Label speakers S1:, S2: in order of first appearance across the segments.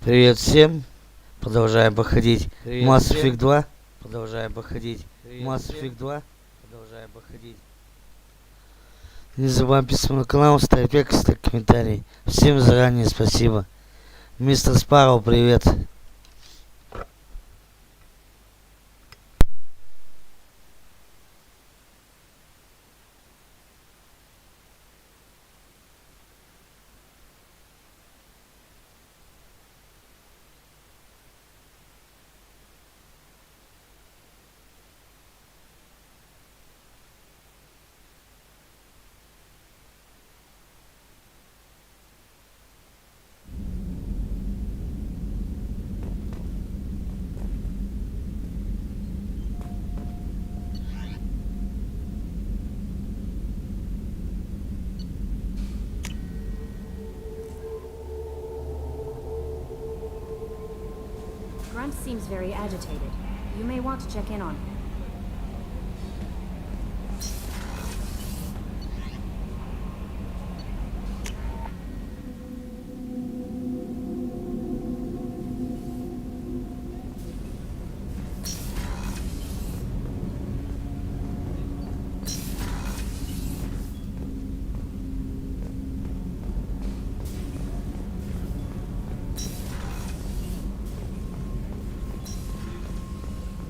S1: Привет всем. Продолжаем проходить Mass Effect 2. Продолжаем проходить Mass Effect 2. Продолжаем проходить. Не забываем подписываться на канал, ставить лайк, ставить комментарий. Всем заранее спасибо. Мистер Спарроу, привет.
S2: Grunt seems very agitated. You may want to check in on him.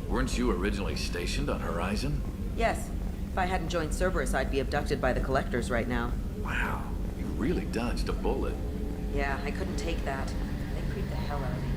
S3: Weren't you originally stationed on Horizon?
S4: Yes. If I hadn't joined Cerberus, I'd be abducted by the Collectors right now.
S3: Wow, you really dodged a bullet.
S4: Yeah, I couldn't take that. They creeped the hell out of me.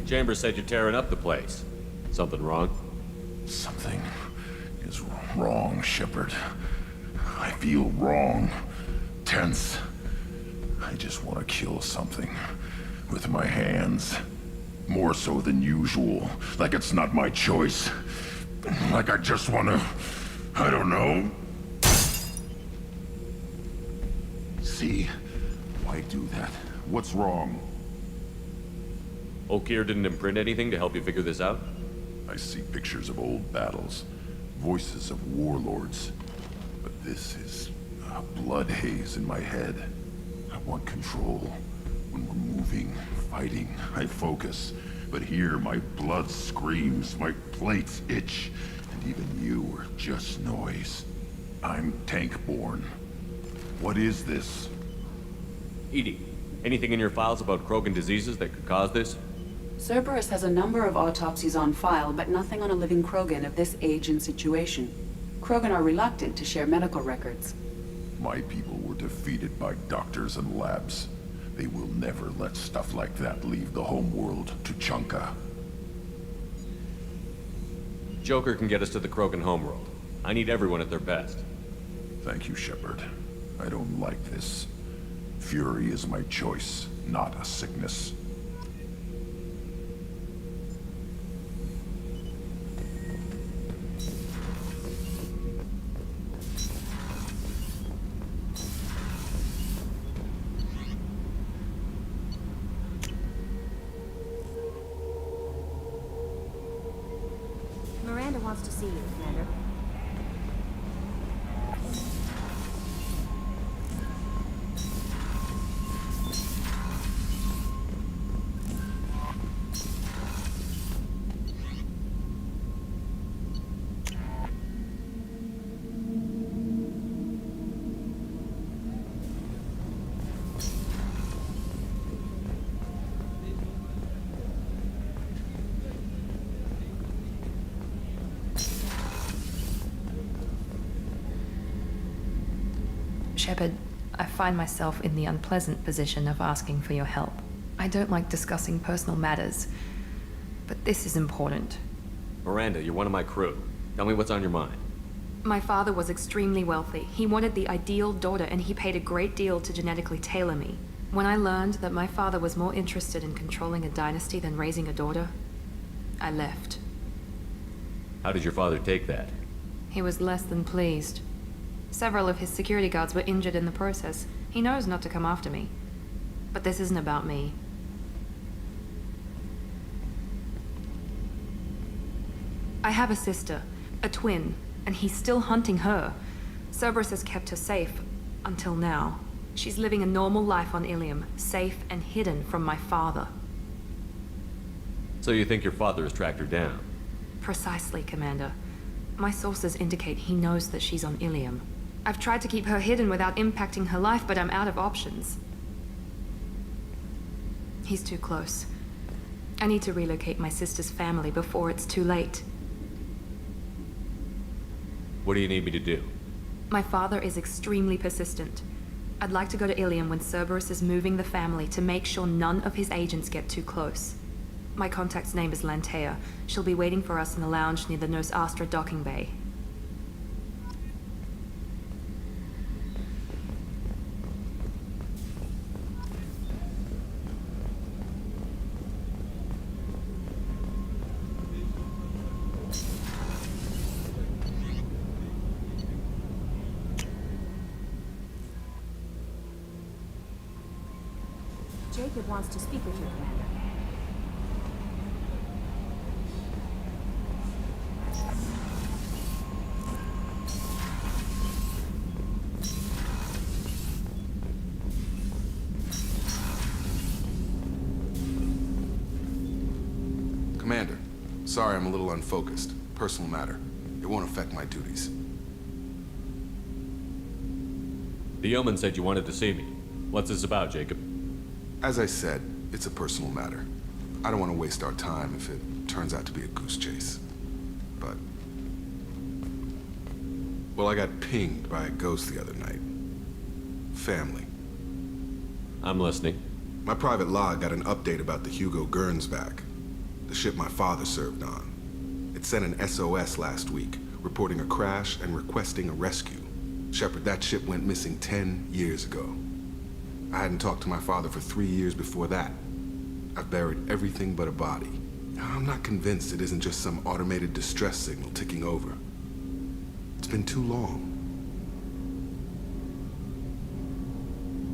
S5: Chambers said you're tearing up the place. Something wrong?
S6: Something is wrong, Shepard. I feel wrong. Tense. I just want to kill something. With my hands. More so than usual. Like it's not my choice. Like I just want to... I don't know. See? Why do that? What's wrong?
S5: Okir didn't imprint anything to help you figure this out?
S6: I see pictures of old battles, voices of warlords, but this is a blood haze in my head. I want control. When we're moving, fighting, I focus. But here my blood screams, my plates itch, and even you are just noise. I'm tank-born. What is this?
S5: Edie, anything in your files about Krogan diseases that could cause this?
S7: Cerberus has a number of autopsies on file, but nothing on a living Krogan of this age and situation. Krogan are reluctant to share medical records.
S6: My people were defeated by doctors and labs. They will never let stuff like that leave the homeworld to Chunka.
S5: Joker can get us to the Krogan homeworld. I need everyone at their best.
S6: Thank you, Shepard. I don't like this. Fury is my choice, not a sickness.
S2: Miranda wants to see you, Commander.
S8: Shepard, I find myself in the unpleasant position of asking for your help. I don't like discussing personal matters, but this is important.
S5: Miranda, you're one of my crew. Tell me what's on your mind.
S8: My father was extremely wealthy. He wanted the ideal daughter, and he paid a great deal to genetically tailor me. When I learned that my father was more interested in controlling a dynasty than raising a daughter, I left.
S5: How did your father take that?
S8: He was less than pleased. Several of his security guards were injured in the process. He knows not to come after me. But this isn't about me. I have a sister, a twin, and he's still hunting her. Cerberus has kept her safe, until now. She's living a normal life on Ilium, safe and hidden from my father.
S5: So you think your father has tracked her down?
S8: Precisely, Commander. My sources indicate he knows that she's on Ilium. I've tried to keep her hidden without impacting her life, but I'm out of options. He's too close. I need to relocate my sister's family before it's too late.
S5: What do you need me to do?
S8: My father is extremely persistent. I'd like to go to Ilium when Cerberus is moving the family to make sure none of his agents get too close. My contact's name is Lantea. She'll be waiting for us in the lounge near the Nos Astra docking bay.
S2: Jacob wants to speak with you, Commander.
S9: Commander, sorry I'm a little unfocused. Personal matter. It won't affect my duties.
S5: The yeoman said you wanted to see me. What's this about, Jacob?
S9: As I said, it's a personal matter. I don't want to waste our time if it turns out to be a goose chase. But... well, I got pinged by a ghost the other night. Family.
S5: I'm listening.
S9: My private log got an update about the Hugo Gurns back. The ship my father served on. It sent an SOS last week, reporting a crash and requesting a rescue. Shepard, that ship went missing 10 years ago. I hadn't talked to my father for 3 years before that. I've buried everything but a body. I'm not convinced it isn't just some automated distress signal ticking over. It's been too long.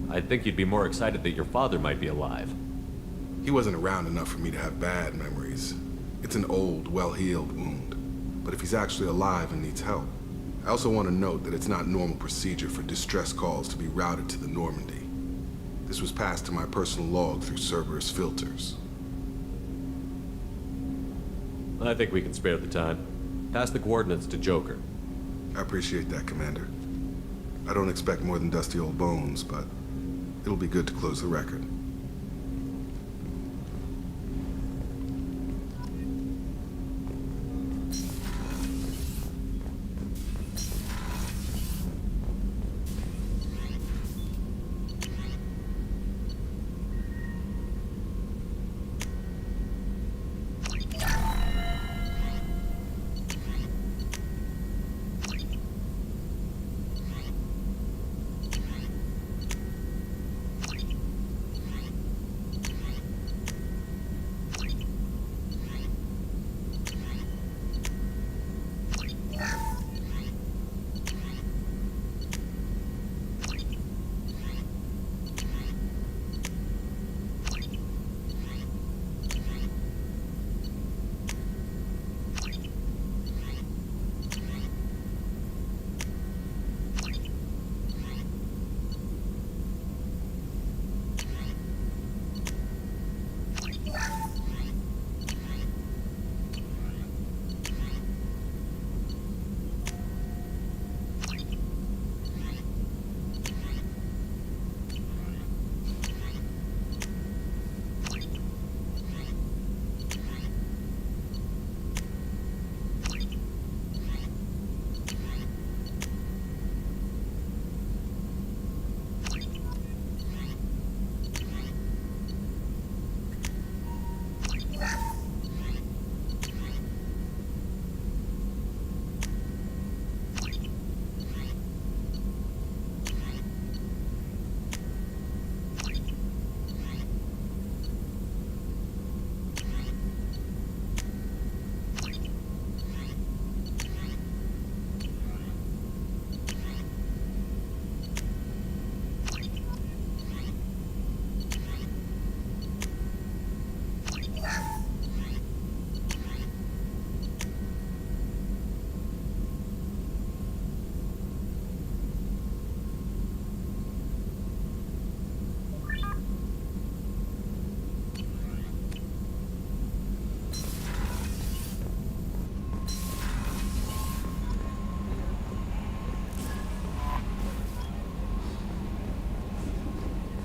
S5: I'd think you'd be more excited that your father might be alive.
S9: He wasn't around enough for me to have bad memories. It's an old, well-healed wound. But if he's actually alive and needs help, I also want to note that it's not normal procedure for distress calls to be routed to the Normandy. This was passed to my personal log through Cerberus filters.
S5: I think we can spare the time. Pass the coordinates to Joker.
S9: I appreciate that, Commander. I don't expect more than dusty old bones, but it'll be good to close the record.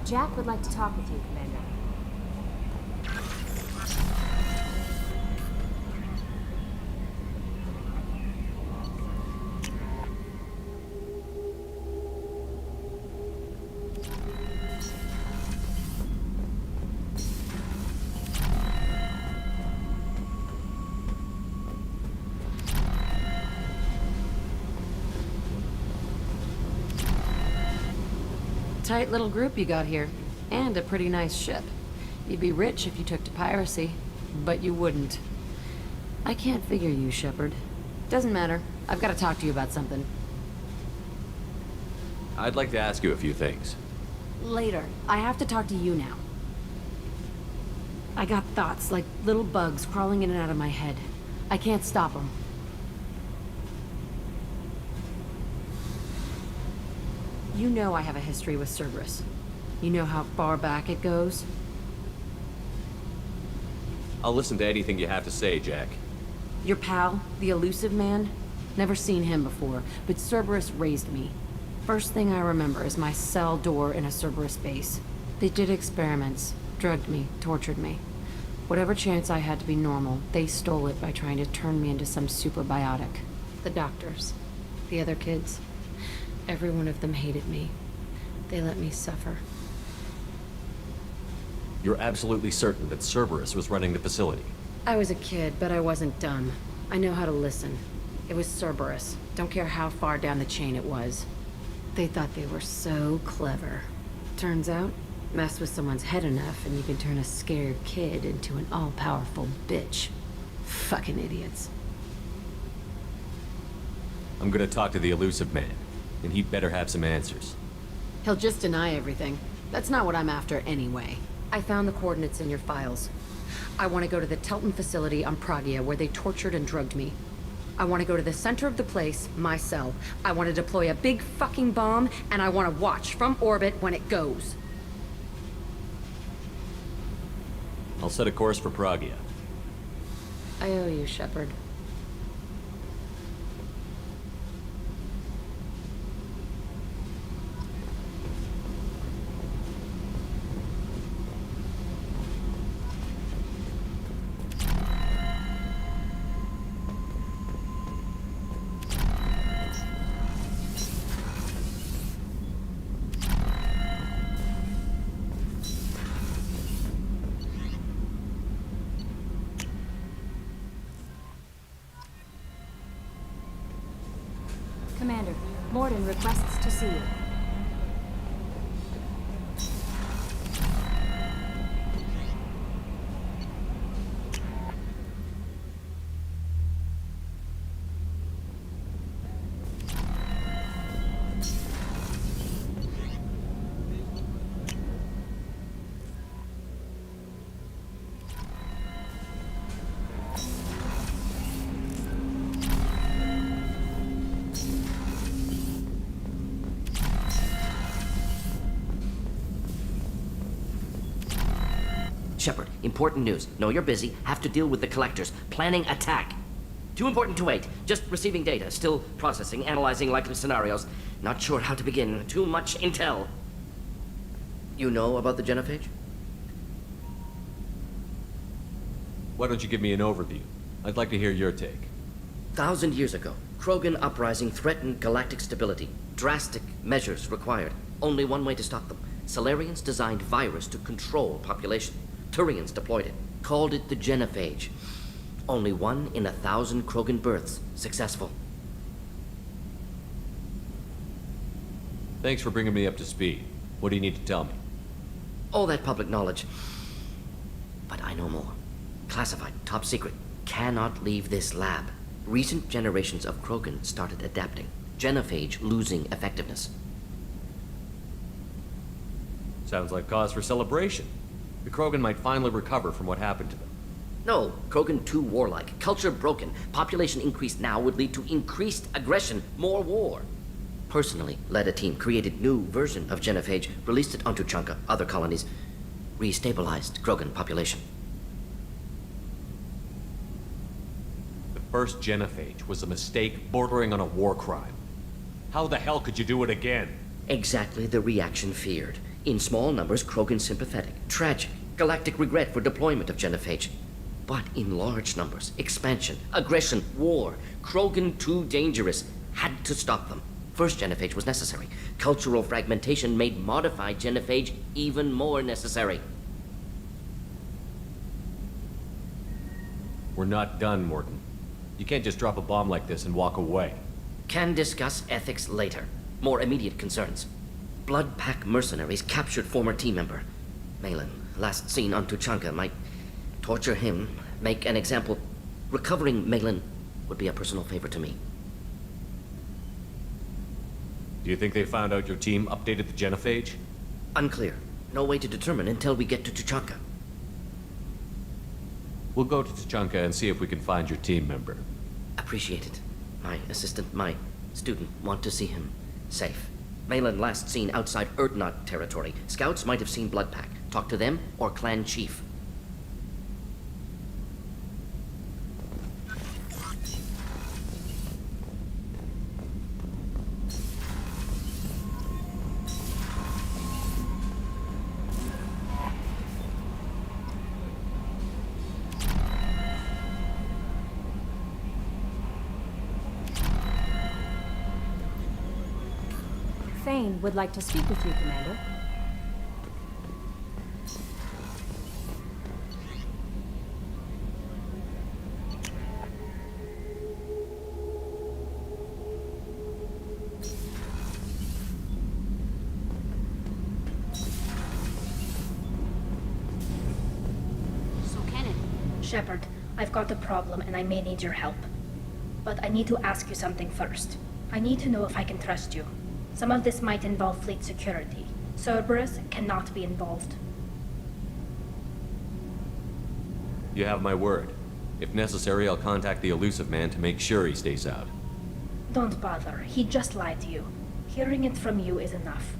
S2: Jack would like to talk with you, Commander.
S10: Tight little group you got here, and a pretty nice ship. You'd be rich if you took to piracy, but you wouldn't. I can't figure you, Shepard. Doesn't matter. I've got to talk to you about something.
S5: I'd like to ask you a few things.
S10: Later. I have to talk to you now. I got thoughts like little bugs crawling in and out of my head. I can't stop them. You know I have a history with Cerberus. You know how far back it goes?
S5: I'll listen to anything you have to say, Jack.
S10: Your pal, the elusive man? Never seen him before, but Cerberus raised me. First thing I remember is my cell door in a Cerberus base. They did experiments, drugged me, tortured me. Whatever chance I had to be normal, they stole it by trying to turn me into some superbiotic. The doctors, the other kids, every one of them hated me. They let me suffer.
S5: You're absolutely certain that Cerberus was running the facility?
S10: I was a kid, but I wasn't dumb. I know how to listen. It was Cerberus. Don't care how far down the chain it was. They thought they were so clever. Turns out, mess with someone's head enough and you can turn a scared kid into an all-powerful bitch. Fucking idiots.
S5: I'm gonna talk to the elusive man, and he'd better have some answers.
S10: He'll just deny everything. That's not what I'm after anyway. I found the coordinates in your files. I want to go to the Telton facility on Pragia where they tortured and drugged me. I want to go to the center of the place, my cell. I want to deploy a big fucking bomb, and I want to watch from orbit when it goes.
S5: I'll set a course for Pragia.
S10: I owe you, Shepard.
S2: Commander, Morden requests to see you.
S11: Shepard, important news. Know you're busy. Have to deal with the collectors. Planning attack. Too important to wait. Just receiving data. Still processing, analyzing likely scenarios. Not sure how to begin. Too much intel. You know about the genophage?
S5: Why don't you give me an overview? I'd like to hear your take.
S11: 1,000 years ago, Krogan uprising threatened galactic stability. Drastic measures required. Only one way to stop them. Solarians designed virus to control population. Turians deployed it. Called it the genophage. Only 1 in 1,000 Krogan births successful.
S5: Thanks for bringing me up to speed. What do you need to tell me?
S11: All that public knowledge. But I know more. Classified, top secret. Cannot leave this lab. Recent generations of Krogan started adapting. Genophage losing effectiveness.
S5: Sounds like cause for celebration. The Krogan might finally recover from what happened to them.
S11: No, Krogan too warlike. Culture broken. Population increase now would lead to increased aggression. More war. Personally, led a team, created new version of genophage, released it onto Chunka, other colonies. Restabilized Krogan population.
S5: The first genophage was a mistake bordering on a war crime. How the hell could you do it again?
S11: Exactly the reaction feared. In small numbers, Krogan sympathetic, tragic, galactic regret for deployment of genophage. But in large numbers, expansion, aggression, war, Krogan too dangerous, had to stop them. First genophage was necessary. Cultural fragmentation made modified genophage even more necessary.
S5: We're not done, Morton. You can't just drop a bomb like this and walk away.
S11: Can discuss ethics later. More immediate concerns. Blood Pack mercenaries captured former team member. Malin, last seen on Tuchanka, might torture him, make an example. Recovering Malin would be a personal favor to me.
S5: Do you think they found out your team updated the genophage?
S11: Unclear. No way to determine until we get to Tuchanka.
S5: We'll go to Tuchanka and see if we can find your team member.
S11: Appreciate it. My assistant, my student, want to see him safe. Malin last seen outside Erdnot territory. Scouts might have seen Blood Pack. Talk to them or clan chief.
S2: Thane would like to speak with you, Commander.
S12: So, Kenan, Shepard, I've got a problem and I may need your help. But I need to ask you something first. I need to know if I can trust you. Some of this might involve fleet security. Cerberus cannot be involved.
S5: You have my word. If necessary, I'll contact the elusive man to make sure he stays out.
S12: Don't bother. He just lied to you. Hearing it from you is enough.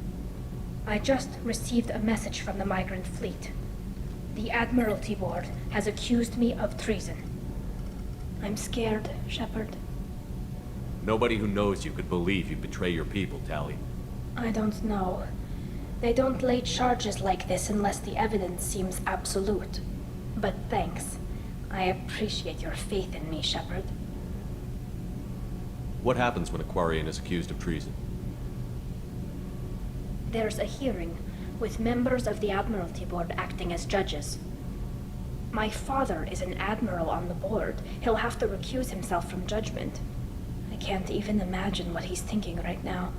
S12: I just received a message from the migrant fleet. The Admiralty Board has accused me of treason. I'm scared, Shepard.
S5: Nobody who knows you could believe you betray your people, Tally.
S12: I don't know. They don't lay charges like this unless the evidence seems absolute. But thanks. I appreciate your faith in me, Shepard.
S5: What happens when a Quarian is accused of treason?
S12: There's a hearing, with members of the Admiralty Board acting as judges. My father is an admiral on the board. He'll have to recuse himself from judgment. I can't even imagine what he's thinking right now.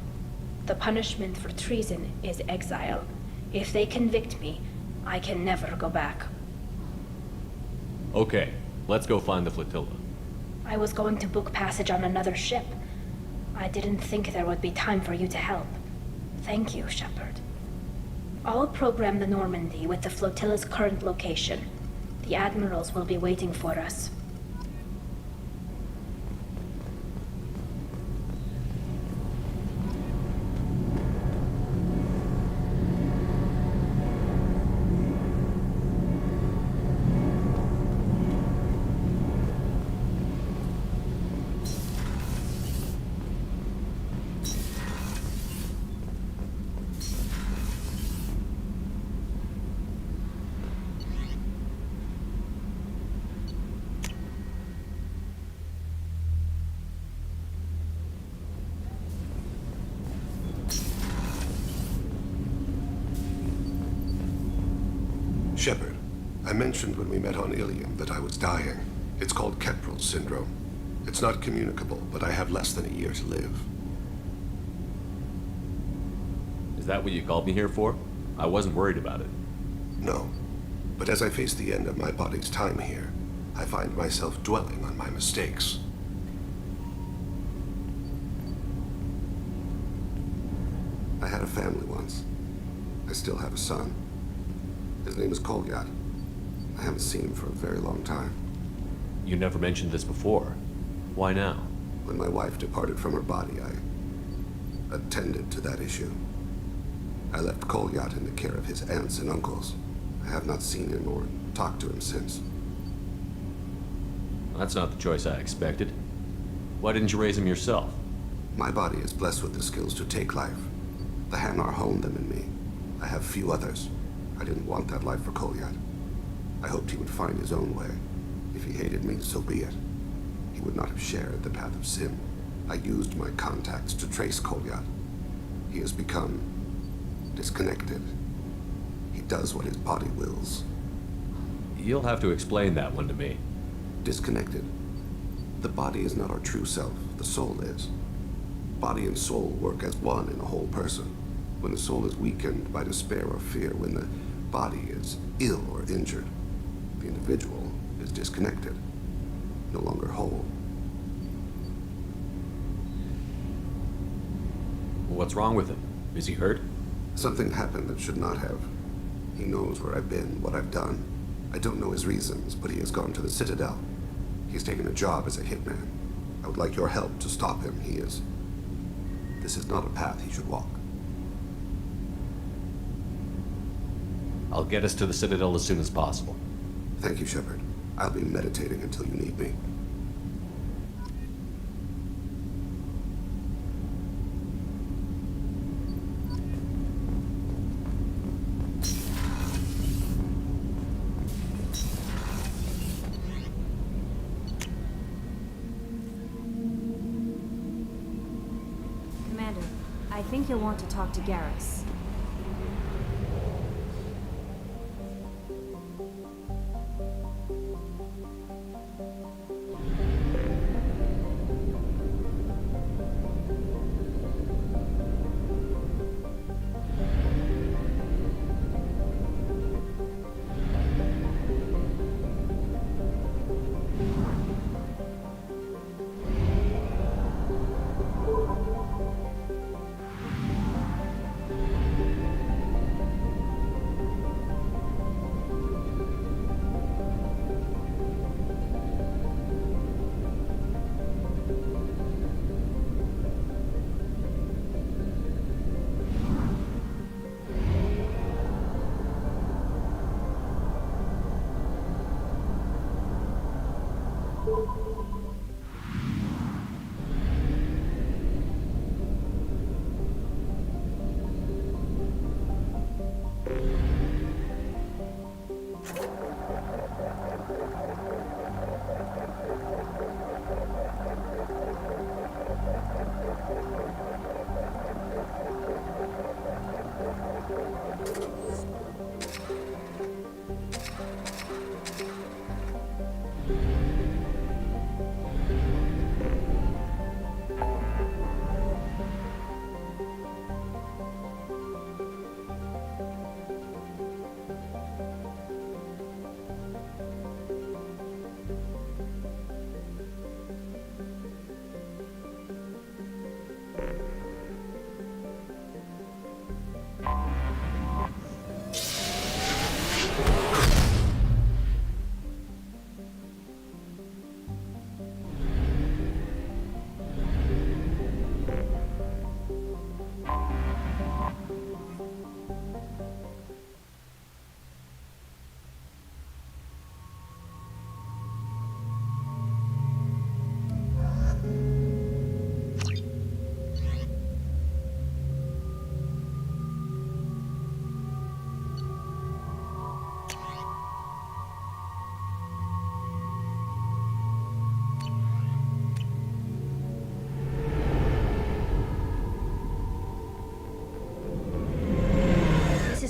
S12: The punishment for treason is exile. If they convict me, I can never go back.
S5: Okay, let's go find the flotilla.
S12: I was going to book passage on another ship. I didn't think there would be time for you to help. Thank you, Shepard. I'll program the Normandy with the flotilla's current location. The admirals will be waiting for us.
S9: Shepard, I mentioned when we met on Ilium that I was dying. It's called Kestrel syndrome. It's not communicable, but I have less than a year to live.
S5: Is that what you called me here for? I wasn't worried about it.
S9: No. But as I face the end of my body's time here, I find myself dwelling on my mistakes. I had a family once. I still have a son. His name is Kolyat. I haven't seen him for a very long time.
S5: You never mentioned this before. Why now?
S9: When my wife departed from her body, I attended to that issue. I left Kolyat in the care of his aunts and uncles. I have not seen him or talked to him since.
S5: That's not the choice I expected. Why didn't you raise him yourself?
S9: My body is blessed with the skills to take life. The Hanar honed them in me.
S13: I have few others. I didn't want that life for Kolyat. I hoped he would find his own way. If he hated me, so be it. He would not have shared the path of sin. I used my contacts to trace Kolyat. He has become disconnected. He does what his body wills.
S5: You'll have to explain that one to me.
S13: Disconnected. The body is not our true self, the soul is. Body and soul work as one in a whole person. When the soul is weakened by despair or fear, when the body is ill or injured, the individual is disconnected, no longer whole.
S5: What's wrong with him? Is he hurt?
S13: Something happened that should not have. He knows where I've been, what I've done. I don't know his reasons, but he has gone to the Citadel. He's taken a job as a hitman. I would like your help to stop him. This is not a path he should walk.
S5: I'll get us to the Citadel as soon as possible.
S13: Thank you, Shepard. I'll be meditating until you need me.
S2: Commander, I think you'll want to talk to Garrus.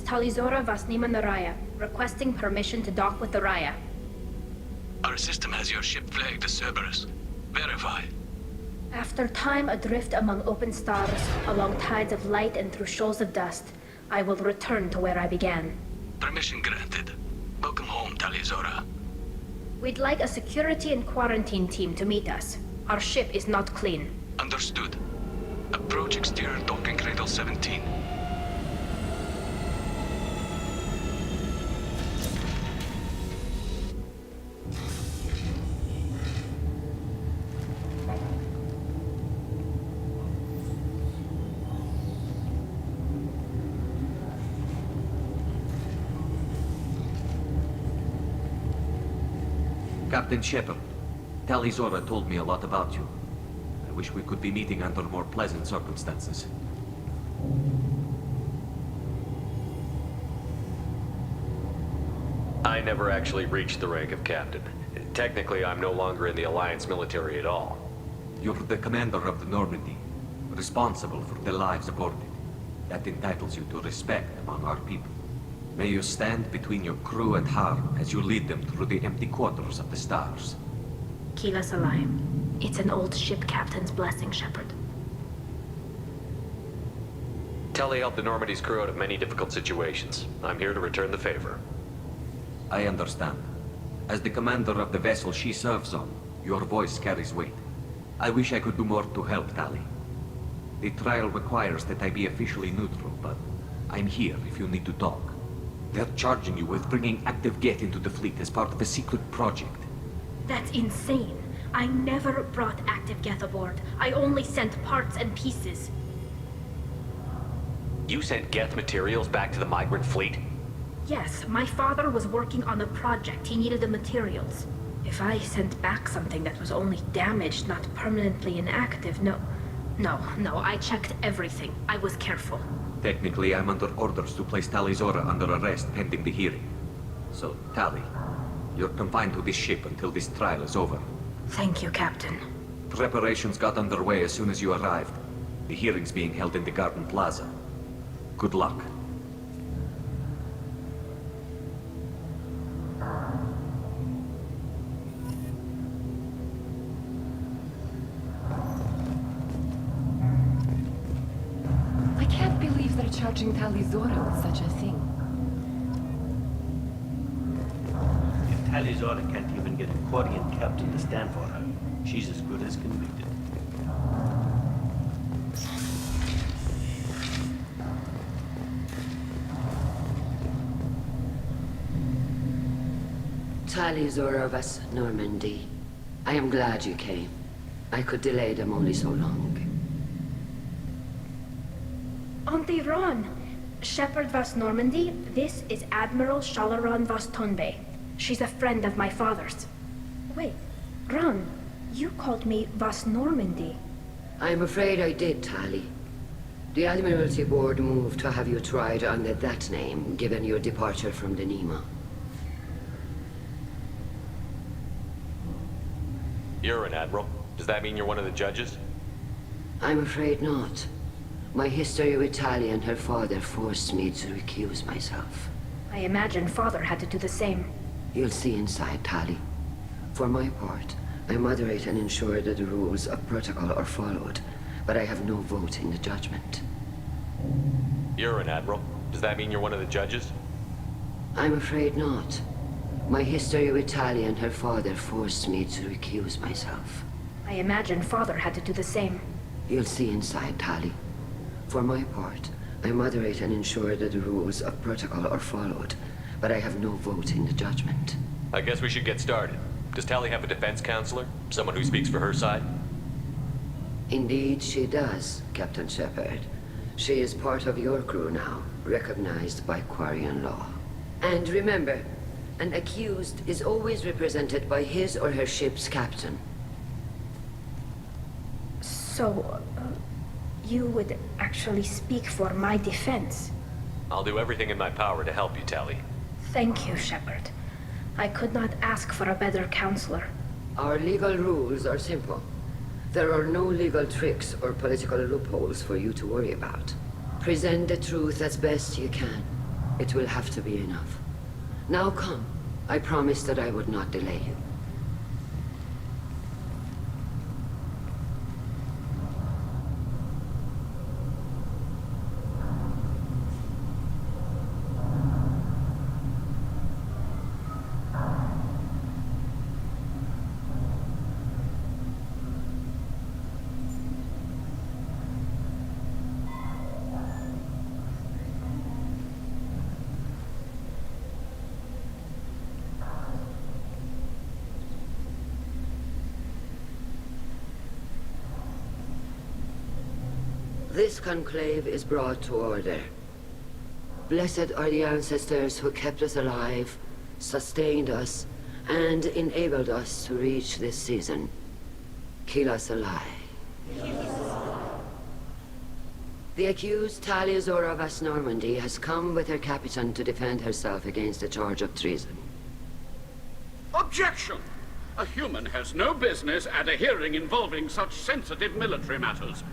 S12: Talizora Vasnima Naraya, requesting permission to dock with the Raya.
S14: Our system has your ship flagged as Cerberus. Verify.
S12: After time adrift among open stars, along tides of light and through shoals of dust, I will return to where I began.
S14: Permission granted. Welcome home, Talizora.
S12: We'd like a security and quarantine team to meet us. Our ship is not clean.
S14: Understood. Approach exterior docking cradle 17.
S11: Captain Shepard, Talizora told me a lot about you. I wish we could be meeting under more pleasant circumstances.
S5: I never actually reached the rank of captain. Technically, I'm no longer in the Alliance military at all.
S15: You're the commander of the Normandy, responsible for the lives aborted. That entitles you to respect among our people. May you stand between your crew and harm as you lead them through the empty quarters of the stars.
S12: Kila Salai. It's an old ship captain's blessing, Shepard.
S5: Tali helped the Normandy's crew out of many difficult situations. I'm here to return the favor.
S15: I understand. As the commander of the vessel she serves on, your voice carries weight. I wish I could do more to help Tali. The trial requires that I be officially neutral, but I'm here if you need to talk. They're charging you with bringing active Geth into the fleet as part of a secret project.
S12: That's insane. I never brought active Geth aboard. I only sent parts and pieces.
S5: You sent Geth materials back to the migrant fleet?
S12: Yes, my father was working on a project. He needed the materials. If I sent back something that was only damaged, not permanently inactive, no, I checked everything. I was careful.
S15: Technically, I'm under orders to place Tali Zora under arrest pending the hearing. So, Tali, you're confined to this ship until this trial is over.
S12: Thank you, Captain.
S15: Preparations got underway as soon as you arrived. The hearing's being held in the Garden Plaza. Good luck.
S10: I can't believe they're charging Tali Zora with such a thing.
S16: If Tali Zora can't even get a Quarian captain to stand for her, she's as good as convicted.
S17: Tali Zora vas Normandy. I am glad you came. I could delay them only so long.
S12: Auntie Ron! Shepard vas Normandy, this is Admiral Shalaron vas Tonbe. She's a friend of my father's. Wait, Ron, you called me vas Normandy.
S17: I'm afraid I did, Tali. The Admiralty Board moved to have you tried under that name, given your departure from the Nima.
S5: You're an admiral. Does that mean you're one of the judges?
S17: I'm afraid not. My history with Tali and her father forced me to recuse myself.
S12: I imagine father had to do the same.
S17: You'll see inside, Tali. For my part, I moderate and ensure that the rules of protocol are followed, but I have no vote in the judgment.
S5: You're an admiral. Does that mean you're one of the judges?
S17: I'm afraid not. My history with Tali and her father forced me to recuse myself.
S12: I imagine father had to do the same.
S17: You'll see inside, Tali. For my part, I moderate and ensure that the rules of protocol are followed, but I have no vote in the judgment.
S5: I guess we should get started. Does Tali have a defense counselor? Someone who speaks for her side?
S17: Indeed, she does, Captain Shepard. She is part of your crew now, recognized by Quarian law. And remember, an accused is always represented by his or her ship's captain.
S12: So, you would actually speak for my defense?
S5: I'll do everything in my power to help you, Tali.
S12: Thank you, Shepard. I could not ask for a better counselor.
S17: Our legal rules are simple. There are no legal tricks or political loopholes for you to worry about. Present the truth as best you can. It will have to be enough. Now come. I promised that I would not delay you. This conclave is brought to order. Blessed are the ancestors who kept us alive, sustained us, and enabled us to reach this season. Keep us alive. The accused Tali Zora vas Normandy has come with her captain to defend herself against a charge of treason.
S18: Objection! A human has no business at a hearing involving such sensitive military matters.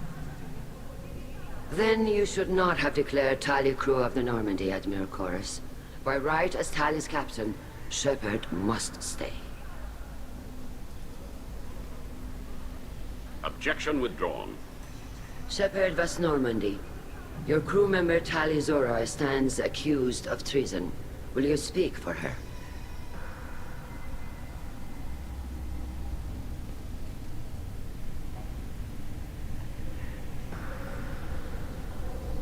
S17: Then you should not have declared Tally crew of the Normandy, Admiral Chorus. By right as Tally's captain, Shepard must stay.
S18: Objection withdrawn.
S17: Shepard was Normandy. Your crew member Tally Zora stands accused of treason. Will you speak for her?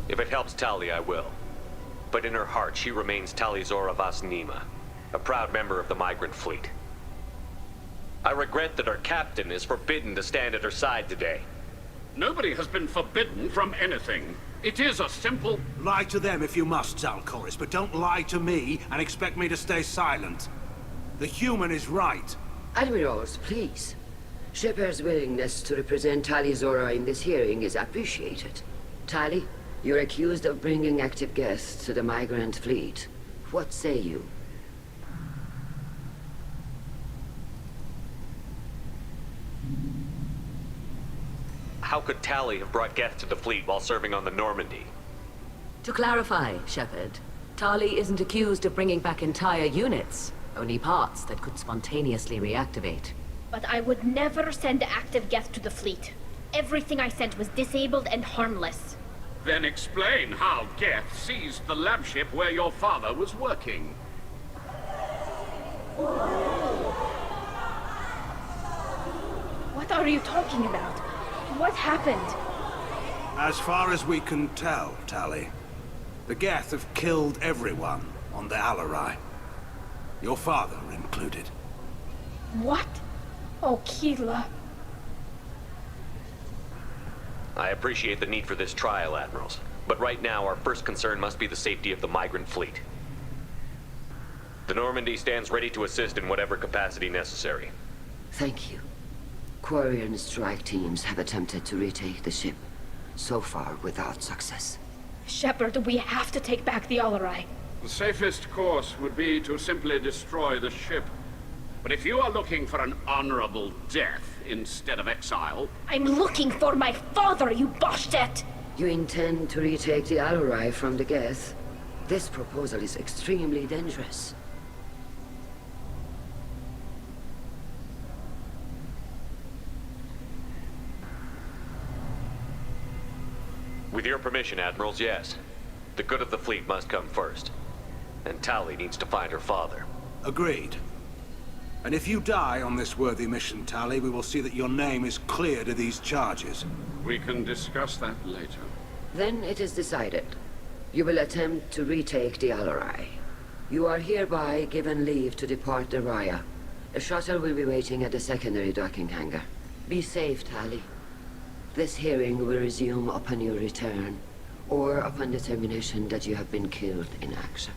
S5: If it helps Tali, I will. But in her heart, she remains Tali Zora Vas Nima, a proud member of the migrant fleet. I regret that our captain is forbidden to stand at her side today.
S18: Nobody has been forbidden from anything. It is a simple...
S19: Lie to them if you must, Zalcoris, but don't lie to me and expect me to stay silent. The human is right.
S17: Admirals, please. Shepard's willingness to represent Tali Zora in this hearing is appreciated. Tali, you're accused of bringing active guests to the migrant fleet. What say you?
S5: How could Tali have brought guests to the fleet while serving on the Normandy?
S10: To clarify, Shepard, Tali isn't accused of bringing back entire units, only parts that could spontaneously reactivate.
S12: But I would never send active guests to the fleet. Everything I sent was disabled and harmless.
S18: Then explain how Geth seized the lab ship where your father was working.
S12: What are you talking about? What happened?
S19: As far as we can tell, Tali, the Geth have killed everyone on the Alarai. Your father included.
S12: What? Oh, Keela.
S5: I appreciate the need for this trial, Admirals. But right now, our first concern must be the safety of the migrant fleet. The Normandy stands ready to assist in whatever capacity necessary.
S17: Thank you. Quarry and strike teams have attempted to retake the ship, so far without success.
S12: Shepard, we have to take back the Alarai.
S18: The safest course would be to simply destroy the ship. But if you are looking for an honorable death instead of exile...
S12: I'm looking for my father, you bastet!
S17: You intend to retake the Alarai from the Geth? This proposal is extremely dangerous.
S5: With your permission, Admirals, yes. The good of the fleet must come first. And Tali needs to find her father.
S19: Agreed. And if you die on this worthy mission, Tali, we will see that your name is cleared of these charges.
S18: We can discuss that later.
S17: Then it is decided. You will attempt to retake the Alarai. You are hereby given leave to depart the Raya. A shuttle will be waiting at the secondary docking hangar. Be safe, Tali. This hearing will resume upon your return, or upon determination that you have been killed in action.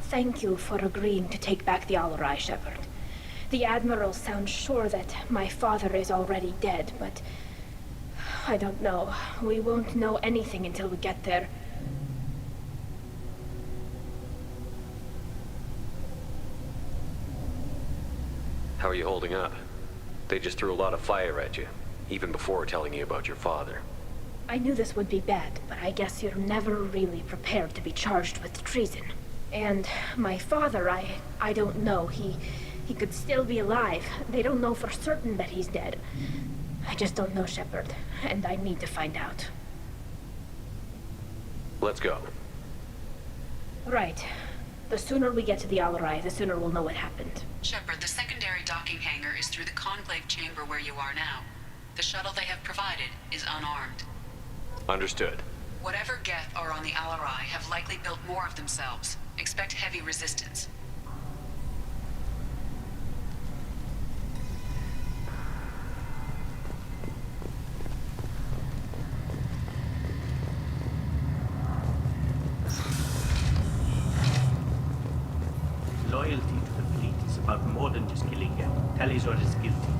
S12: Thank you for agreeing to take back the Alarai, Shepard. The Admiral sounds sure that my father is already dead, but... I don't know. We won't know anything until we get there.
S5: How are you holding up? They just threw a lot of fire at you, even before telling you about your father.
S12: I knew this would be bad, but I guess you're never really prepared to be charged with treason. And my father, I don't know. He could still be alive. They don't know for certain that he's dead. I just don't know, Shepard, and I need to find out.
S5: Let's go.
S12: Right. The sooner we get to the Alarai, the sooner we'll know what happened.
S7: Shepard, the secondary docking hangar is through the conclave chamber where you are now. The shuttle they have provided is unarmed.
S5: Understood.
S7: Whatever Geth are on the Alarai have likely built more of themselves. Expect heavy resistance.
S16: Loyalty to the fleet is about more than just Talizor is guilty.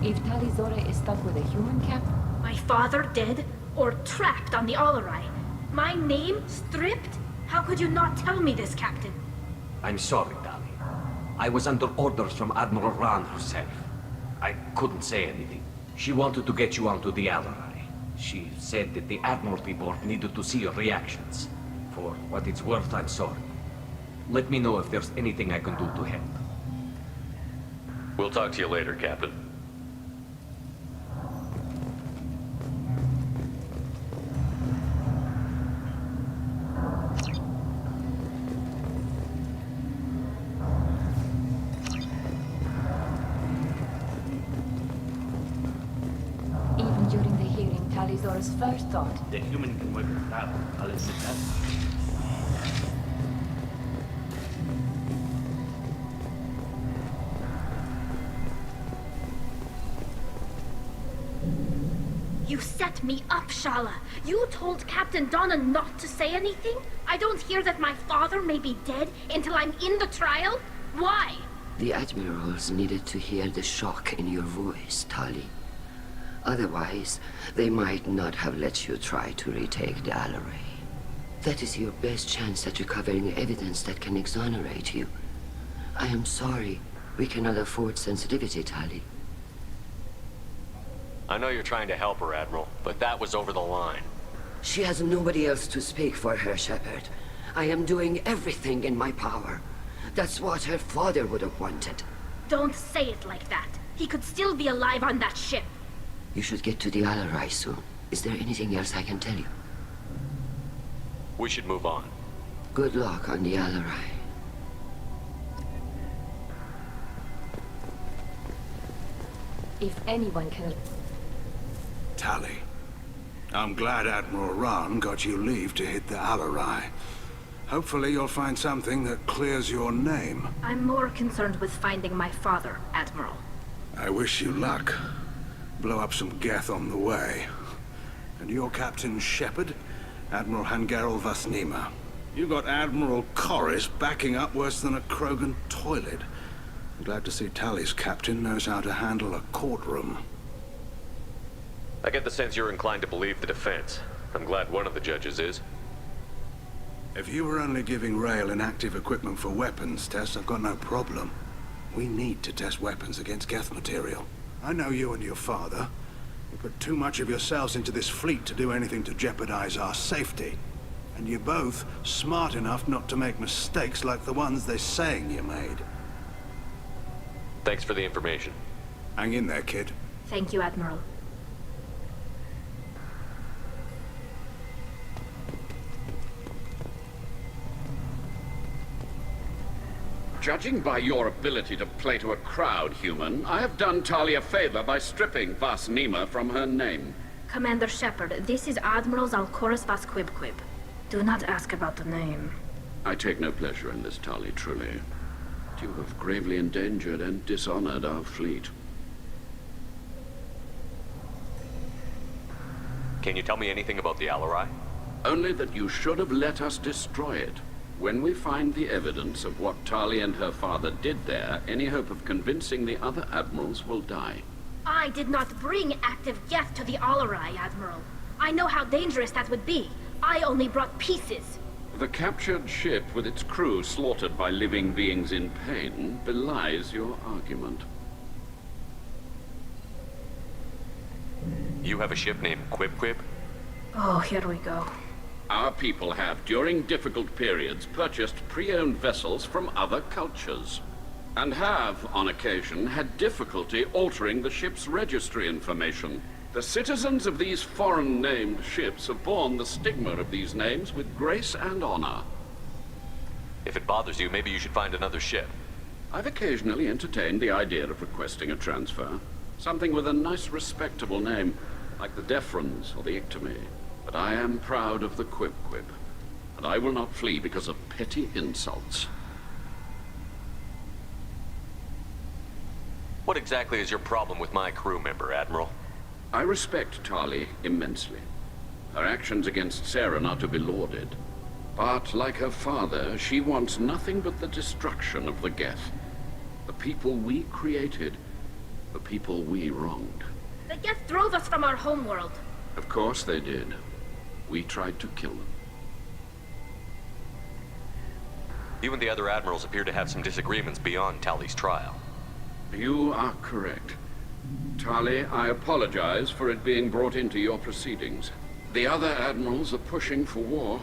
S10: If Talizora is stuck with a human cap,
S12: My father dead or trapped on the Alarai? My name stripped? How could you not tell me this, Captain?
S15: I'm sorry, Tali. I was under orders from Admiral Rand herself. I couldn't say anything. She wanted to get you onto the Alarai. She said that the Admiralty Board needed to see your reactions. For what it's worth, I'm sorry. Let me know if there's anything I can do to help.
S5: We'll talk to you later, Captain.
S10: even during the hearing, Talizora's first thought.
S16: The human can work it out, I'll admit that.
S12: You set me up, Shala. You told Captain Donna not to say anything? I don't hear that my father may be dead until I'm in the trial? Why?
S17: The admirals needed to hear the shock in your voice, Tali. Otherwise, they might not have let you try to retake the Alarai. That is your best chance at recovering evidence that can exonerate you. I am sorry. We cannot afford sensitivity, Tali.
S5: I know you're trying to help her, Admiral, but that was over the line.
S17: She has nobody else to speak for her, Shepard. I am doing everything in my power. That's what her father would have wanted.
S12: Don't say it like that. He could still be alive on that ship.
S17: You should get to the Alarai soon. Is there anything else I can tell you?
S5: We should move on.
S17: Good luck on the Alarai.
S10: If anyone can...
S19: Tali, I'm glad Admiral Ran got you leave to hit the Alarai. Hopefully you'll find something that clears your name.
S12: I'm more concerned with finding my father, Admiral.
S19: I wish you luck. Blow up some geth on the way. And your Captain Shepard, Admiral Hangarel Vasnima. You got Admiral Corris backing up worse than a Krogan toilet. I'm glad to see Tali's captain knows how to handle a courtroom.
S5: I get the sense you're inclined to believe the defense. I'm glad one of the judges is.
S19: If you were only giving Rail inactive equipment for weapons tests, I've got no problem. We need to test weapons against geth material. I know you and your father. You put too much of yourselves into this fleet to do anything to jeopardize our safety. And you're both smart enough not to make mistakes like the ones they're saying you made.
S5: Thanks for the information.
S19: Hang in there, kid.
S12: Thank you, Admiral.
S18: Judging by your ability to play to a crowd, human, I have done Tali a favor by stripping Vasnima from her name.
S12: Commander Shepard, this is Admiral Zalkoris Vasquibquib. Do not ask about the name.
S18: I take no pleasure in this, Tali, truly. You have gravely endangered and dishonored our fleet.
S5: Can you tell me anything about the Alarai?
S18: Only that you should have let us destroy it. When we find the evidence of what Tali and her father did there, any hope of convincing the other admirals will die.
S12: I did not bring active geth to the Alarai, Admiral. I know how dangerous that would be. I only brought pieces.
S18: The captured ship with its crew slaughtered by living beings in pain belies your argument.
S5: You have a ship named Quib?
S12: Oh, here we go.
S18: Our people have, during difficult periods, purchased pre-owned vessels from other cultures, and have, on occasion, had difficulty altering the ship's registry information. The citizens of these foreign-named ships have borne the stigma of these names with grace and honor.
S5: If it bothers you, maybe you should find another ship.
S18: I've occasionally entertained the idea of requesting a transfer. Something with a nice, respectable name, like the Defrons or the Ictomy. But I am proud of the Quib, and I will not flee because of petty insults.
S5: What exactly is your problem with my crew member, Admiral?
S18: I respect Tali immensely. Her actions against Saren are to be lauded. But, like her father, she wants nothing but the destruction of the geth. The people we created, the people we wronged.
S12: The Geth drove us from our homeworld.
S18: Of course they did. We tried to kill them.
S5: You and the other admirals appear to have some disagreements beyond Tali's trial.
S18: You are correct. Tali, I apologize for it being brought into your proceedings. The other admirals are pushing for war.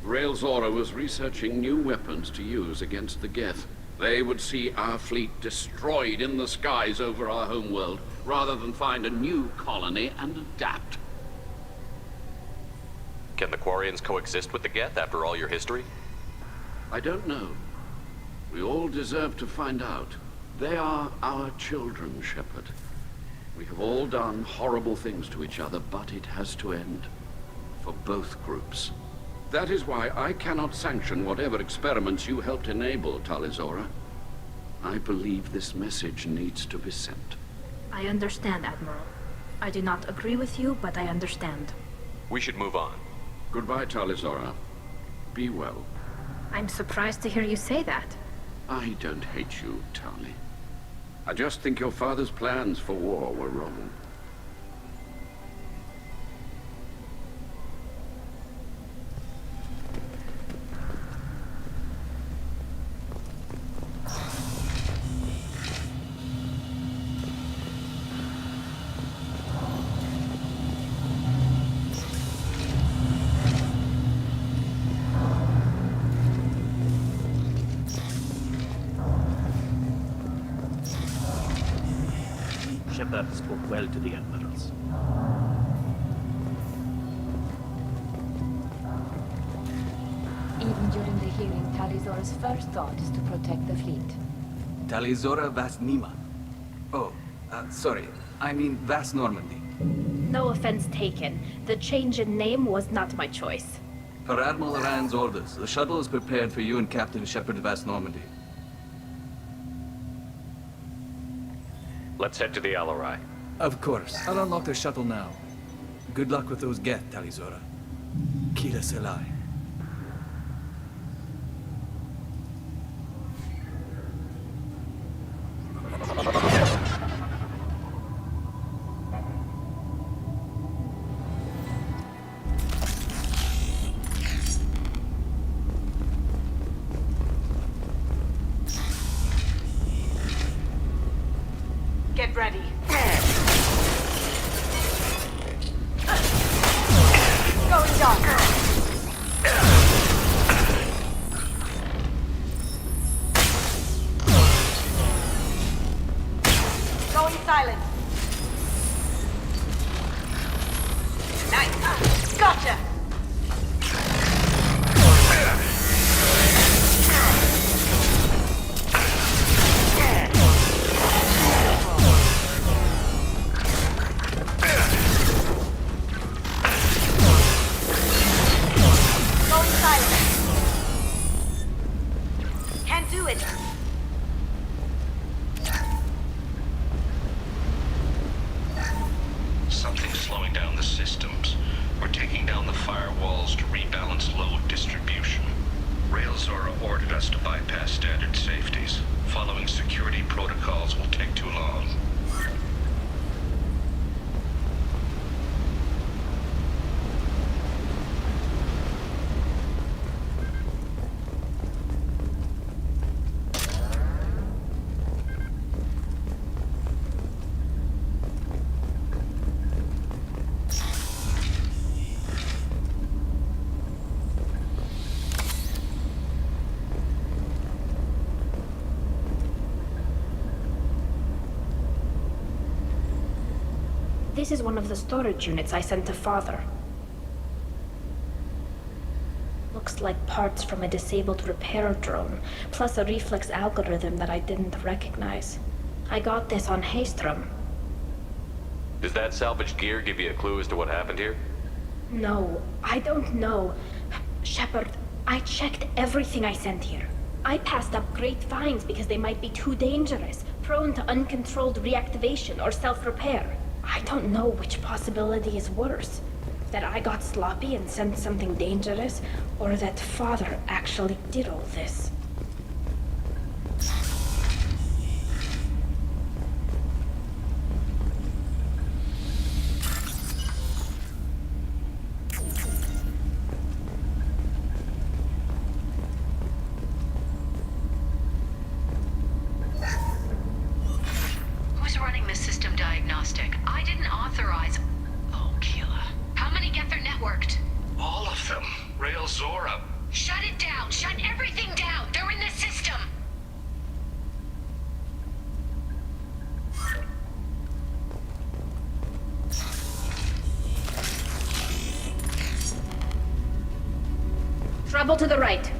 S18: Rael Zora was researching new weapons to use against the Geth. They would see our fleet destroyed in the skies over our homeworld, rather than find a new colony and adapt.
S5: Can the Quarians coexist with the Geth after all your history?
S18: I don't know. We all deserve to find out. They are our children, Shepard. We have all done horrible things to each other, but it has to end. For both groups. That is why I cannot sanction whatever experiments you helped enable, Talizora. I believe this message needs to be sent.
S12: I understand, Admiral. I do not agree with you, but I understand.
S5: We should move on.
S18: Goodbye, Talizora. Be well.
S12: I'm surprised to hear you say that.
S18: I don't hate you, Tali. I just think your father's plans for war were wrong.
S16: Shepard spoke well to the admirals.
S20: Even during the hearing, Talizora's first thought is to protect the fleet.
S21: Talizora Vas Nima. Oh, sorry. I mean Vas Normandy.
S12: No offense taken. The change in name was not my choice.
S21: Per Admiral Rand's orders, the shuttle is prepared for you and Captain Shepard Vas Normandy.
S5: Let's head to the LRI.
S21: Of course. I'll unlock the shuttle now. Good luck with those Geth, Talizora. Kila Selai.
S4: Get ready. Going dark. Going silent. Nice. Gotcha.
S22: Something's slowing down the systems. We're taking down the firewalls to rebalance load distribution. Rael Zora ordered us to bypass standard safeties. Following security protocols will take too long.
S12: This is one of the storage units I sent to Father. Looks like parts from a disabled repair drone, plus a reflex algorithm that I didn't recognize. I got this on Haystrom.
S5: Does that salvaged gear give you a clue as to what happened here?
S12: No, I don't know. Shepard, I checked everything I sent here. I passed up great finds because they might be too dangerous, prone to uncontrolled reactivation or self-repair. I don't know which possibility is worse. That I got sloppy and sent something dangerous, or that Father actually did all this.
S10: diagnostic. I didn't authorize... Oh, Keela. How many Geth are networked?
S22: All of them. Rail Zora.
S10: Shut it down! Shut everything down! They're in the system!
S12: Trouble to the right.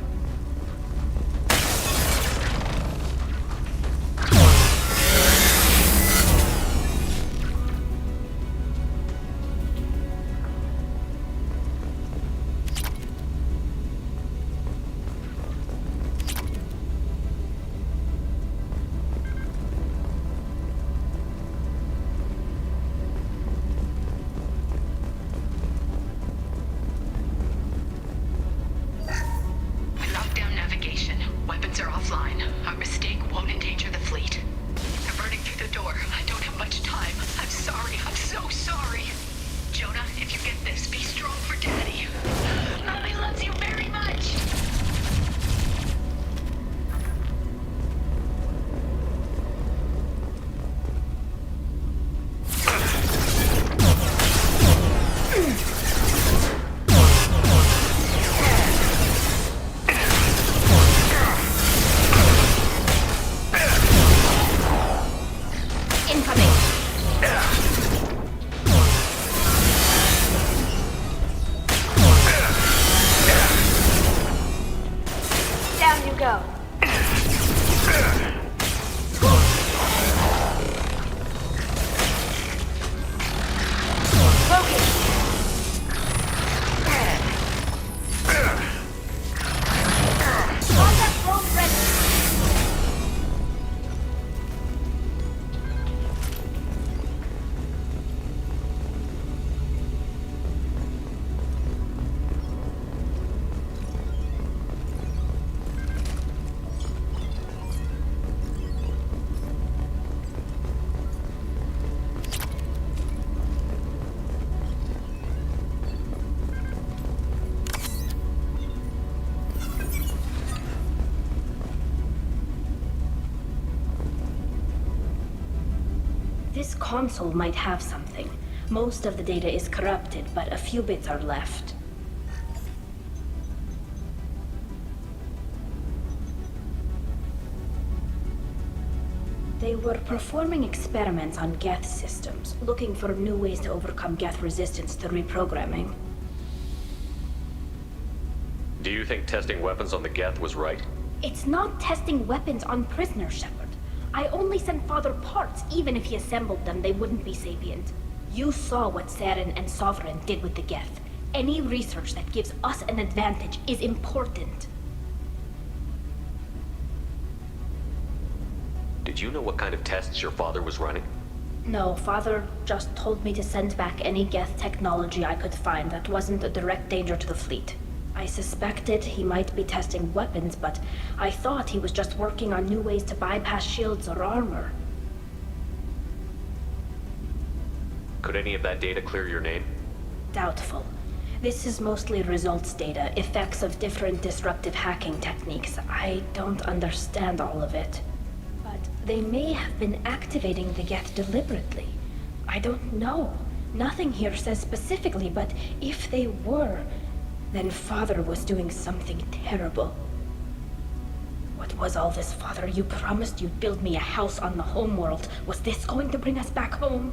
S12: This console might have something. Most of the data is corrupted, but a few bits are left. They were performing experiments on Geth systems, looking for new ways to overcome Geth resistance to reprogramming.
S5: Do you think testing weapons on the Geth was right?
S12: It's not testing weapons on prisoners, Shepard. I only sent Father parts. Even if he assembled them, they wouldn't be sapient. You saw what Saren and Sovereign did with the Geth. Any research that gives us an advantage is important.
S5: Did you know what kind of tests your father was running?
S12: No, Father just told me to send back any Geth technology I could find that wasn't a direct danger to the fleet. I suspected he might be testing weapons, but I thought he was just working on new ways to bypass shields or armor.
S5: Could any of that data clear your name?
S12: Doubtful. This is mostly results data, effects of different disruptive hacking techniques. I don't understand all of it. But they may have been activating the Geth deliberately. I don't know. Nothing here says specifically, but if they were, then Father was doing something terrible. What was all this, Father? You promised you'd build me a house on the homeworld. Was this going to bring us back home?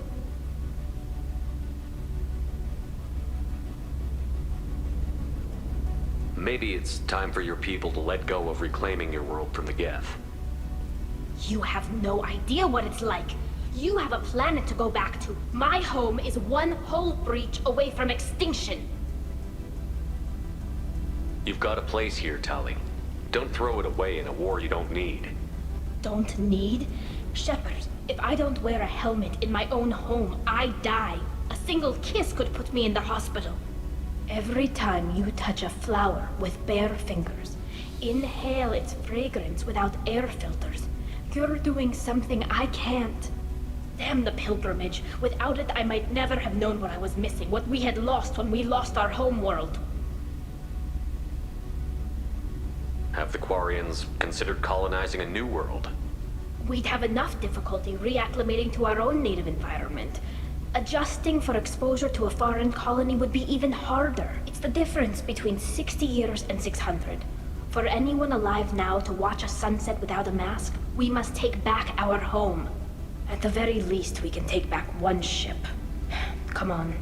S5: Maybe it's time for your people to let go of reclaiming your world from the Geth.
S12: You have no idea what it's like. You have a planet to go back to. My home is one hull breach away from extinction.
S5: You've got a place here, Tali. Don't throw it away in a war you don't need.
S12: Don't need? Shepard, if I don't wear a helmet in my own home, I die. A single kiss could put me in the hospital. Every time you touch a flower with bare fingers, inhale its fragrance without air filters, you're doing something I can't. Damn the pilgrimage. Without it, I might never have known what I was missing, what we had lost when we lost our home world.
S5: Have the Quarians considered colonizing a new world?
S12: we'd have enough difficulty reacclimating to our own native environment. Adjusting for exposure to a foreign colony would be even harder. It's the difference between 60 years and 600. For anyone alive now to watch a sunset without a mask, we must take back our home. At the very least, we can take back one ship. Come on.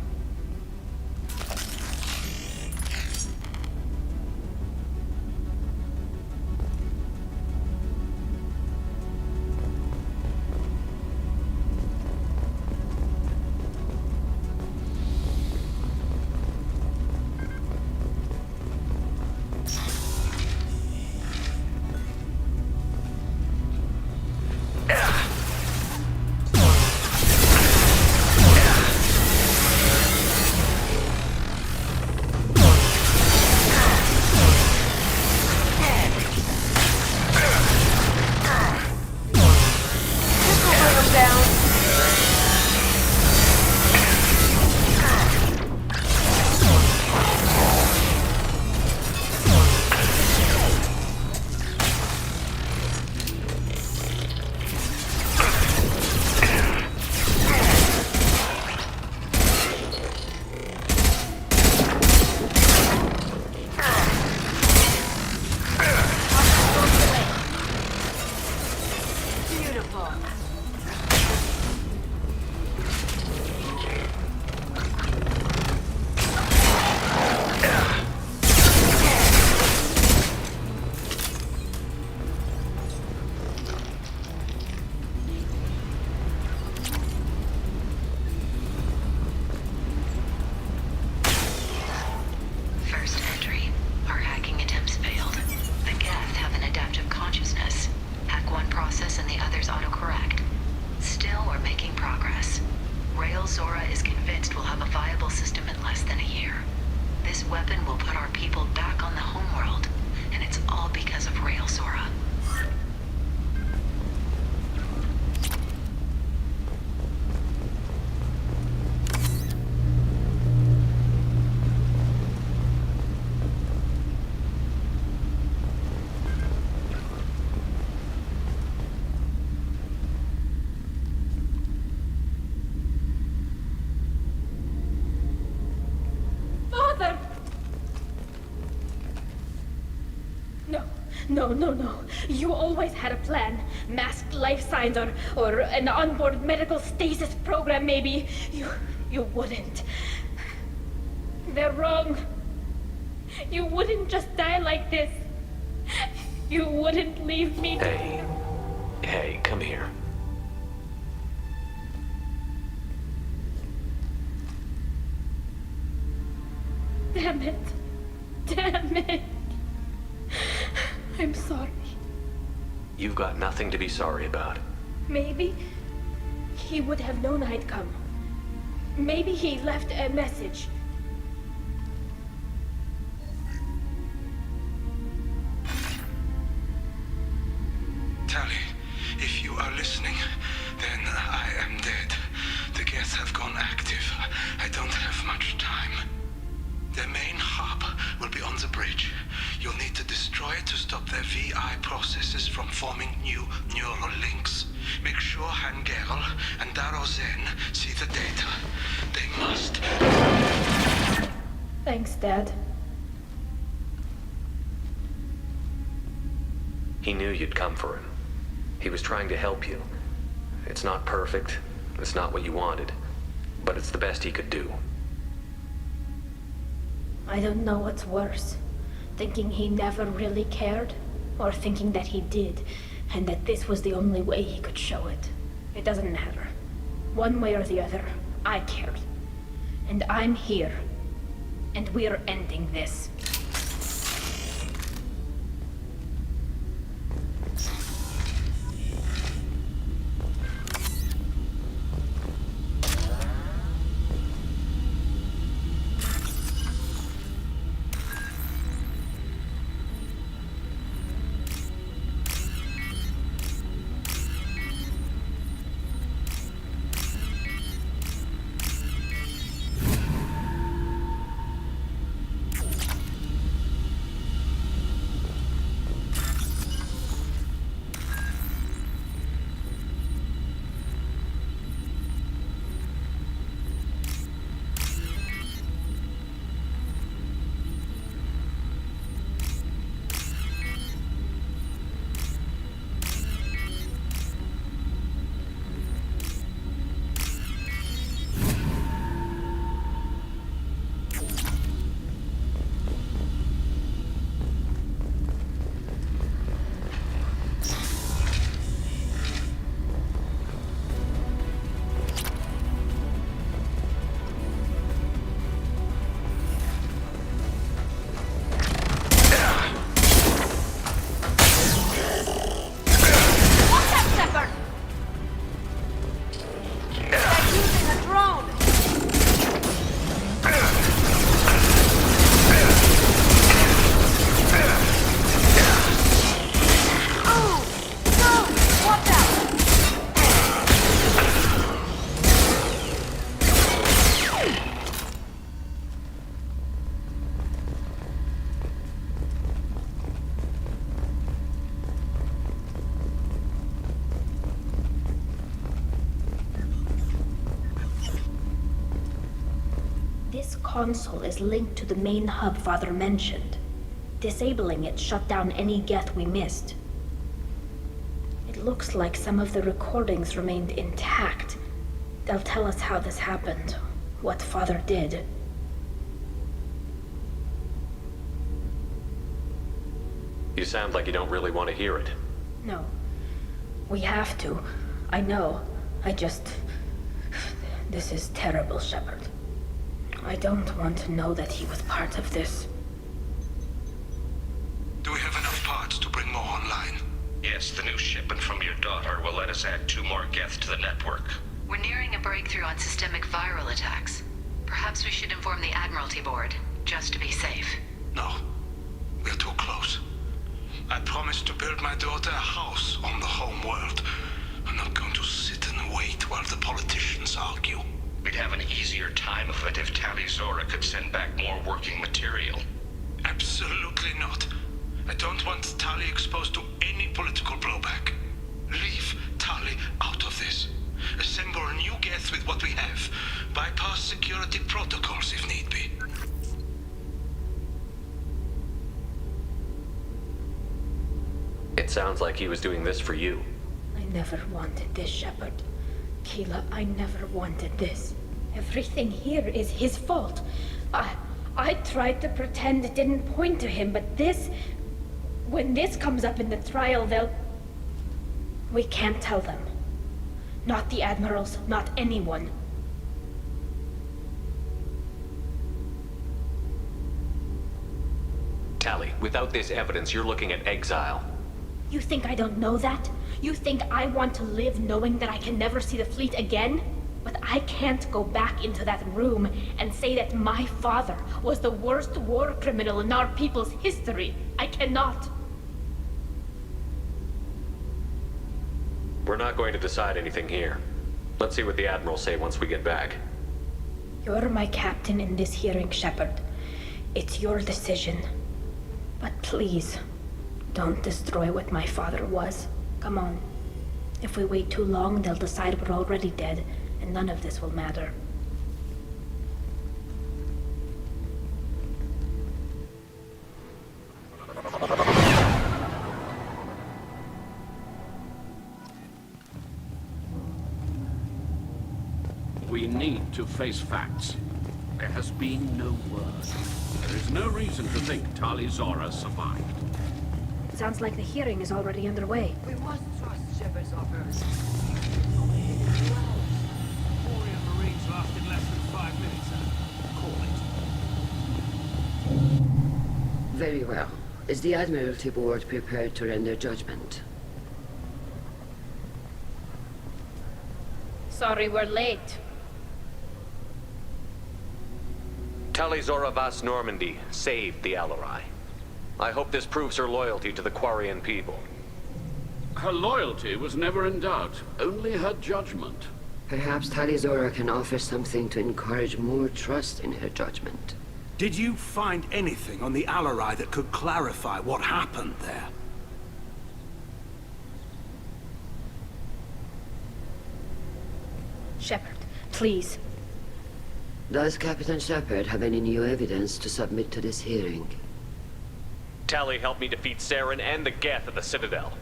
S12: No. You always had a plan. Masked life signs or an onboard medical stasis program, maybe. You wouldn't. They're wrong. You wouldn't just die like this. You wouldn't leave me.
S5: Hey, come here.
S12: Damn it. I'm sorry.
S5: You've got nothing to be sorry about.
S12: Maybe he would have known I'd come. Maybe he left a message.
S19: Tali, if you are listening, then I am dead. The gets have gone active. I don't have much time. Their main hub will be on the bridge. You'll need to destroy it to stop their VI processes from forming new neural links. Make sure Hangerl and Darozen see the data. They must.
S12: Thanks, Dad.
S5: He knew you'd come for him. He was trying to help you. It's not perfect. It's not what you wanted. But it's the best he could do.
S12: I don't know what's worse. Thinking he never really cared, or thinking that he did, and that this was the only way he could show it. It doesn't matter. One way or the other, I cared. And I'm here. And we're ending this. console is linked to the main hub Father mentioned. Disabling it shut down any Geth we missed. It looks like some of the recordings remained intact. They'll tell us how this happened, what Father did.
S5: You sound like you don't really want to hear it.
S12: No. We have to. I know. This is terrible, Shepard. I don't want to know that he was part of this.
S22: Do we have enough parts to bring more online? Yes, the new shipment from your daughter will let us add 2 more Geth to the network.
S7: We're nearing a breakthrough on systemic viral attacks. Perhaps we should inform the Admiralty Board, just to be safe.
S22: No. We're too close. I promised to build my daughter a house on the home world. I'm not going to sit and wait while the politicians argue. We'd have an easier time of it if Tali Zora could send back more working material. Absolutely not. I don't want Tali exposed to any political blowback. Leave Tali out of this. Assemble a new Geth with what we have. Bypass security protocols if need be.
S5: It sounds like he was doing this for you.
S12: I never wanted this, Shepard. Keela, I never wanted this. Everything here is his fault. I tried to pretend it didn't point to him, but this... When this comes up in the trial, they'll... We can't tell them. Not the admirals, not anyone.
S5: Tali, without this evidence, you're looking at exile.
S12: You think I don't know that? You think I want to live knowing that I can never see the fleet again? But I can't go back into that room and say that my father was the worst war criminal in our people's history. I cannot.
S5: We're not going to decide anything here. Let's see what the Admirals say once we get back.
S12: You're my captain in this hearing, Shepard. It's your decision. But please, don't destroy what my father was. Come on. If we wait too long, they'll decide we're already dead, and none of this will matter.
S18: We need to face facts. There has been no word. There is no reason to think Tali Zora survived.
S12: Sounds like the hearing is already underway.
S17: We must trust Shepard's offers.
S16: Warrior Marines lasted less than 5 minutes, Call it.
S17: Very well. Is the Admiralty Board prepared to render judgment?
S12: Sorry we're late.
S5: Tali Zora Vas Normandy saved the Alarai. I hope this proves her loyalty to the Quarian people.
S18: Her loyalty was never in doubt, only her judgment.
S17: Perhaps Tali Zora can offer something to encourage more trust in her judgment.
S19: Did you find anything on the Alarai that could clarify what happened there?
S12: Shepard, please.
S17: Does Captain Shepard have any new evidence to submit to this hearing?
S5: Tali helped me defeat Saren and the Geth at the Citadel.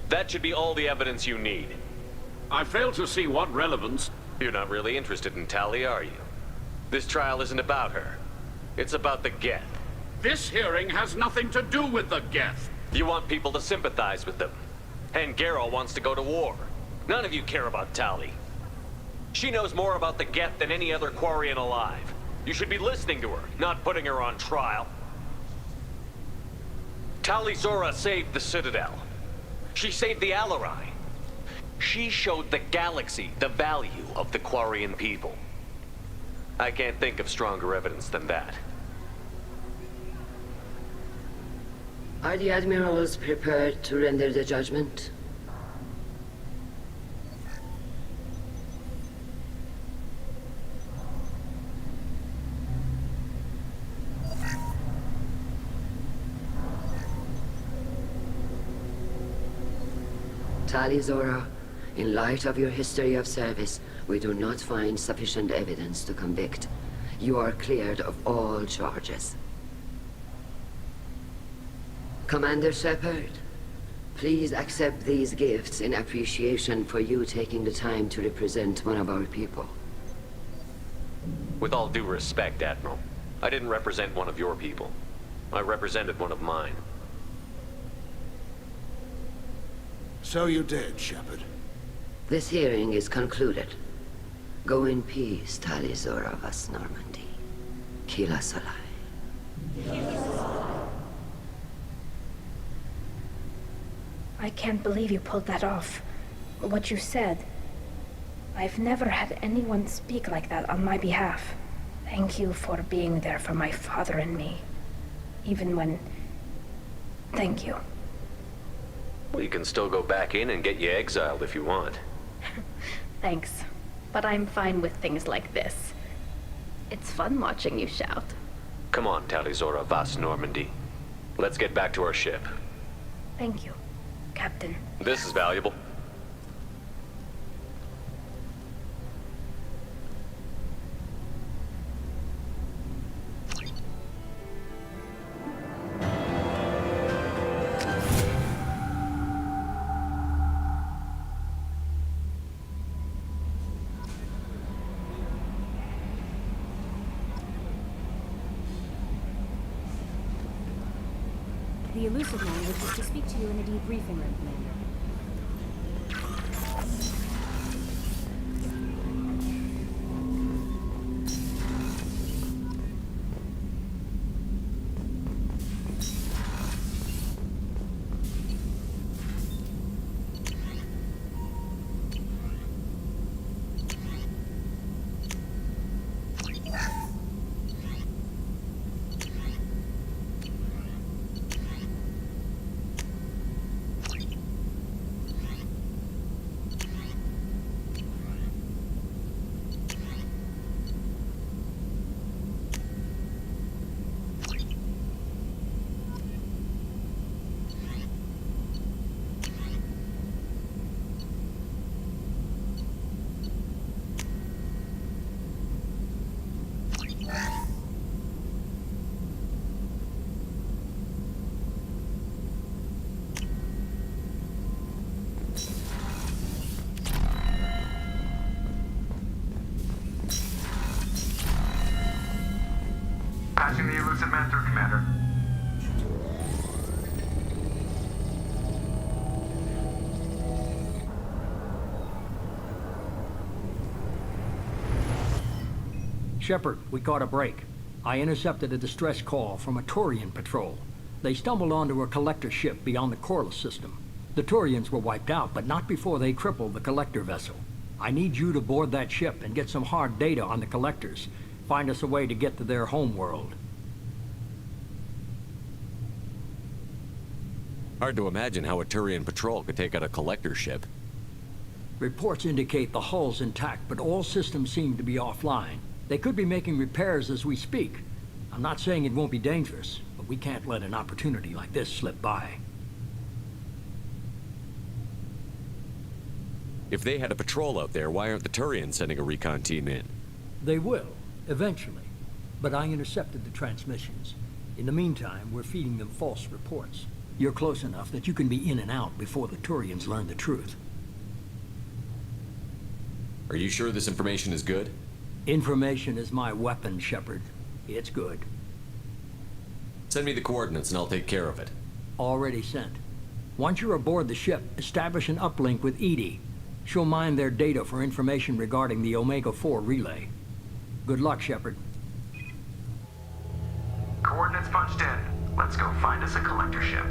S5: That should be all the evidence you need.
S18: I fail to see what relevance...
S5: You're not really interested in Tali, are you? This trial isn't about her. It's about the Geth.
S18: This hearing has nothing to do with the Geth.
S5: You want people to sympathize with them. And Garrow wants to go to war. None of you care about Tali. She knows more about the Geth than any other Quarian alive. You should be listening to her, not putting her on trial. Tali Zora saved the Citadel. She saved the Alarai. She showed the galaxy the value of the Quarian people. I can't think of stronger evidence than that.
S17: Are the Admirals prepared to render the judgment? Tali Zora, in light of your history of service, we do not find sufficient evidence to convict. You are cleared of all charges. Commander Shepard, please accept these gifts in appreciation for you taking the time to represent one of our people.
S5: With all due respect, Admiral, I didn't represent one of your people. I represented one of mine.
S19: So you did, Shepard.
S17: This hearing is concluded. Go in peace, Talizor of us Normandy. Kila Solai.
S12: I can't believe you pulled that off. What you said. I've never had anyone speak like that on my behalf. Thank you for being there for my father and me. Even when... Thank you.
S5: We can still go back in and get you exiled if you want.
S12: Thanks. But I'm fine with things like this. It's fun watching you shout.
S5: Come on, Talizora Vas Normandy. Let's get back to our ship.
S12: Thank you, Captain.
S5: This is valuable.
S2: The elusive man wishes to speak to you in the debriefing room, Commander.
S1: Patching the elusive man through, Commander.
S3: Shepard, we caught a break. I intercepted a distress call from a Turian patrol. They stumbled onto a collector ship beyond the Corliss system. The Turians were wiped out, but not before they crippled the collector vessel. I need you to board that ship and get some hard data on the collectors. Find us a way to get to their home world.
S23: Hard to imagine how a Turian patrol could take out a collector ship.
S3: Reports indicate the hull's intact, but all systems seem to be offline. They could be making repairs as we speak. I'm not saying it won't be dangerous, but we can't let an opportunity like this slip by.
S23: If they had a patrol out there, why aren't the Turians sending a recon team in?
S3: They will, eventually. But I intercepted the transmissions. In the meantime, we're feeding them false reports. You're close enough that you can be in and out before the Turians learn the truth.
S23: Are you sure this information is good?
S3: Information is my weapon, Shepard. It's good.
S23: Send me the coordinates and I'll take care of it.
S3: Already sent. Once you're aboard the ship, establish an uplink with Edie. She'll mine their data for information regarding the Omega-4 relay. Good luck, Shepard.
S1: Coordinates punched in. Let's go find us a collector ship.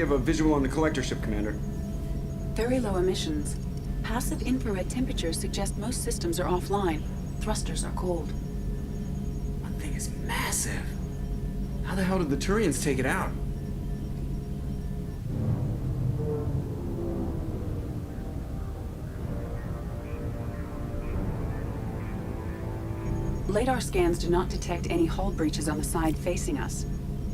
S6: have a visual on the collector ship, Commander.
S7: Very low emissions. Passive infrared temperatures suggest most systems are offline. Thrusters are cold.
S6: That thing is massive. How the hell did the Turians take it out?
S7: Radar scans do not detect any hull breaches on the side facing us.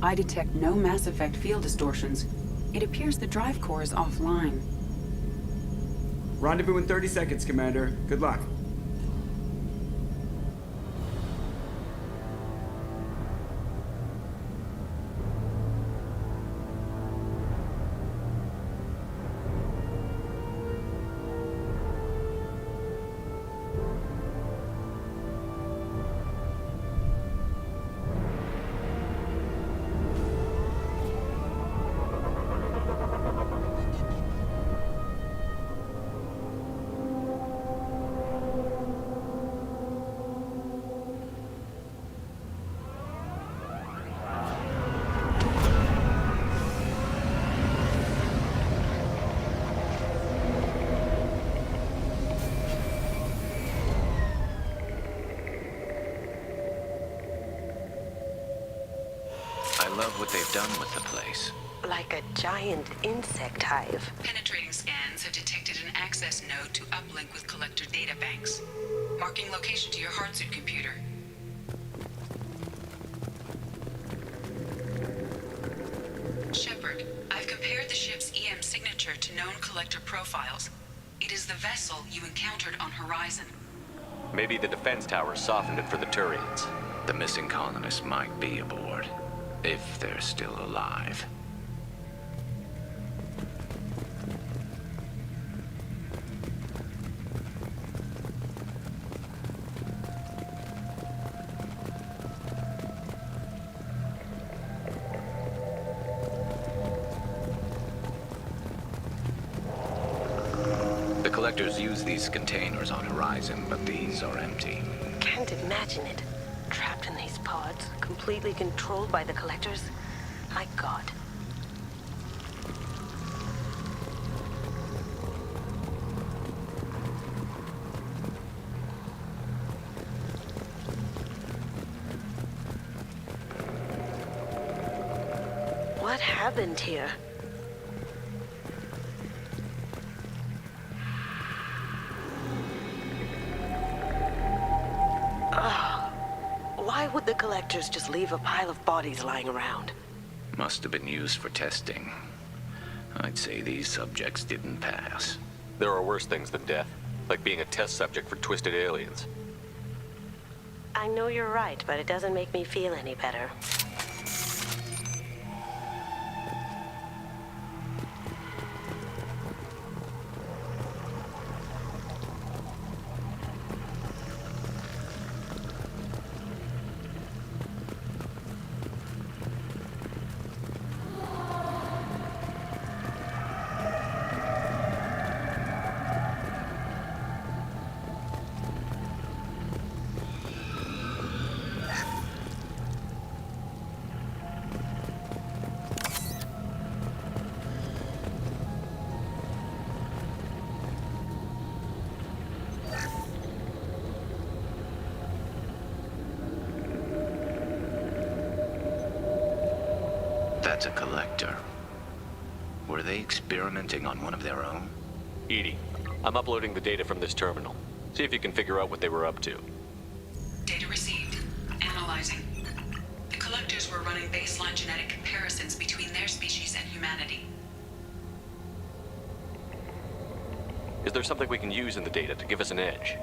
S7: I detect no mass effect field distortions. It appears the drive core is offline.
S6: Rendezvous in 30 seconds, Commander. Good luck.
S22: What they've done with the place.
S8: Like a giant insect hive.
S7: Penetrating scans have detected an access node to uplink with collector data banks. Marking location to your hardsuit computer. Shepard, I've compared the ship's EM signature to known collector profiles. It is the vessel you encountered on Horizon.
S5: Maybe the defense tower softened it for the Turians.
S22: The missing colonists might be aboard. If they're still alive. The collectors use these containers on Horizon, but these are empty.
S8: Can't imagine it. Trapped in these pods, completely controlled by the collectors. My God. What happened here? Why would the collectors just leave a pile of bodies lying around?
S22: Must have been used for testing. I'd say these subjects didn't pass.
S5: There are worse things than death, like being a test subject for twisted aliens.
S8: I know you're right, but it doesn't make me feel any better.
S22: That's a collector. Were they experimenting on one of their own?
S5: Edie, I'm uploading the data from this terminal. See if you can figure out what they were up to.
S7: Data received. Analyzing. The collectors were running baseline genetic comparisons between their species and humanity.
S5: Is there something we can use in the data to give us an edge?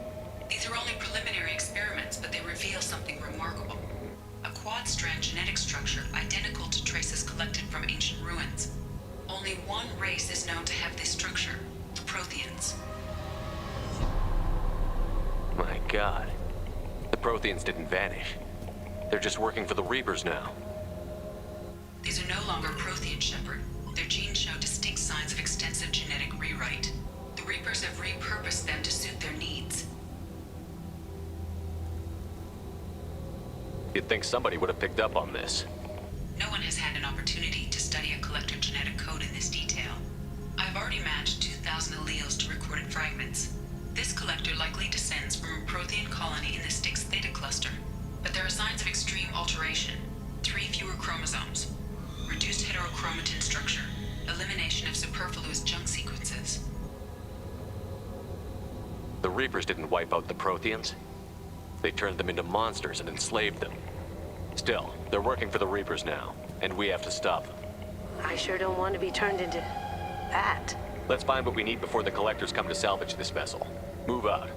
S7: These are only preliminary experiments, but they reveal something remarkable. A quad-strand genetic structure identical to traces collected from ancient ruins. Only one race is known to have this structure, the Protheans.
S5: My God. The Protheans didn't vanish. They're just working for the Reapers now.
S7: These are no longer Prothean, Shepard. Their genes show distinct signs of extensive genetic rewrite. The Reapers have repurposed them to suit their needs.
S5: You'd think somebody would have picked up on this.
S7: No one has had an opportunity to study study a collector genetic code in this detail. I've already matched 2,000 alleles to recorded fragments. This collector likely descends from a Prothean colony in the Styx Theta cluster, but there are signs of extreme alteration. 3 fewer chromosomes, reduced heterochromatin structure, elimination of superfluous junk sequences.
S5: The Reapers didn't wipe out the Protheans. They turned them into monsters and enslaved them. Still, they're working for the Reapers now, and we have to stop them.
S8: I sure don't want to be turned into that.
S5: Let's find what we need before the collectors come to salvage this vessel. Move out.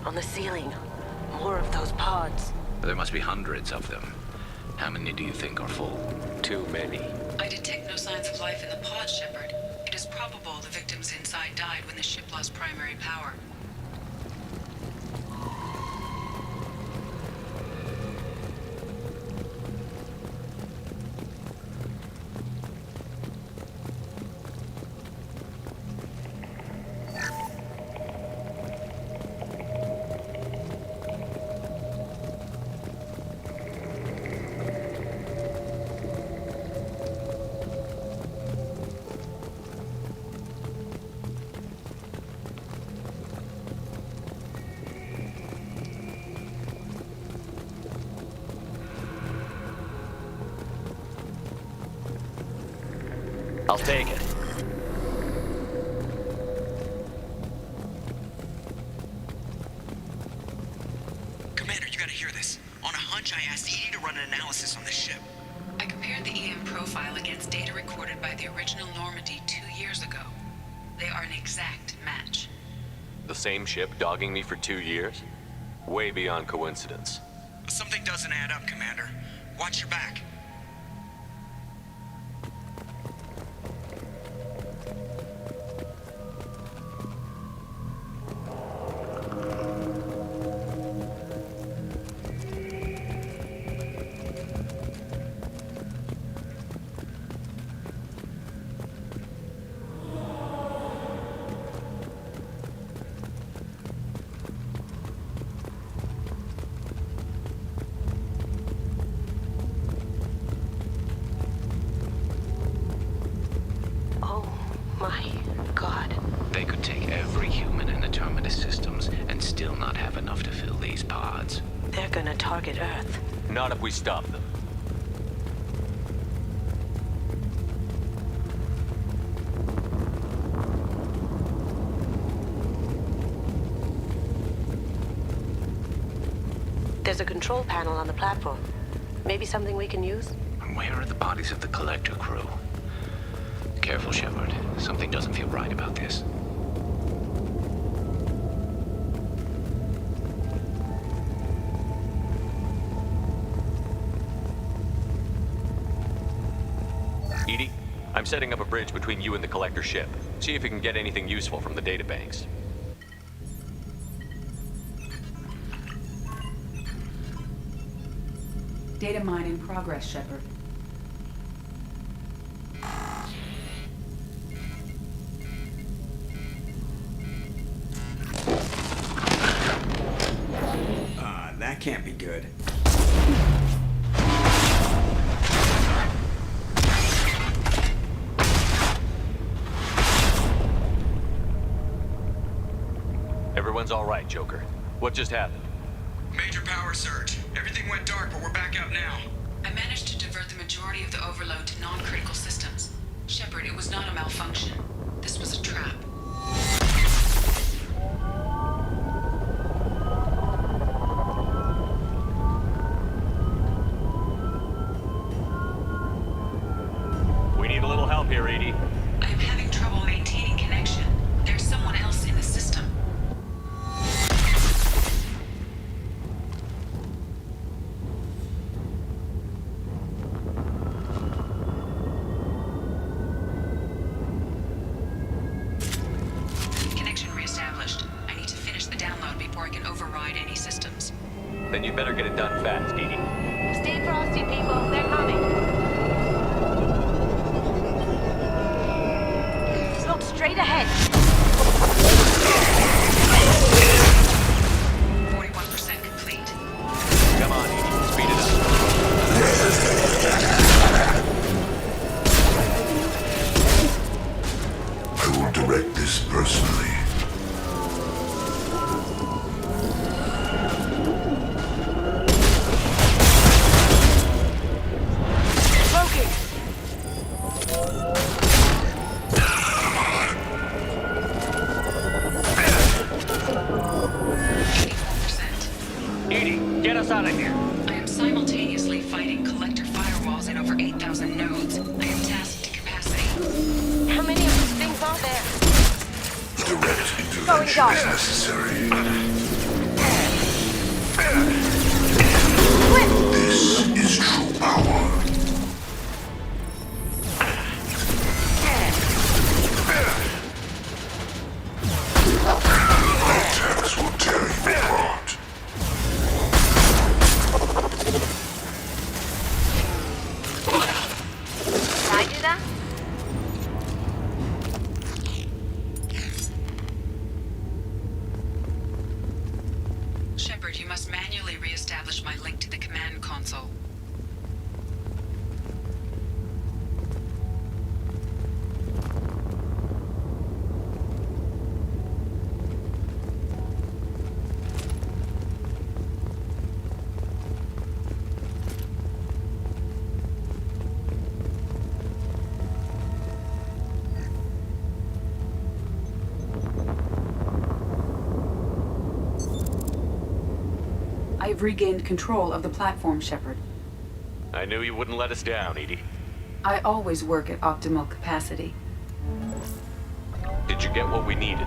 S8: On the ceiling. More of those pods.
S9: There must be hundreds of them. How many do you think are full?
S5: Too many.
S7: I detect no signs of life in the pod, Shepard. It is probable the victims inside died when the ship lost primary power.
S5: I'll take it.
S13: Commander, you gotta hear this. On a hunch, I asked Edie to run an analysis on this ship.
S7: I compared the EM profile against data recorded by the original Normandy 2 years ago. They are an exact match.
S5: The same ship dogging me for 2 years? Way beyond coincidence.
S13: Something doesn't add up, Commander. Watch your back.
S5: Not if we stop them.
S8: There's a control panel on the platform. Maybe something we can use?
S9: Where are the bodies of the collector crew? Careful, Shepard. Something doesn't feel right about this.
S5: Edie, I'm setting up a bridge between you and the collector ship. See if you can get anything useful from the databanks.
S7: Data mine in progress, Shepard.
S6: That can't be good.
S5: Everyone's all right, Joker. What just happened?
S13: Major power surge. Everything went dark, but we're back up now.
S7: I managed to divert the majority of the overload to non-critical systems. Shepard, it was not a malfunction. This was a trap.
S5: We need a little help here, Edie.
S7: I am having trouble maintaining connection. There's someone else in the system. Connection reestablished. I need to finish the download before I can override any systems.
S5: Then you better get it done fast, Edie.
S8: Stay frosty, people. They're coming. Look straight ahead.
S7: 41% complete.
S5: Come on, Edie. Speed it up.
S19: I will direct this personally.
S8: Smoking.
S5: Edie, get us out of here.
S7: I am simultaneously fighting collector firewalls in over 8,000 nodes. I am tasked to capacity.
S8: How many of these things are there?
S19: Direct intervention is necessary. This is true power. Attacks will tear you apart.
S8: Can I do that?
S7: Shepard, you must manually reestablish my link to the command console. I've regained control of the platform, Shepard.
S5: I knew you wouldn't let us down, Edie.
S7: I always work at optimal capacity.
S5: Did you get what we needed?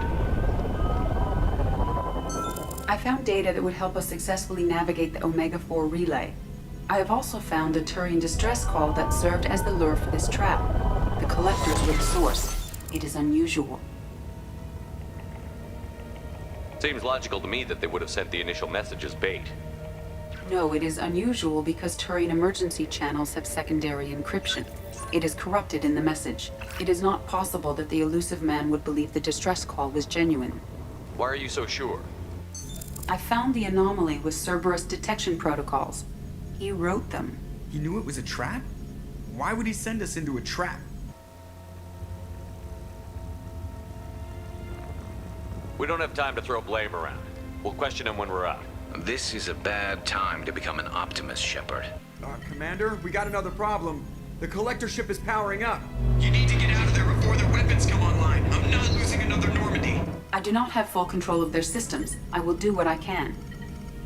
S7: I found data that would help us successfully navigate the Omega-4 relay. I have also found a Turian distress call that served as the lure for this trap. The collectors were the source. It is unusual.
S5: Seems logical to me that they would have sent the initial message as bait.
S7: No, it is unusual because Turian emergency channels have secondary encryption. It is corrupted in the message. It is not possible that the elusive man would believe the distress call was genuine.
S5: Why are you so sure?
S7: I found the anomaly with Cerberus detection protocols. He wrote them.
S6: He knew it was a trap? Why would he send us into a trap?
S5: We don't have time to throw blame around. We'll question him when we're out.
S9: This is a bad time to become an optimist, Shepard.
S6: Commander, we got another problem. The collector ship is powering up.
S13: You need to get out of there before their weapons come online. I'm not losing another Normandy.
S7: I do not have full control of their systems. I will do what I can.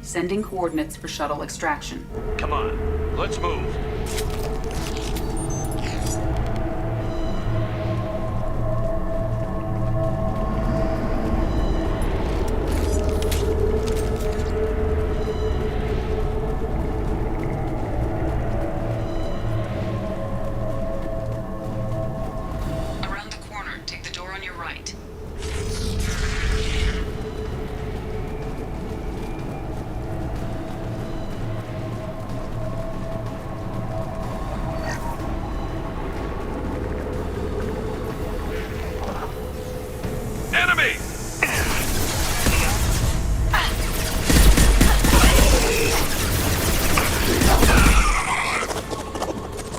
S7: Sending coordinates for shuttle extraction.
S5: Come on, let's move.
S7: Around the corner, take the door on your right.
S5: Enemy!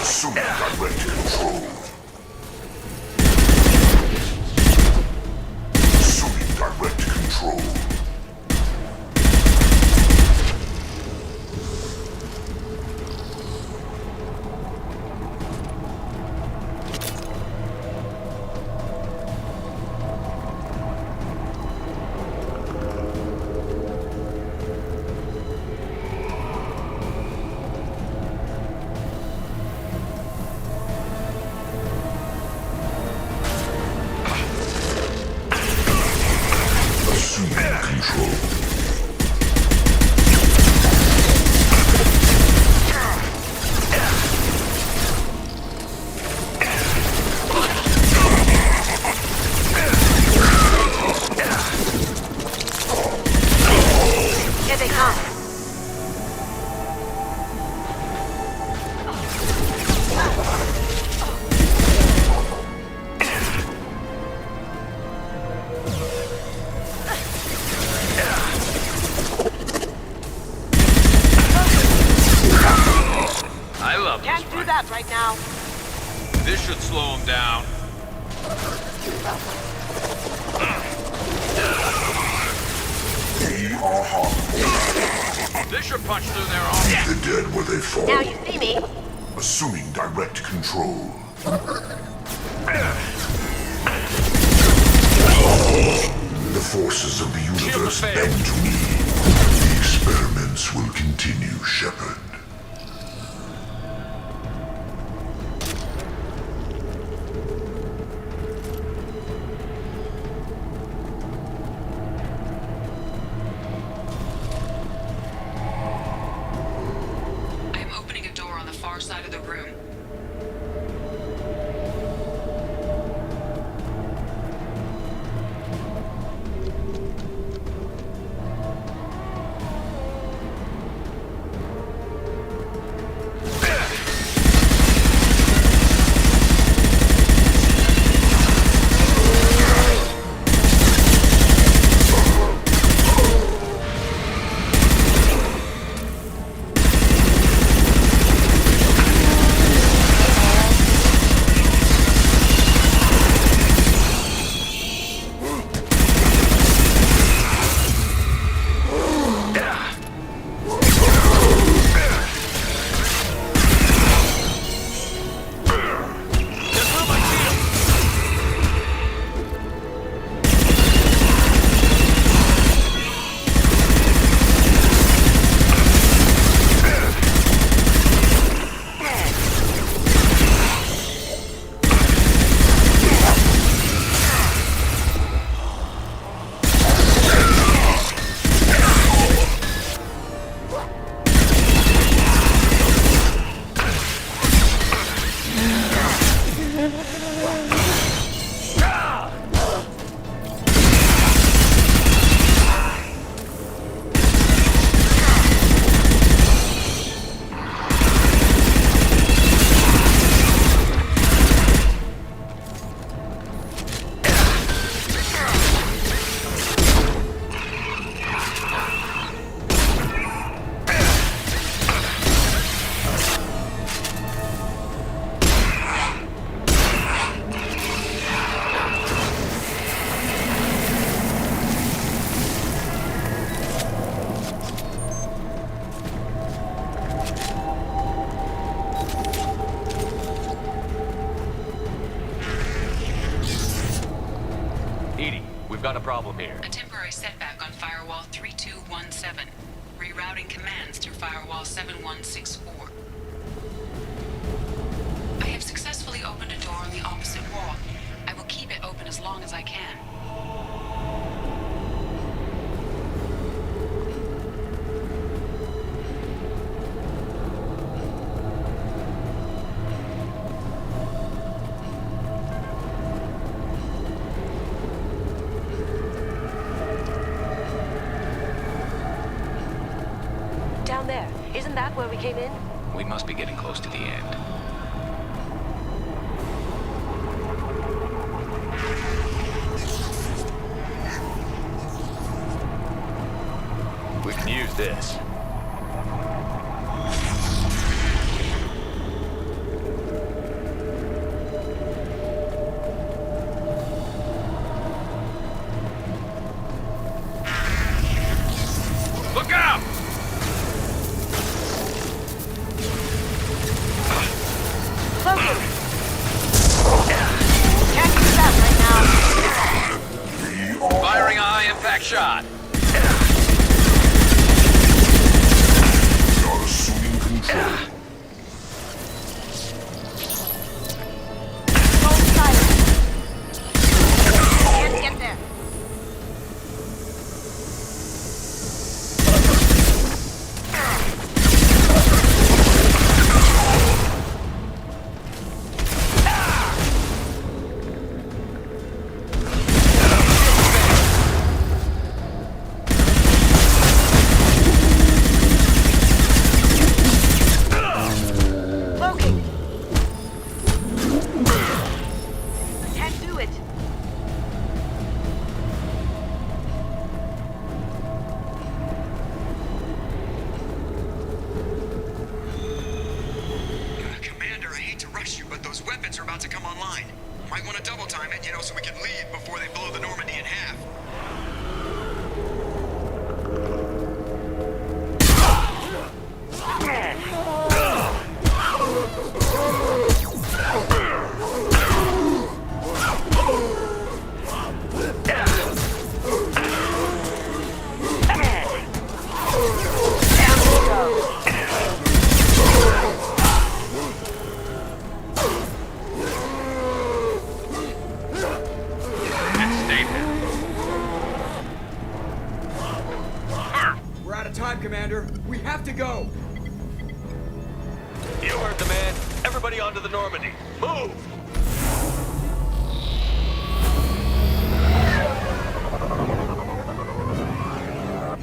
S11: Assuming direct control. Assuming direct control. Assuming control.
S8: Here they come.
S5: I love
S8: Can't
S5: this
S8: do
S5: fight.
S8: that right now.
S5: This should slow him down.
S11: They are harmful.
S5: This should punch through their armor.
S11: Leave the dead where they fall.
S8: Now you see me.
S11: Assuming direct control. The forces of the universe bend to me. The experiments will continue, Shepard.
S7: I am opening a door on the far side of the room.
S5: got a problem here.
S7: A temporary setback on firewall 3217. Rerouting commands through firewall 7164. I have successfully opened a door on the opposite wall. I will keep it open as long as I can.
S8: Down there. Isn't that where we came in?
S9: We must be getting close to the end.
S5: We can use this.
S18: Look out!
S8: Logan! Can't do that right now.
S18: Firing a high-impact shot.
S11: You're assuming control.
S8: Hold silent. Can't get there. Logan! Can't do it.
S13: Commander, I hate to rush you, but those weapons are about to come online. Might want to double time it, so we can leave before they blow the Normandy in half.
S6: We're out of time, Commander. We have to go.
S5: You heard the man. Everybody onto the Normandy. Move!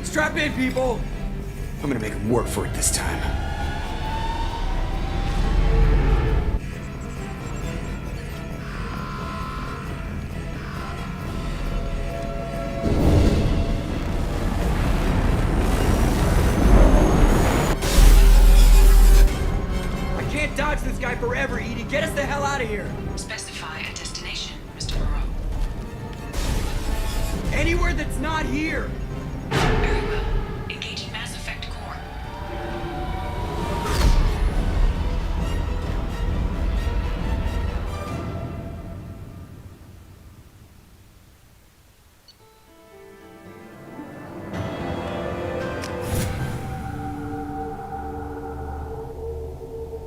S6: Strap in, people. I'm gonna make him work for it this time. I can't dodge this guy forever, Edie. Get us the hell out of here.
S7: Specify a destination, Mr. Moreau.
S6: Anywhere that's not here.
S7: Very well. Engaging Mass Effect Core.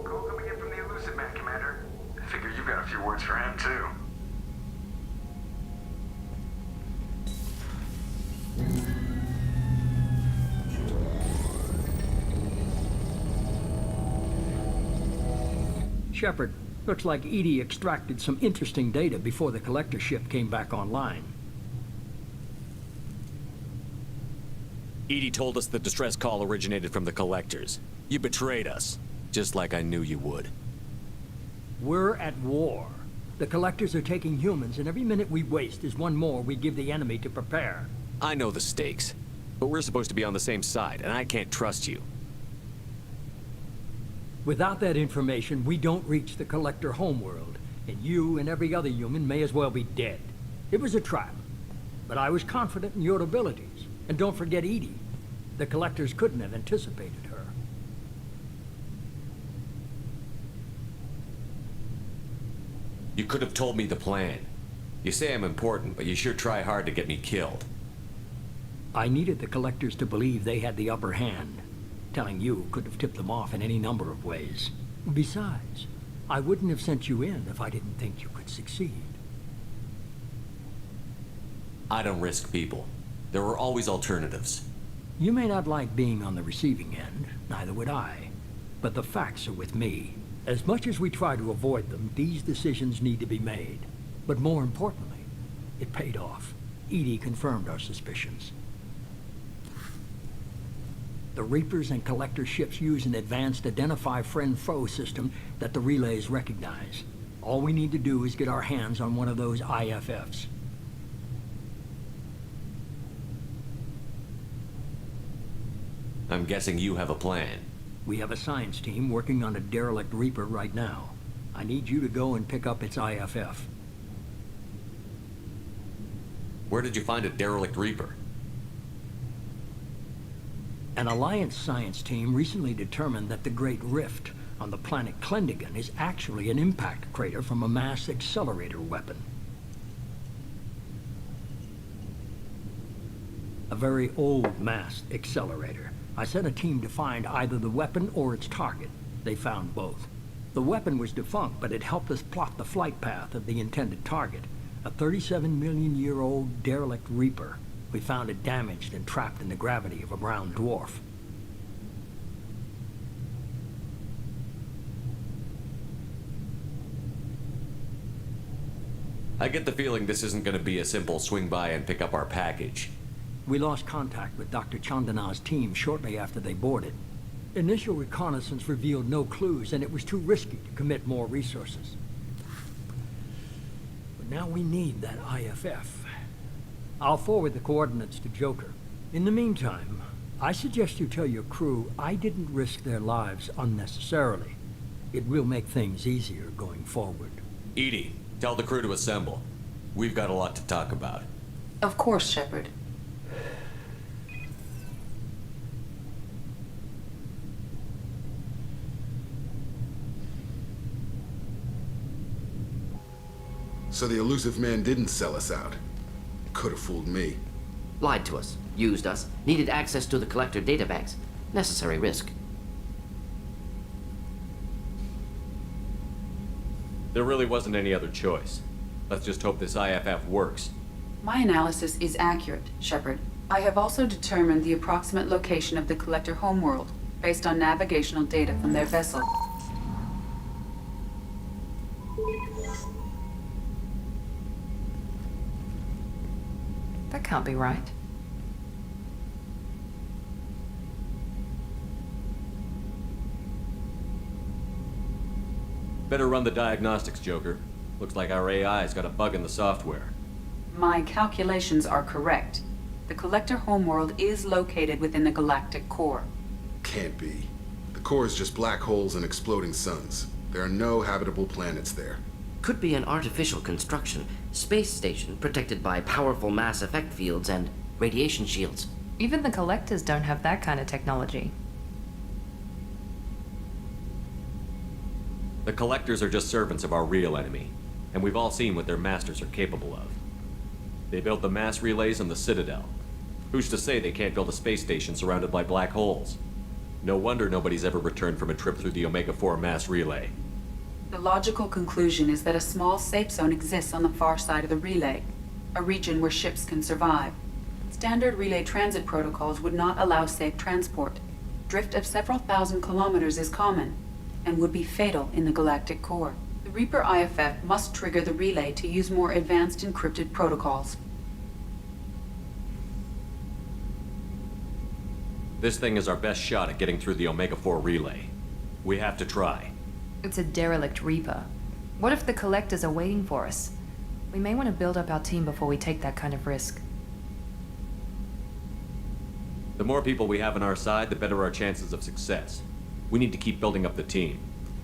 S1: Call coming in from the elusive man, Commander. Figure you've got a few words for him, too.
S3: Shepard, looks like Edie extracted some interesting data before the collector ship came back online.
S23: Edie told us the distress call originated from the collectors. You betrayed us, just like I knew you would.
S3: We're at war. The collectors are taking humans, and every minute we waste is one more we give the enemy to prepare.
S23: I know the stakes, but we're supposed to be on the same side, and I can't trust you.
S3: Without that information, we don't reach the collector homeworld, and you and every other human may as well be dead. It was a trap, but I was confident in your abilities. And don't forget Edie. The collectors couldn't have anticipated her.
S23: You could have told me the plan. You say I'm important, but you sure try hard to get me killed.
S3: I needed the collectors to believe they had the upper hand. Telling you could have tipped them off in any number of ways. Besides, I wouldn't have sent you in if I didn't think you could succeed.
S23: I don't risk people. There are always alternatives.
S3: You may not like being on the receiving end, neither would I. But the facts are with me. As much as we try to avoid them, these decisions need to be made. But more importantly, it paid off. Edie confirmed our suspicions. The Reapers and Collector ships use an advanced identify friend-foe system that the relays recognize. All we need to do is get our hands on one of those IFFs.
S23: I'm guessing you have a plan.
S3: We have a science team working on a derelict Reaper right now. I need you to go and pick up its IFF.
S23: Where did you find a derelict Reaper?
S3: An Alliance science team recently determined that the Great Rift on the planet Klendigan is actually an impact crater from a mass accelerator weapon. A very old mass accelerator. I sent a team to find either the weapon or its target. They found both. The weapon was defunct, but it helped us plot the flight path of the intended target. A 37-million-year-old derelict Reaper. We found it damaged and trapped in the gravity of a brown dwarf.
S23: I get the feeling this isn't going to be a simple swing by and pick up our package.
S3: We lost contact with Dr. Chandana's team shortly after they boarded. Initial reconnaissance revealed no clues, and it was too risky to commit more resources. But now we need that IFF. I'll forward the coordinates to Joker. In the meantime, I suggest you tell your crew I didn't risk their lives unnecessarily. It will make things easier going forward.
S23: Edie, tell the crew to assemble. We've got a lot to talk about.
S7: Of course, Shepard.
S14: So the elusive man didn't sell us out. Could have fooled me.
S15: Lied to us, used us, needed access to the Collector databanks. Necessary risk.
S5: There really wasn't any other choice. Let's just hope this IFF works.
S7: My analysis is accurate, Shepard. I have also determined the approximate location of the Collector homeworld, based on navigational data from their vessel.
S10: That can't be right.
S5: Better run the diagnostics, Joker. Looks like our AI's got a bug in the software.
S7: My calculations are correct. The Collector homeworld is located within the galactic core.
S14: Can't be. The core is just black holes and exploding suns. There are no habitable planets there.
S15: Could be an artificial construction. Space station protected by powerful mass effect fields and radiation shields.
S2: Even the Collectors don't have that kind of technology.
S5: The Collectors are just servants of our real enemy, and we've all seen what their masters are capable of. They built the mass relays on the Citadel. Who's to say they can't build a space station surrounded by black holes? No wonder nobody's ever returned from a trip through the Omega-4 mass relay.
S7: The logical conclusion is that a small safe zone exists on the far side of the relay, a region where ships can survive. Standard relay transit protocols would not allow safe transport. Drift of several thousand kilometers is common, and would be fatal in the galactic core. The Reaper IFF must trigger the relay to use more advanced encrypted protocols.
S5: This thing is our best shot at getting through the Omega-4 relay. We have to try.
S2: It's a derelict Reaper. What if the Collectors are waiting for us? We may want to build up our team before we take that kind of risk.
S5: The more people we have on our side, the better our chances of success. We need to keep building up the team.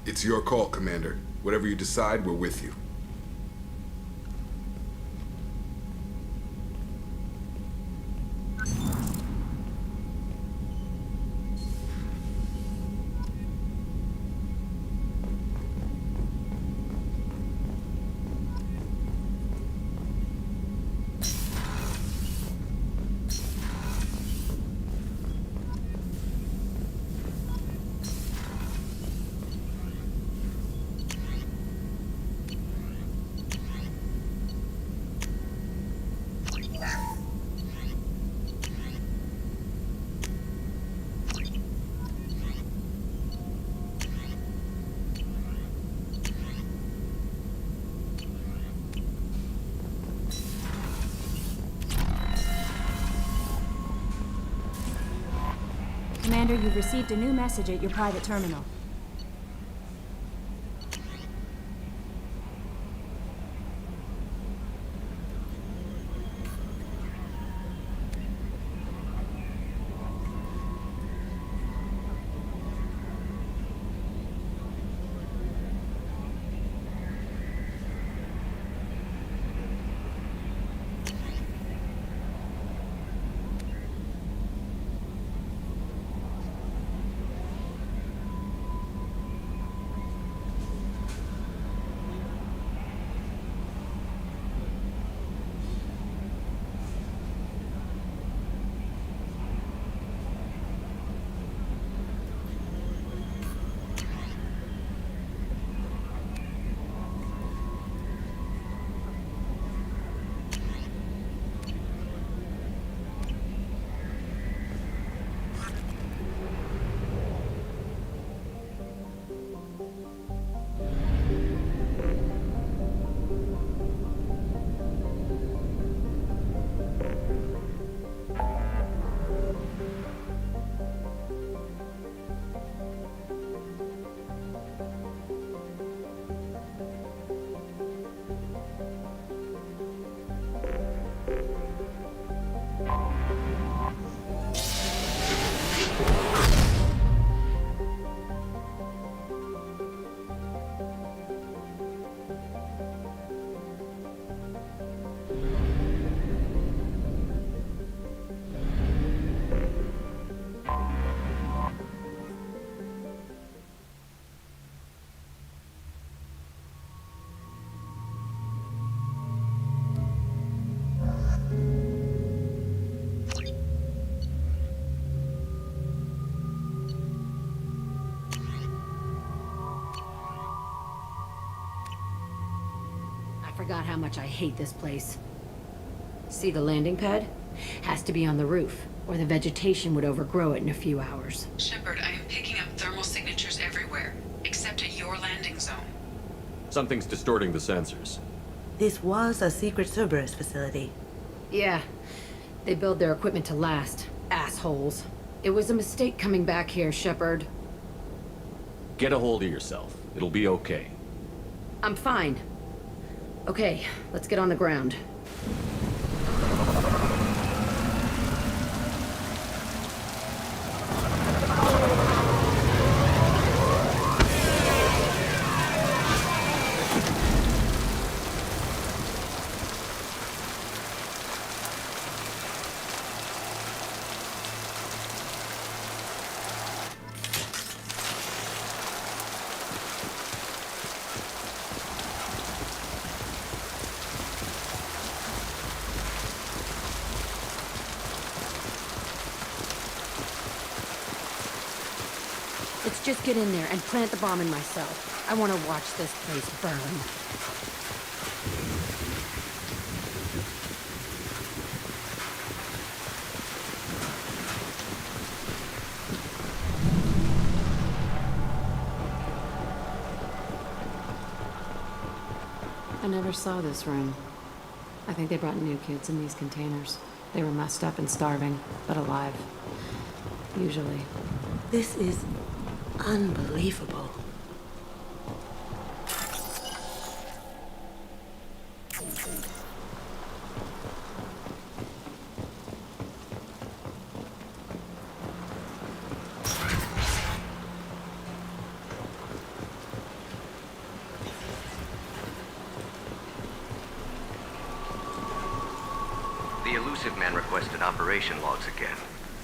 S14: It's your call, Commander. Whatever you decide, we're with you.
S4: Commander, you've received a new message at your private terminal.
S10: I forgot how much I hate this place. See the landing pad? Has to be on the roof, or the vegetation would overgrow it in a few hours.
S7: Shepard, I am picking up thermal signatures everywhere, except at your landing zone.
S5: Something's distorting the sensors.
S8: This was a secret Cerberus facility.
S10: Yeah, they build their equipment to last. Assholes. It was a mistake coming back here, Shepard.
S5: Get a hold of yourself. It'll be okay.
S10: I'm fine. Okay, let's get on the ground. Let's just get in there and plant the bomb in myself. I want to watch this place burn. I never saw this room. I think they brought new kids in these containers. They were messed up and starving, but alive. Usually.
S8: This is unbelievable.
S20: The elusive man requested operation logs again.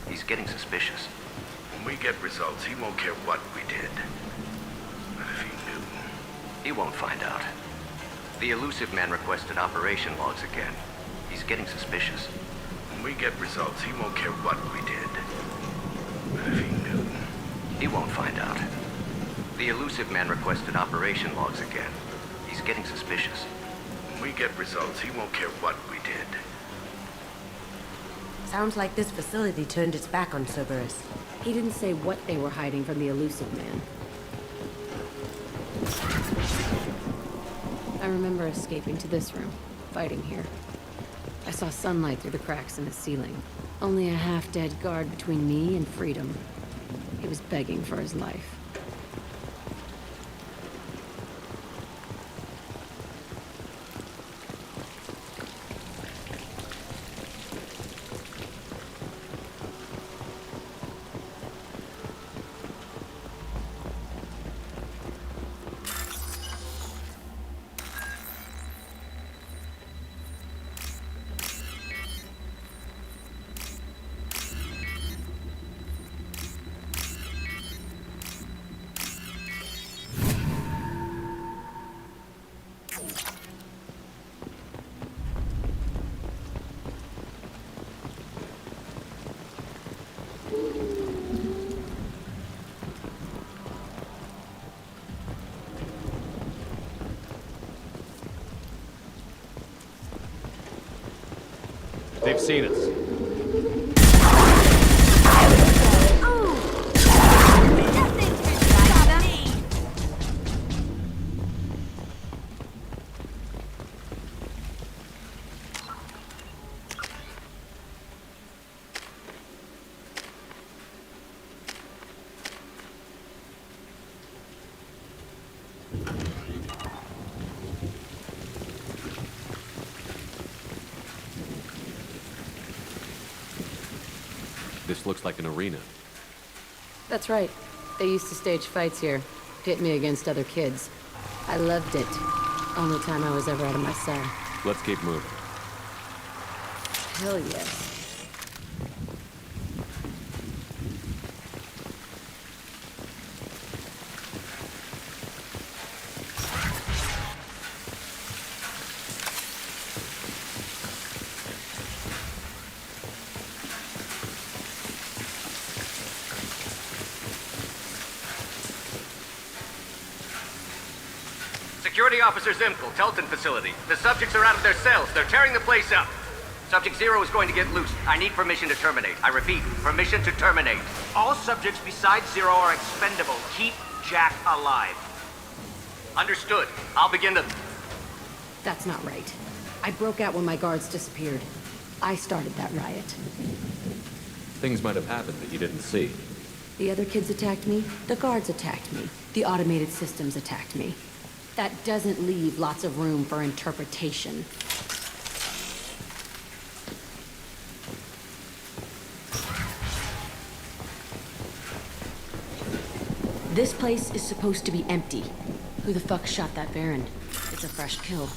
S20: He's getting suspicious.
S11: When we get results, he won't care what we did. But if he knew...
S20: He won't find out. The elusive man requested operation logs again. He's getting suspicious.
S11: When we get results, he won't care what we did. But if he knew...
S20: He won't find out. The elusive man requested operation logs again. He's getting suspicious.
S11: When we get results, he won't care what we did.
S8: Sounds like this facility turned its back on Cerberus.
S10: He didn't say what they were hiding from the elusive man. I remember escaping to this room, fighting here. I saw sunlight through the cracks in the ceiling. Only a half-dead guard between me and freedom. He was begging for his life.
S5: They've seen us. This looks like an arena.
S10: That's right. They used to stage fights here, pit me against other kids. I loved it. Only time I was ever out of my cell.
S5: Let's keep moving.
S10: Hell yes.
S20: Security Officer Zimkel, Telton facility. The subjects are out of their cells. They're tearing the place up. Subject 0 is going to get loose. I need permission to terminate. I repeat, permission to terminate.
S13: All subjects besides 0 are expendable. Keep Jack alive.
S20: Understood. I'll begin the...
S10: That's not right. I broke out when my guards disappeared. I started that riot.
S5: Things might have happened that you didn't see.
S10: The other kids attacked me. The guards attacked me. The automated systems attacked me. That doesn't leave lots of room for interpretation. This place is supposed to be empty. Who the fuck shot that Baron? It's a fresh kill.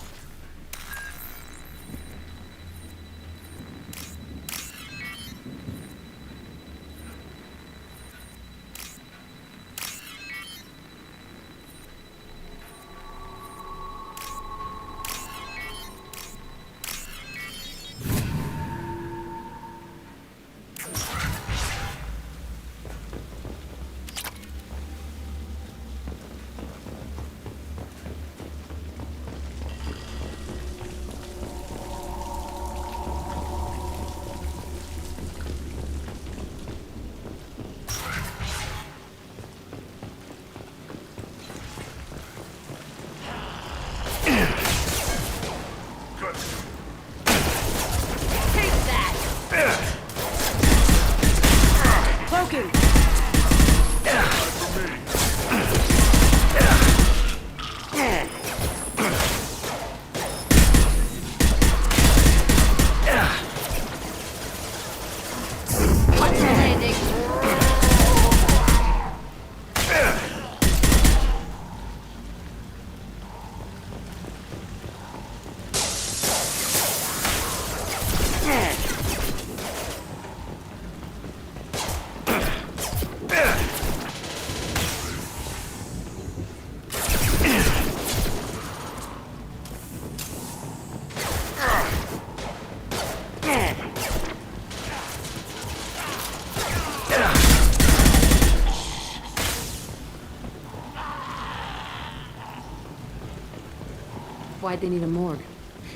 S10: Why'd they need a morgue?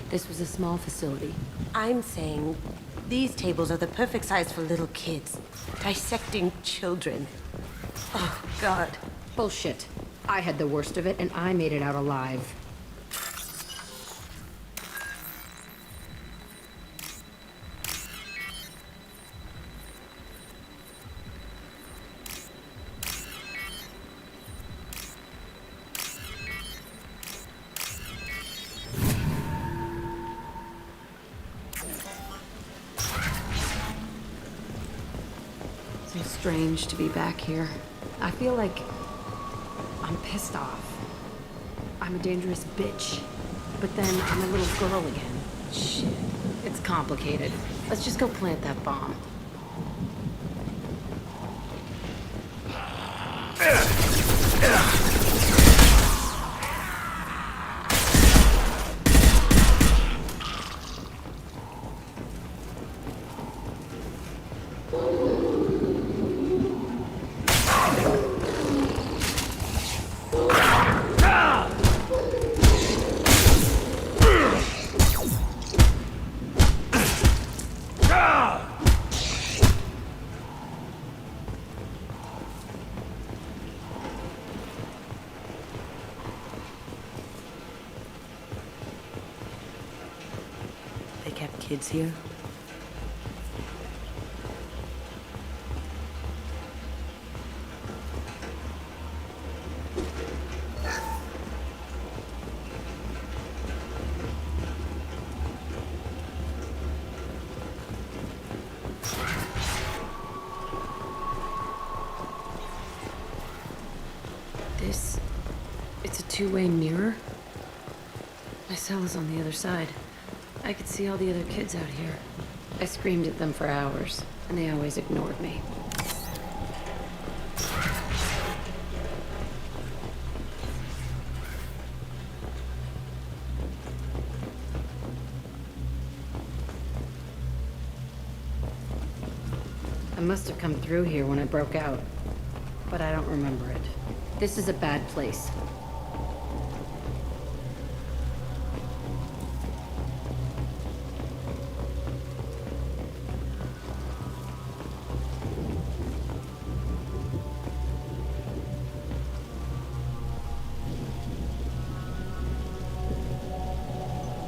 S10: This was a small facility.
S8: I'm saying these tables are the perfect size for little kids. Dissecting children. Oh, God.
S10: Bullshit. I had the worst of it, and I made it out alive. strange to be back here. I feel like I'm pissed off. I'm a dangerous bitch. But then I'm a little girl again. Shit. It's complicated. Let's just go plant that bomb.
S8: Kids here?
S10: It's a two-way mirror? My cell is on the other side. I could see all the other kids out here. I screamed at them for hours, and they always ignored me. I must have come through here when I broke out, but I don't remember it. This is a bad place.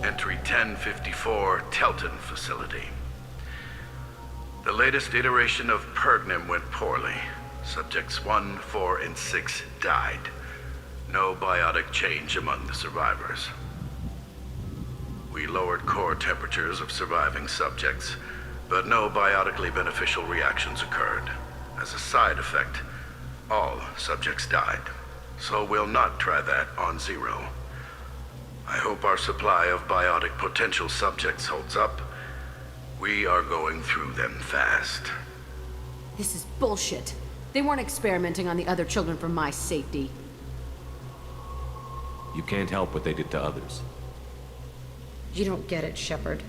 S19: Entry 1054, Telton facility. The latest iteration of Pergnum went poorly. Subjects 1, 4, and 6 died. No biotic change among the survivors. We lowered core temperatures of surviving subjects, but no biotically beneficial reactions occurred. As a side effect, all subjects died. So we'll not try that on Zero. I hope our supply of biotic potential subjects holds up. We are going through them fast.
S10: This is bullshit. They weren't experimenting on the other children for my safety.
S23: You can't help what they did to others.
S10: You don't get it, Shepard.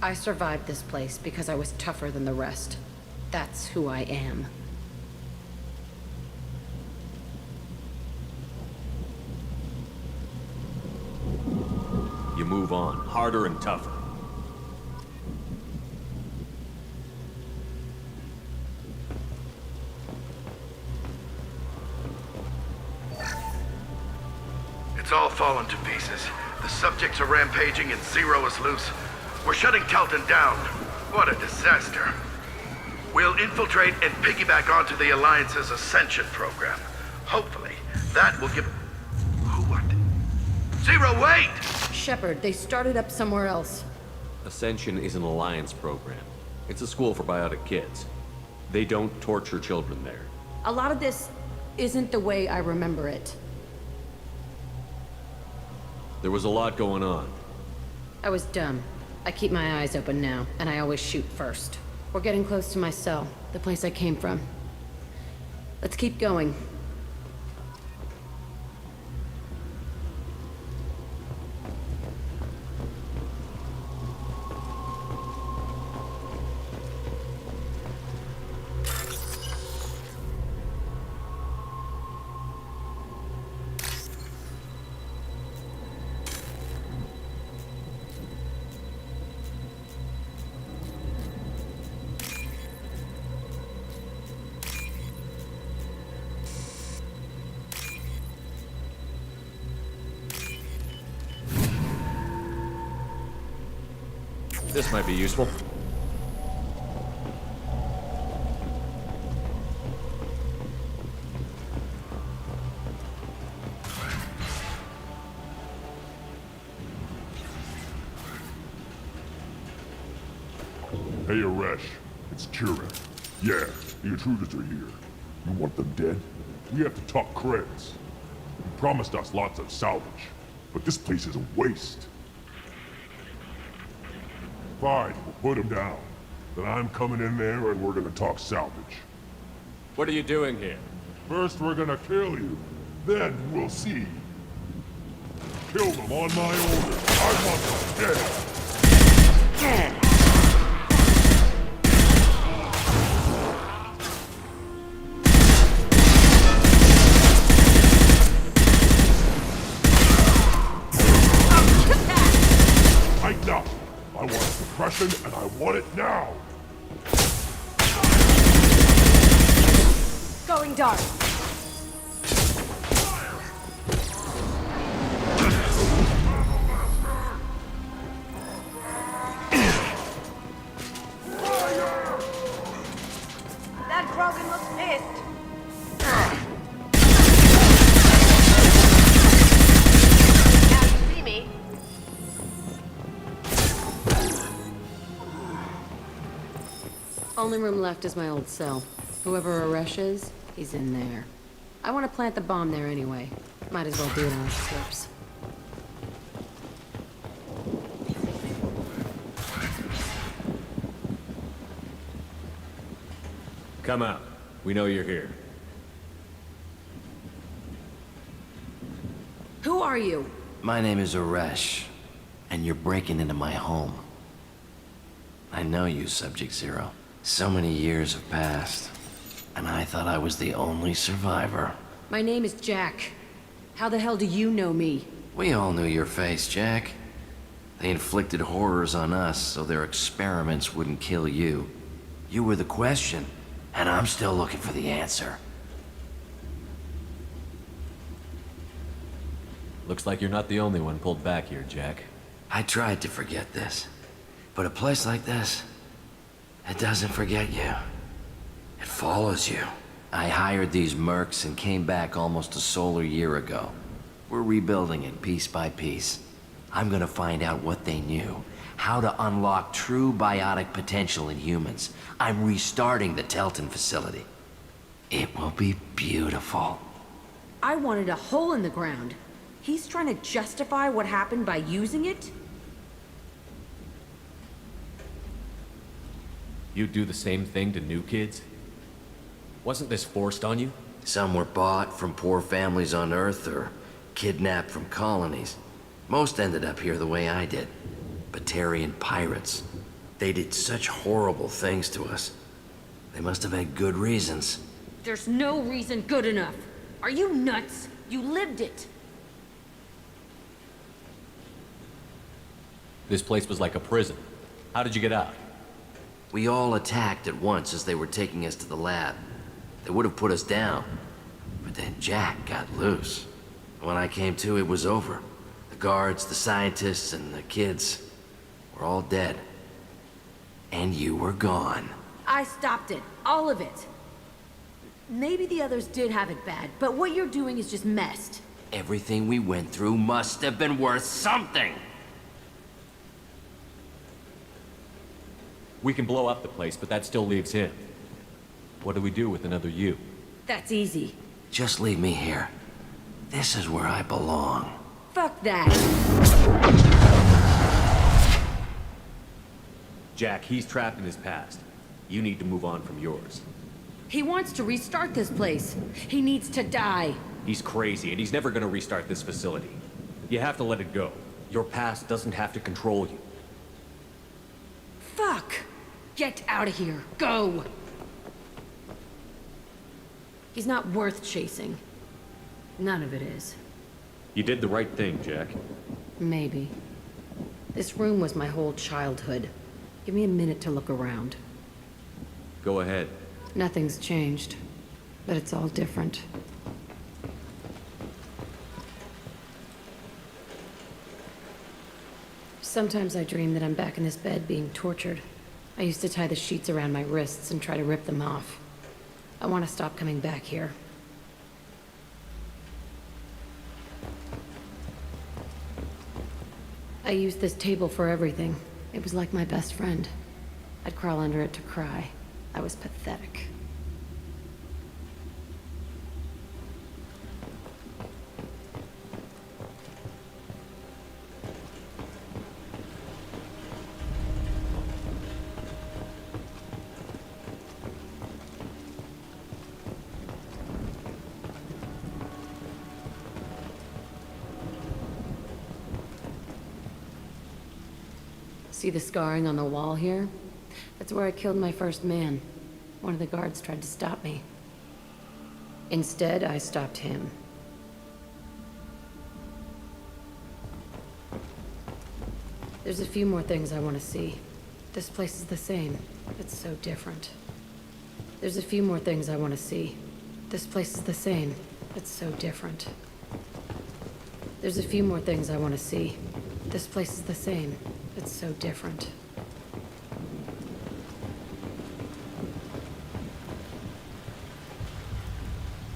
S10: I survived this place because I was tougher than the rest. That's who I am.
S23: You move on, harder and tougher.
S19: It's all fallen to pieces. The subjects are rampaging and Zero is loose. We're shutting Telton down. What a disaster. We'll infiltrate and piggyback onto the Alliance's Ascension program. Hopefully, that will give... What? Zero, wait!
S10: Shepard, they started up somewhere else.
S23: Ascension is an alliance program. It's a school for biotic kids. They don't torture children there.
S10: A lot of this isn't the way I remember it.
S23: There was a lot going on.
S10: I was dumb. I keep my eyes open now, and I always shoot first. We're getting close to my cell, the place I came from. Let's keep going.
S23: This might be useful.
S11: Hey, Aresh. It's Turin. Yeah, the intruders are here. You want them dead? We have to talk creds. You promised us lots of salvage, but this place is a waste. Fine, we'll put them down. Then I'm coming in there and we're gonna talk salvage.
S23: What are you doing here?
S11: First we're gonna kill you, then we'll see. Kill them on my order. I want them dead. Right now. I want suppression and I want it now.
S8: Going dark. That Krogan looks pissed. Now you see me.
S10: Only room left is my old cell. Whoever Aresh is, he's in there. I want to plant the bomb there anyway. Might as well do it on slips.
S23: Come out. We know you're here.
S10: Who are you?
S15: My name is Aresh, and you're breaking into my home. I know you, Subject Zero. So many years have passed, and I thought I was the only survivor.
S10: My name is Jack. How the hell do you know me?
S15: We all knew your face, Jack. They inflicted horrors on us so their experiments wouldn't kill you. You were the question, and I'm still looking for the answer.
S23: Looks like you're not the only one pulled back here, Jack.
S15: I tried to forget this, but a place like this, it doesn't forget you. It follows you. I hired these mercs and came back almost a solar year ago. We're rebuilding it piece by piece. I'm gonna find out what they knew, how to unlock true biotic potential in humans. I'm restarting the Telton facility. It will be beautiful.
S10: I wanted a hole in the ground. He's trying to justify what happened by using it?
S23: You do the same thing to new kids? Wasn't this forced on you?
S15: Some were bought from poor families on Earth or kidnapped from colonies. Most ended up here the way I did. Batarian pirates. They did such horrible things to us. They must have had good reasons.
S10: There's no reason good enough. Are you nuts? You lived it.
S23: This place was like a prison. How did you get out?
S15: We all attacked at once as they were taking us to the lab. They would have put us down. But then Jack got loose. When I came to, it was over. The guards, the scientists, and the kids were all dead. And you were gone.
S10: I stopped it. All of it. Maybe the others did have it bad, but what you're doing is just messed.
S15: Everything we went through must have been worth something.
S23: We can blow up the place, but that still leaves him. What do we do with another you?
S10: That's easy.
S15: Just leave me here. This is where I belong.
S10: Fuck that.
S23: Jack, he's trapped in his past. You need to move on from yours.
S10: He wants to restart this place. He needs to die.
S23: He's crazy, and he's never gonna restart this facility. You have to let it go. Your past doesn't have to control you.
S10: Fuck! Get out of here. Go! He's not worth chasing. None of it is.
S23: You did the right thing, Jack.
S10: Maybe. This room was my whole childhood. Give me a minute to look around.
S23: Go ahead.
S10: Nothing's changed, but it's all different. Sometimes I dream that I'm back in this bed being tortured. I used to tie the sheets around my wrists and try to rip them off. I want to stop coming back here. I used this table for everything. It was like my best friend. I'd crawl under it to cry. I was pathetic. See the scarring on the wall here? That's where I killed my first man. One of the guards tried to stop me. Instead, I stopped him. There's a few more things I want to see. This place is the same. It's so different. There's a few more things I want to see. This place is the same. It's so different. There's a few more things I want to see. This place is the same. It's so different.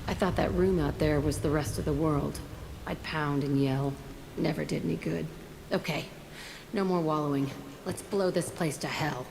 S10: I thought that room out there was the rest of the world. I'd pound and yell. Never did any good. Okay, no more wallowing. Let's blow this place to hell.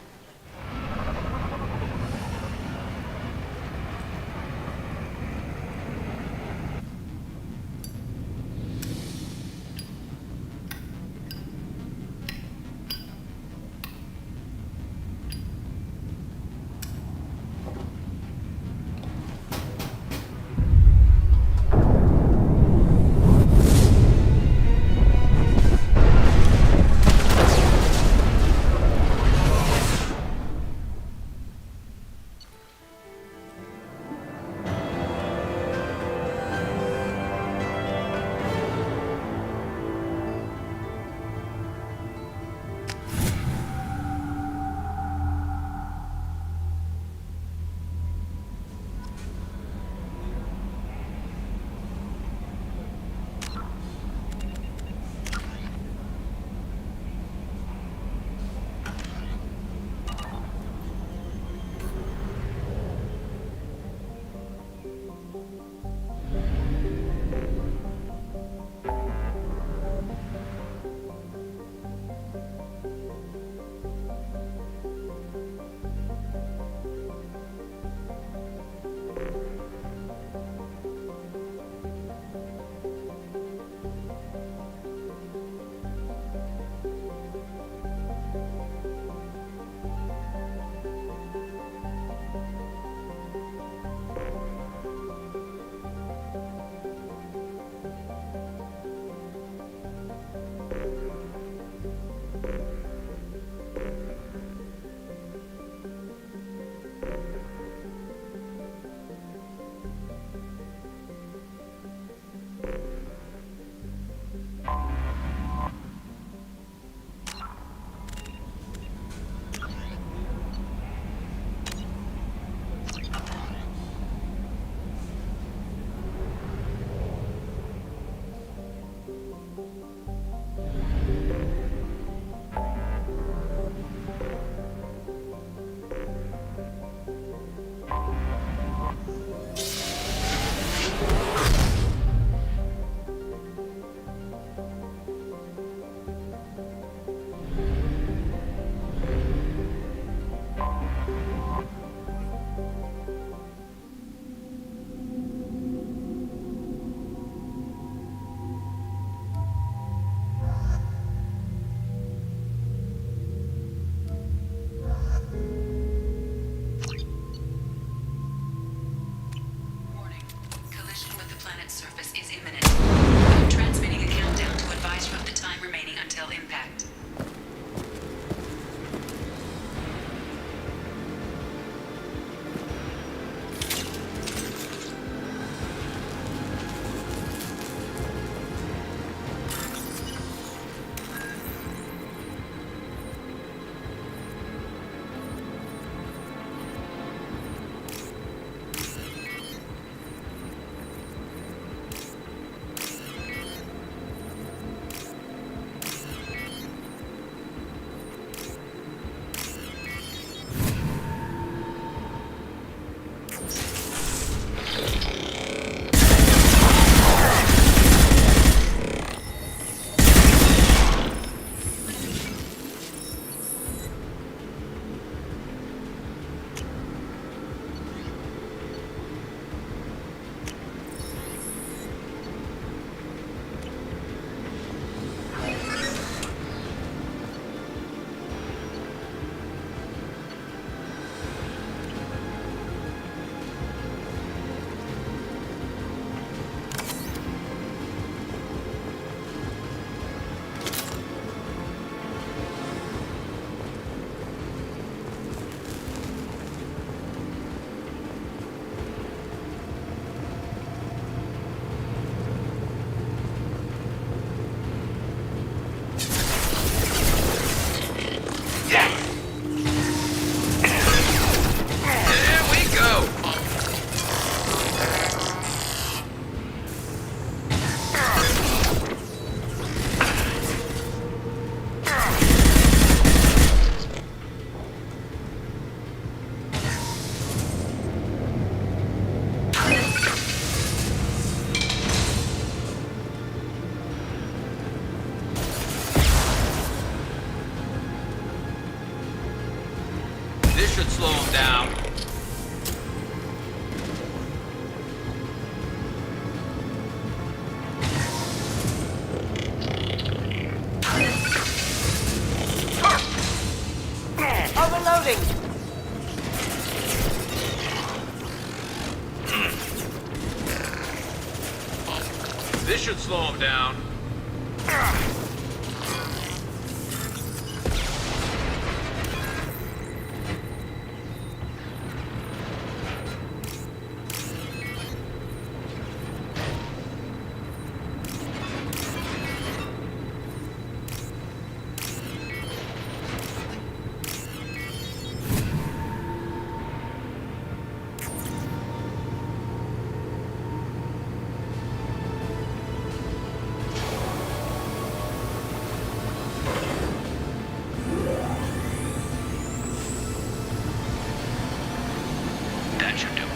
S16: should slow him down.
S8: Overloading!
S16: This should slow him down.
S22: That should do it.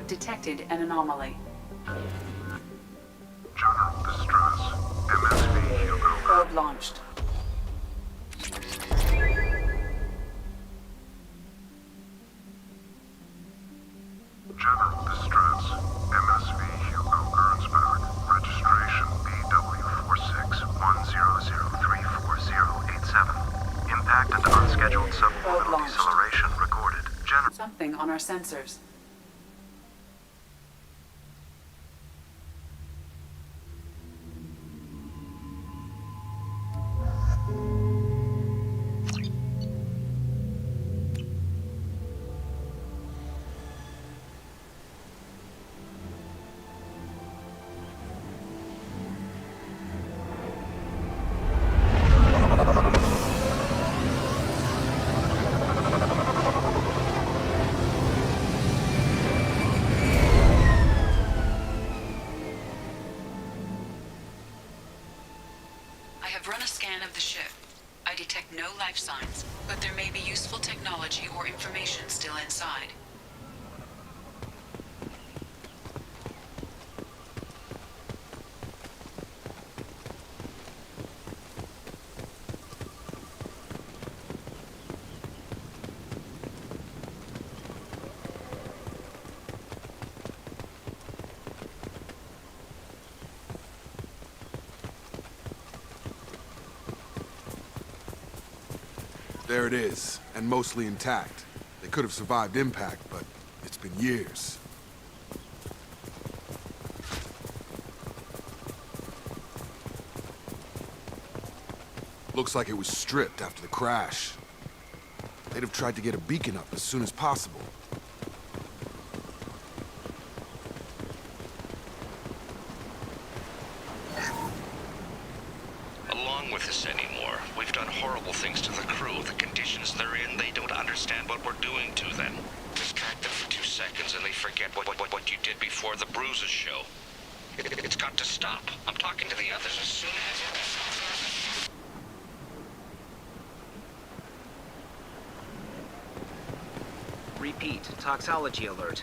S7: Detected an anomaly.
S22: Genre distress. MSV Hugo.
S7: Probe launched.
S22: Genre distress. MSV Hugo Gernsback. Registration BW46100344087.
S1: Impact and unscheduled
S7: Probe
S1: suborbital
S7: launched.
S1: deceleration recorded.
S7: Something on our sensors. Run a scan of the ship. I detect no life signs, but there may be useful technology or information still inside.
S14: There it is, and mostly intact. They could have survived impact, but it's been years. Looks like it was stripped after the crash. They'd have tried to get a beacon up as soon as possible.
S22: Along with this anymore. We've done horrible things to the crew. The conditions they're in, they don't understand what we're doing to them. Distract them for 2 seconds and they forget what you did before the bruises show. It's got to stop. I'm talking to the others as soon as...
S17: Repeat, toxology alert.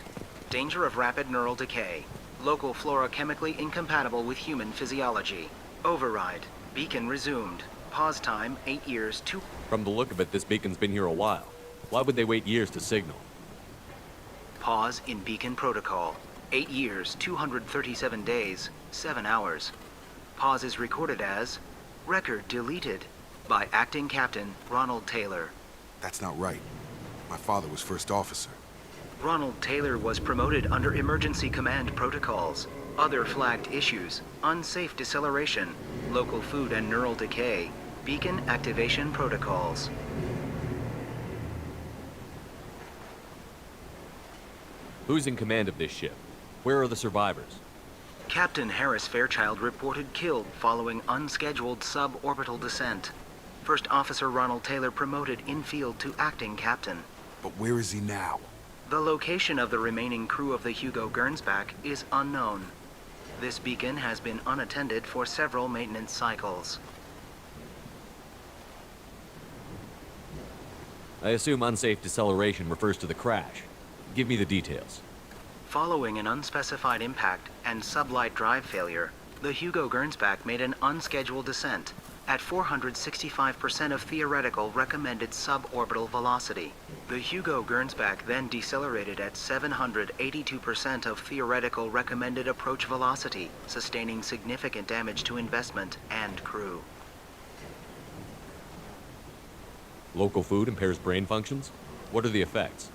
S17: Danger of rapid neural decay. Local flora chemically incompatible with human physiology. Override. Beacon resumed. Pause time, 8 years, 2...
S23: From the look of it, this beacon's been here a while. Why would they wait years to signal?
S17: Pause in beacon protocol. 8 years, 237 days, 7 hours. Pause is recorded as... Record deleted. by Acting Captain Ronald Taylor.
S14: That's not right. My father was first officer.
S17: Ronald Taylor was promoted under emergency command protocols. Other flagged issues: unsafe deceleration, local food and neural decay, beacon activation protocols.
S23: Who's in command of this ship? Where are the survivors?
S17: Captain Harris Fairchild reported killed following unscheduled suborbital descent. First Officer Ronald Taylor promoted in-field to acting captain.
S14: But where is he now?
S17: The location of the remaining crew of the Hugo Gernsback is unknown. This beacon has been unattended for several maintenance cycles.
S23: I assume unsafe deceleration refers to the crash. Give me the details.
S17: Following an unspecified impact and sublight drive failure, the Hugo Gernsback made an unscheduled descent at 465% of theoretical recommended suborbital velocity. The Hugo Gernsback then decelerated at 782% of theoretical recommended approach velocity, sustaining significant damage to investment and crew.
S23: Local food impairs brain functions? What are the effects?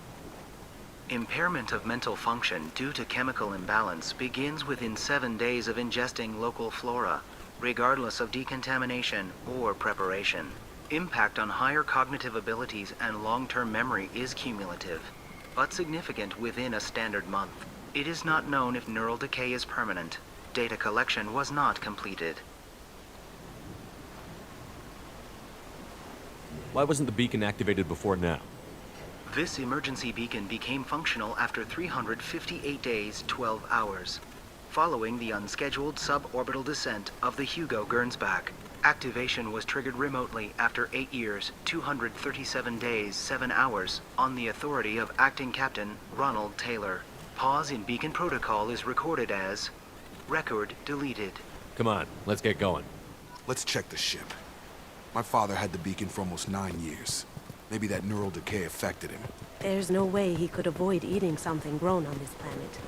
S17: Impairment of mental function due to chemical imbalance begins within 7 days of ingesting local flora, regardless of decontamination or preparation. Impact on higher cognitive abilities and long-term memory is cumulative, but significant within a standard month. It is not known if neural decay is permanent. Data collection was not completed.
S23: Why wasn't the beacon activated before now?
S17: This emergency beacon became functional after 358 days, 12 hours. Following the unscheduled suborbital descent of the Hugo Gernsback, activation was triggered remotely after 8 years, 237 days, 7 hours, on the authority of Acting Captain Ronald Taylor. Pause in beacon protocol is recorded as record deleted.
S23: Come on, let's get going.
S14: Let's check the ship. My father had the beacon for almost 9 years. Maybe that neural decay affected him.
S8: There's no way he could avoid eating something grown on this planet.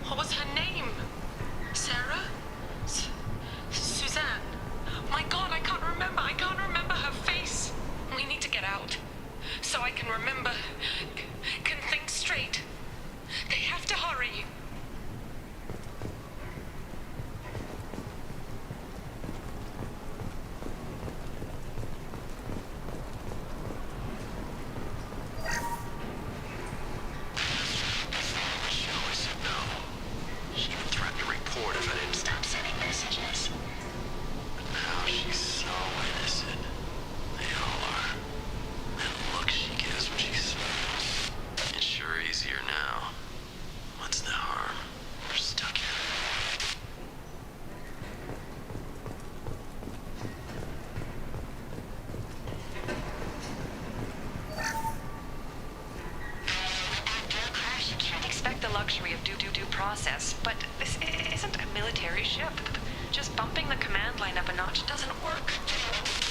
S7: What was her name? Sarah? Suzanne? My God, I can't remember. I can't remember her face. We need to get out. So I can remember. Can think straight. They have to hurry.
S22: She even threatened to report if I didn't stop sending messages. But now she's so innocent. They all are. And look she gives when she smiles. It's sure easier now. What's the harm? We're stuck here.
S7: After a crash, you can't expect the luxury of due process, but this isn't a military ship. Just bumping the command line up a notch doesn't work.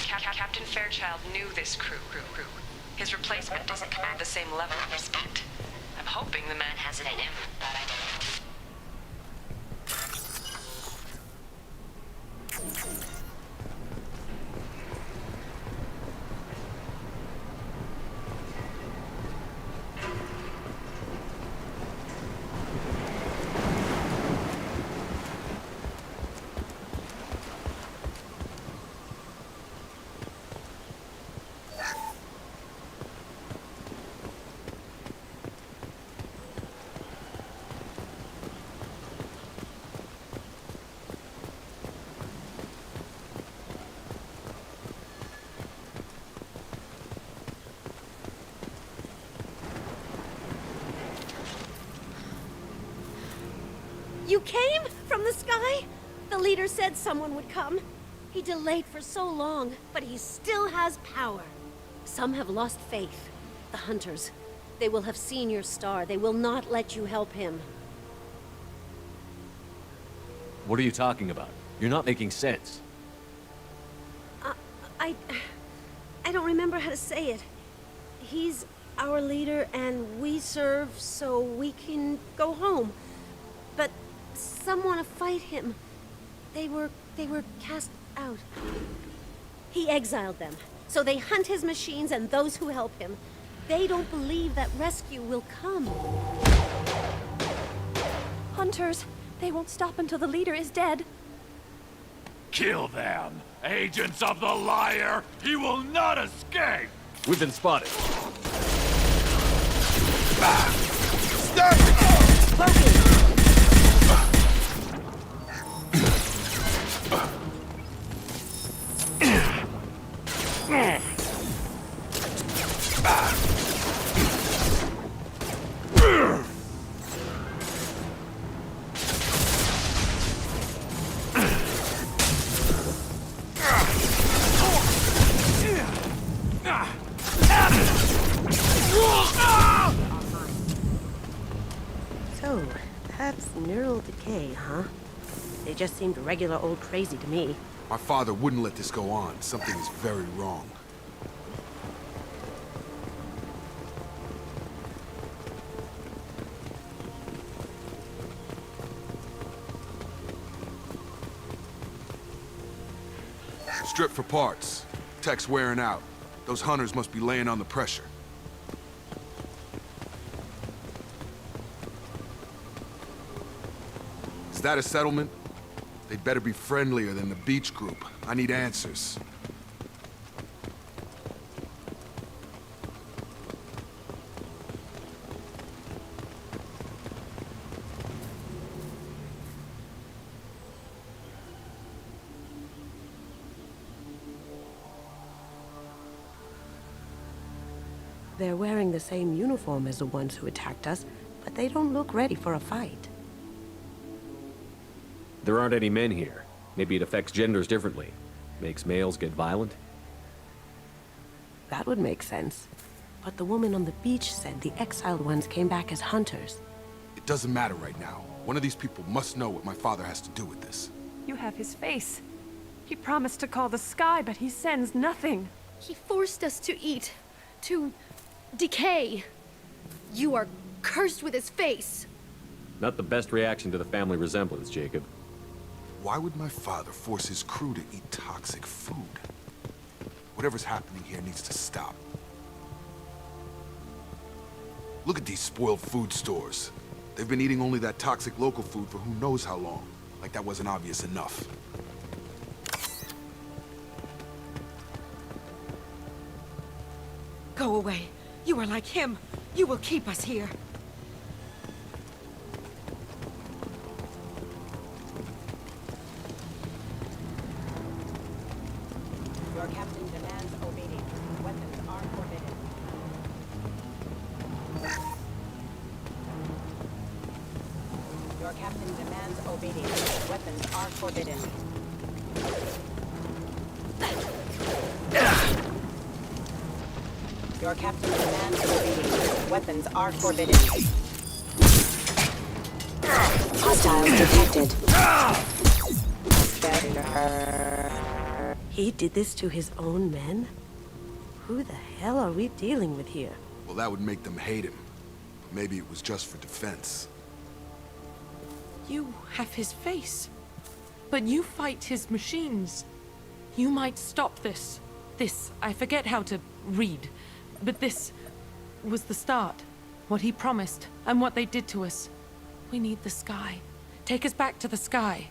S7: Captain Fairchild knew this crew. His replacement doesn't command the same level of respect. I'm hoping the man has it in him, but I don't.
S8: You came? From the sky? The leader said someone would come. He delayed for so long, but he still has power. Some have lost faith. The hunters. They will have seen your star. They will not let you help him.
S23: What are you talking about? You're not making sense.
S8: I don't remember how to say it. He's our leader and we serve so we can go home. But some want to fight him. They were cast out. He exiled them. So they hunt his machines and those who help him. They don't believe that rescue will come.
S9: Hunters! They won't stop until the leader is dead.
S11: Kill them! Agents of the liar! He will not escape!
S23: We've been spotted.
S8: So, that's neural decay, huh? They just seemed regular old crazy to me.
S14: My father wouldn't let this go on. Something is very wrong. Strip for parts. Tech's wearing out. Those hunters must be laying on the pressure. Is that a settlement? They'd better be friendlier than the beach group. I need answers.
S8: They're wearing the same uniform as the ones who attacked us, but they don't look ready for a fight.
S23: There aren't any men here. Maybe it affects genders differently. Makes males get violent?
S8: That would make sense. But the woman on the beach said the exiled ones came back as hunters.
S14: It doesn't matter right now. One of these people must know what my father has to do with this.
S9: You have his face. He promised to call the sky, but he sends nothing.
S12: He forced us to eat. To decay. You are cursed with his face.
S23: Not the best reaction to the family resemblance, Jacob.
S14: Why would my father force his crew to eat toxic food? Whatever's happening here needs to stop. Look at these spoiled food stores. They've been eating only that toxic local food for who knows how long. Like that wasn't obvious enough.
S21: Go away. You are like him. You will keep us here.
S24: Your captain demands obedience. Weapons are forbidden. Your captain demands obedience. Weapons are forbidden. Your captain demands obedience. Weapons are forbidden.
S8: Hostiles detected. He did this to his own men? Who the hell are we dealing with here?
S14: Well, that would make them hate him. But maybe it was just for defense.
S21: You have his face. But you fight his machines. You might stop this. This, I forget how to read. But this was the start. What he promised, and what they did to us. We need the sky. Take us back to the sky.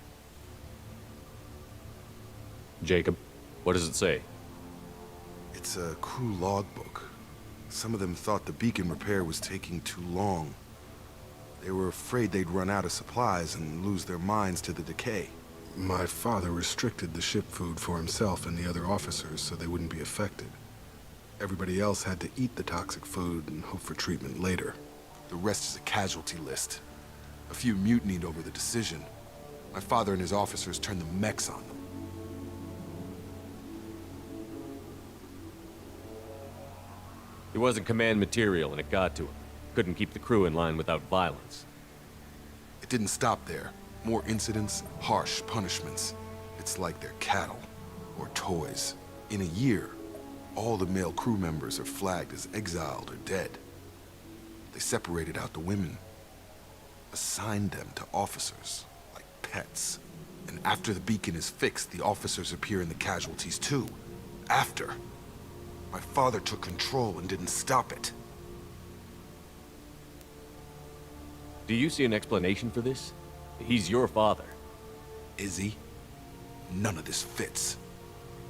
S23: Jacob, what does it say?
S14: It's a crew logbook. Some of them thought the beacon repair was taking too long. They were afraid they'd run out of supplies and lose their minds to the decay. My father restricted the ship food for himself and the other officers so they wouldn't be affected. Everybody else had to eat the toxic food and hope for treatment later. The rest is a casualty list. A few mutinied over the decision. My father and his officers turned the mechs on them.
S23: He wasn't command material and it got to him. Couldn't keep the crew in line without violence.
S14: It didn't stop there. More incidents, harsh punishments. It's like they're cattle or toys. In a year, all the male crew members are flagged as exiled or dead. They separated out the women, assigned them to officers, like pets. And after the beacon is fixed, the officers appear in the casualties too. After. My father took control and didn't stop it.
S23: Do you see an explanation for this? He's your father.
S14: Is he? None of this fits.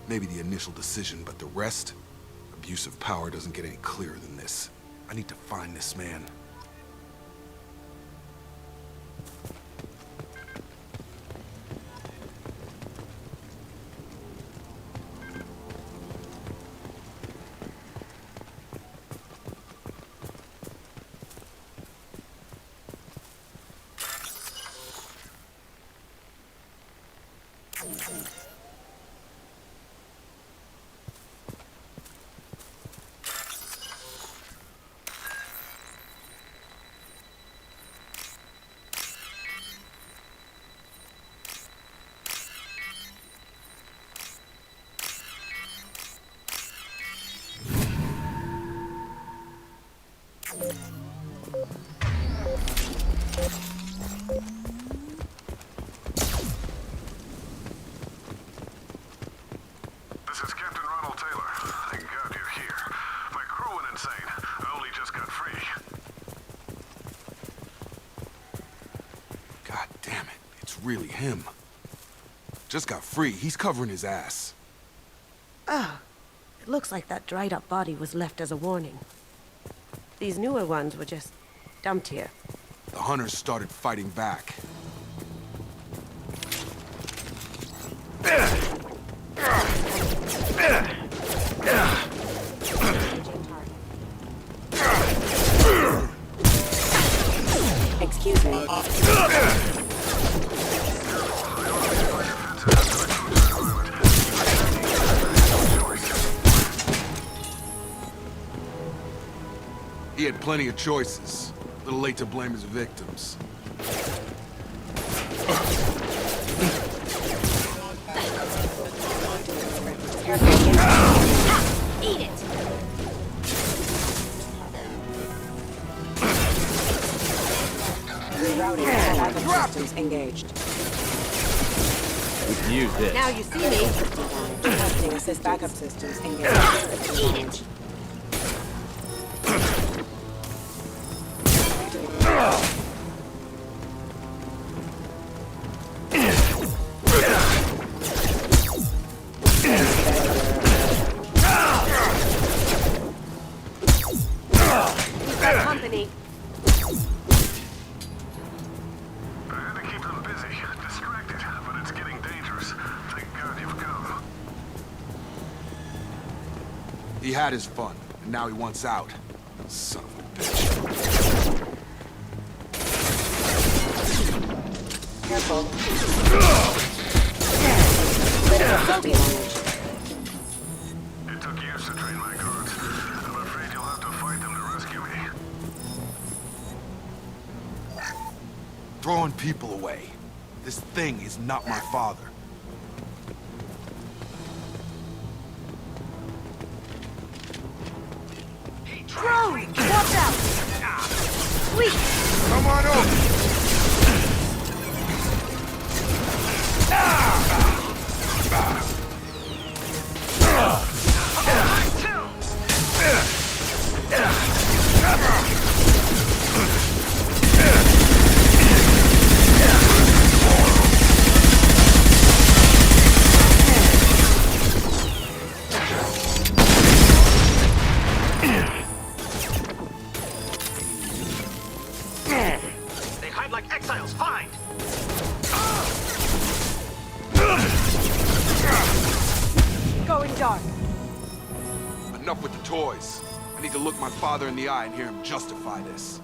S14: Maybe the initial decision, but the rest? Abuse of power doesn't get any clearer than this. I need to find this man. Really him. Just got free. He's covering his ass.
S2: Ah, it looks like that dried up body was left as a warning. These newer ones were just dumped here.
S14: The hunters started fighting back.
S24: Excuse me.
S14: He had plenty of choices. A little late to blame his victims.
S8: Eat it!
S24: Rerouting backup systems engaged.
S23: We can use this.
S8: Now you see me.
S24: Testing assist backup systems engaged.
S8: Eat it! We've got company.
S11: I had to keep them busy, distracted, but it's getting dangerous. Thank God you've come.
S14: He had his fun, and now he wants out. Son of a bitch.
S24: Careful.
S11: It took years to train my guards. I'm afraid you'll have to fight them to rescue me.
S14: Throwing people away. This thing is not my father.
S8: Drone! Watch out! Sweet!
S14: Come on over!
S20: They hide like exiles. Find!
S24: Going dark.
S14: Enough with the toys. I need to look my father in the eye and hear him justify this.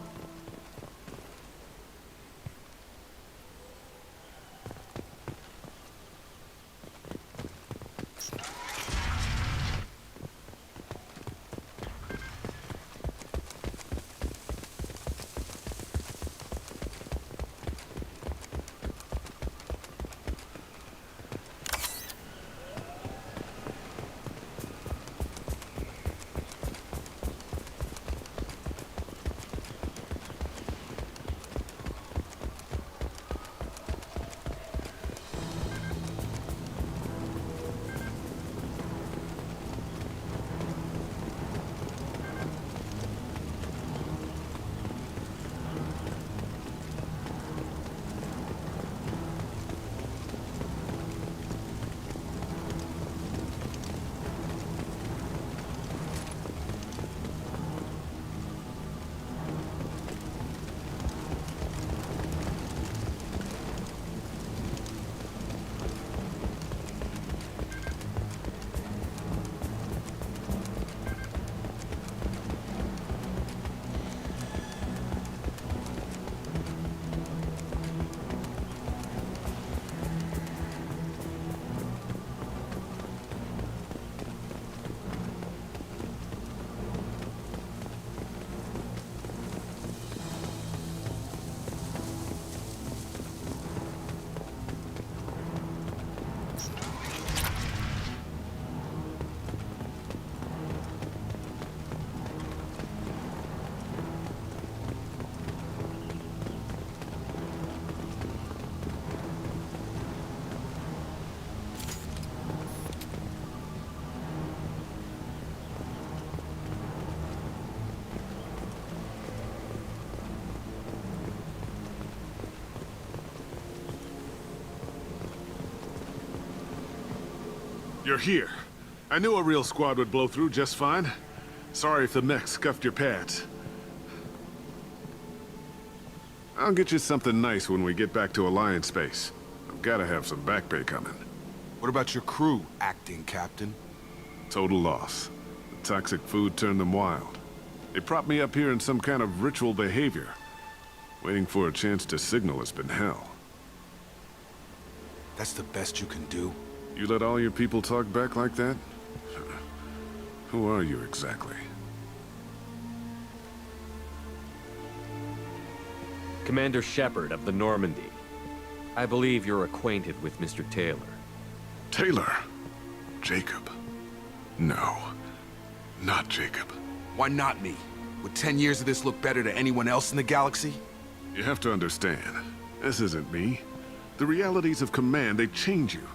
S11: You're here. I knew a real squad would blow through just fine. Sorry if the mech scuffed your pads. I'll get you something nice when we get back to Alliance Base. I've gotta have some back pay coming.
S14: What about your crew, acting captain?
S11: Total loss. The toxic food turned them wild. They propped me up here in some kind of ritual behavior. Waiting for a chance to signal has been hell.
S14: That's the best you can do?
S11: You let all your people talk back like that? Who are you exactly?
S23: Commander Shepard of the Normandy. I believe you're acquainted with Mr. Taylor.
S11: Taylor? Jacob? No. Not Jacob.
S14: Why not me? Would 10 years of this look better to anyone else in the galaxy?
S11: You have to understand, this isn't me. The realities of command, they change you.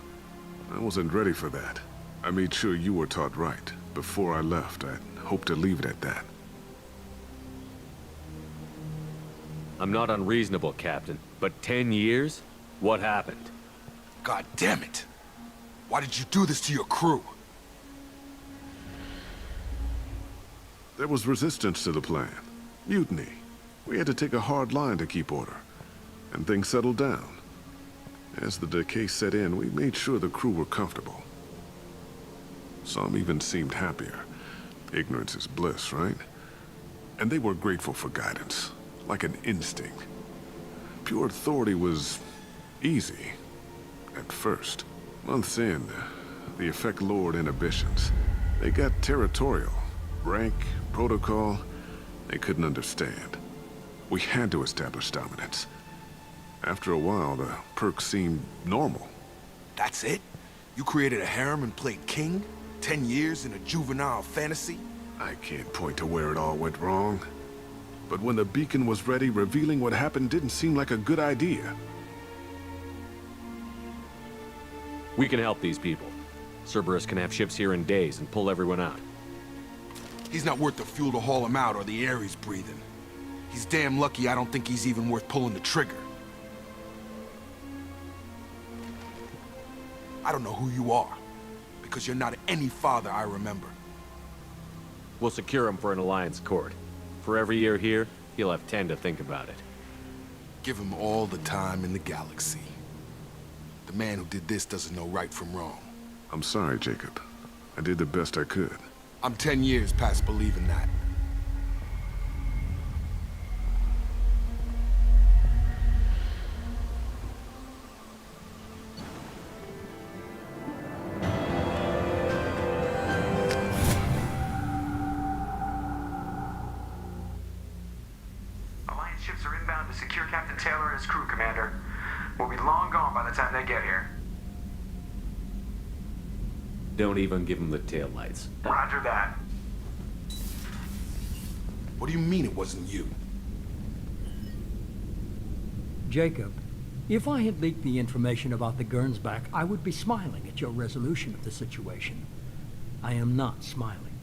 S11: I wasn't ready for that. I made sure you were taught right. Before I left, I hoped to leave it at that.
S23: I'm not unreasonable, Captain, but 10 years? What happened?
S14: God damn it! Why did you do this to your crew?
S11: There was resistance to the plan. Mutiny. We had to take a hard line to keep order. And things settled down. As the decay set in, we made sure the crew were comfortable. Some even seemed happier. Ignorance is bliss, right? And they were grateful for guidance, like an instinct. Pure authority was easy, at first. Months in, the effect lowered inhibitions. They got territorial. Rank, protocol, they couldn't understand. We had to establish dominance. After a while, the perks seemed normal.
S14: That's it? You created a harem and played king? 10 years in a juvenile fantasy?
S11: I can't point to where it all went wrong. But when the beacon was ready, revealing what happened didn't seem like a good idea.
S23: We can help these people. Cerberus can have ships here in days and pull everyone out.
S14: He's not worth the fuel to haul him out or the air he's breathing. He's damn lucky I don't think he's even worth pulling the trigger. I don't know who you are, because you're not any father I remember.
S23: We'll secure him for an Alliance court. For every year here, he'll have 10 to think about it.
S14: Give him all the time in the galaxy. The man who did this doesn't know right from wrong.
S11: I'm sorry, Jacob. I did the best I could.
S14: I'm 10 years past believing that.
S1: Alliance ships are inbound to secure Captain Taylor and his crew, Commander. We'll be long gone by the time they get here.
S23: Don't even give him the taillights.
S1: Roger that.
S14: What do you mean it wasn't you?
S3: Jacob, if I had leaked the information about the Gernsback, I would be smiling at your resolution of the situation. I am not smiling.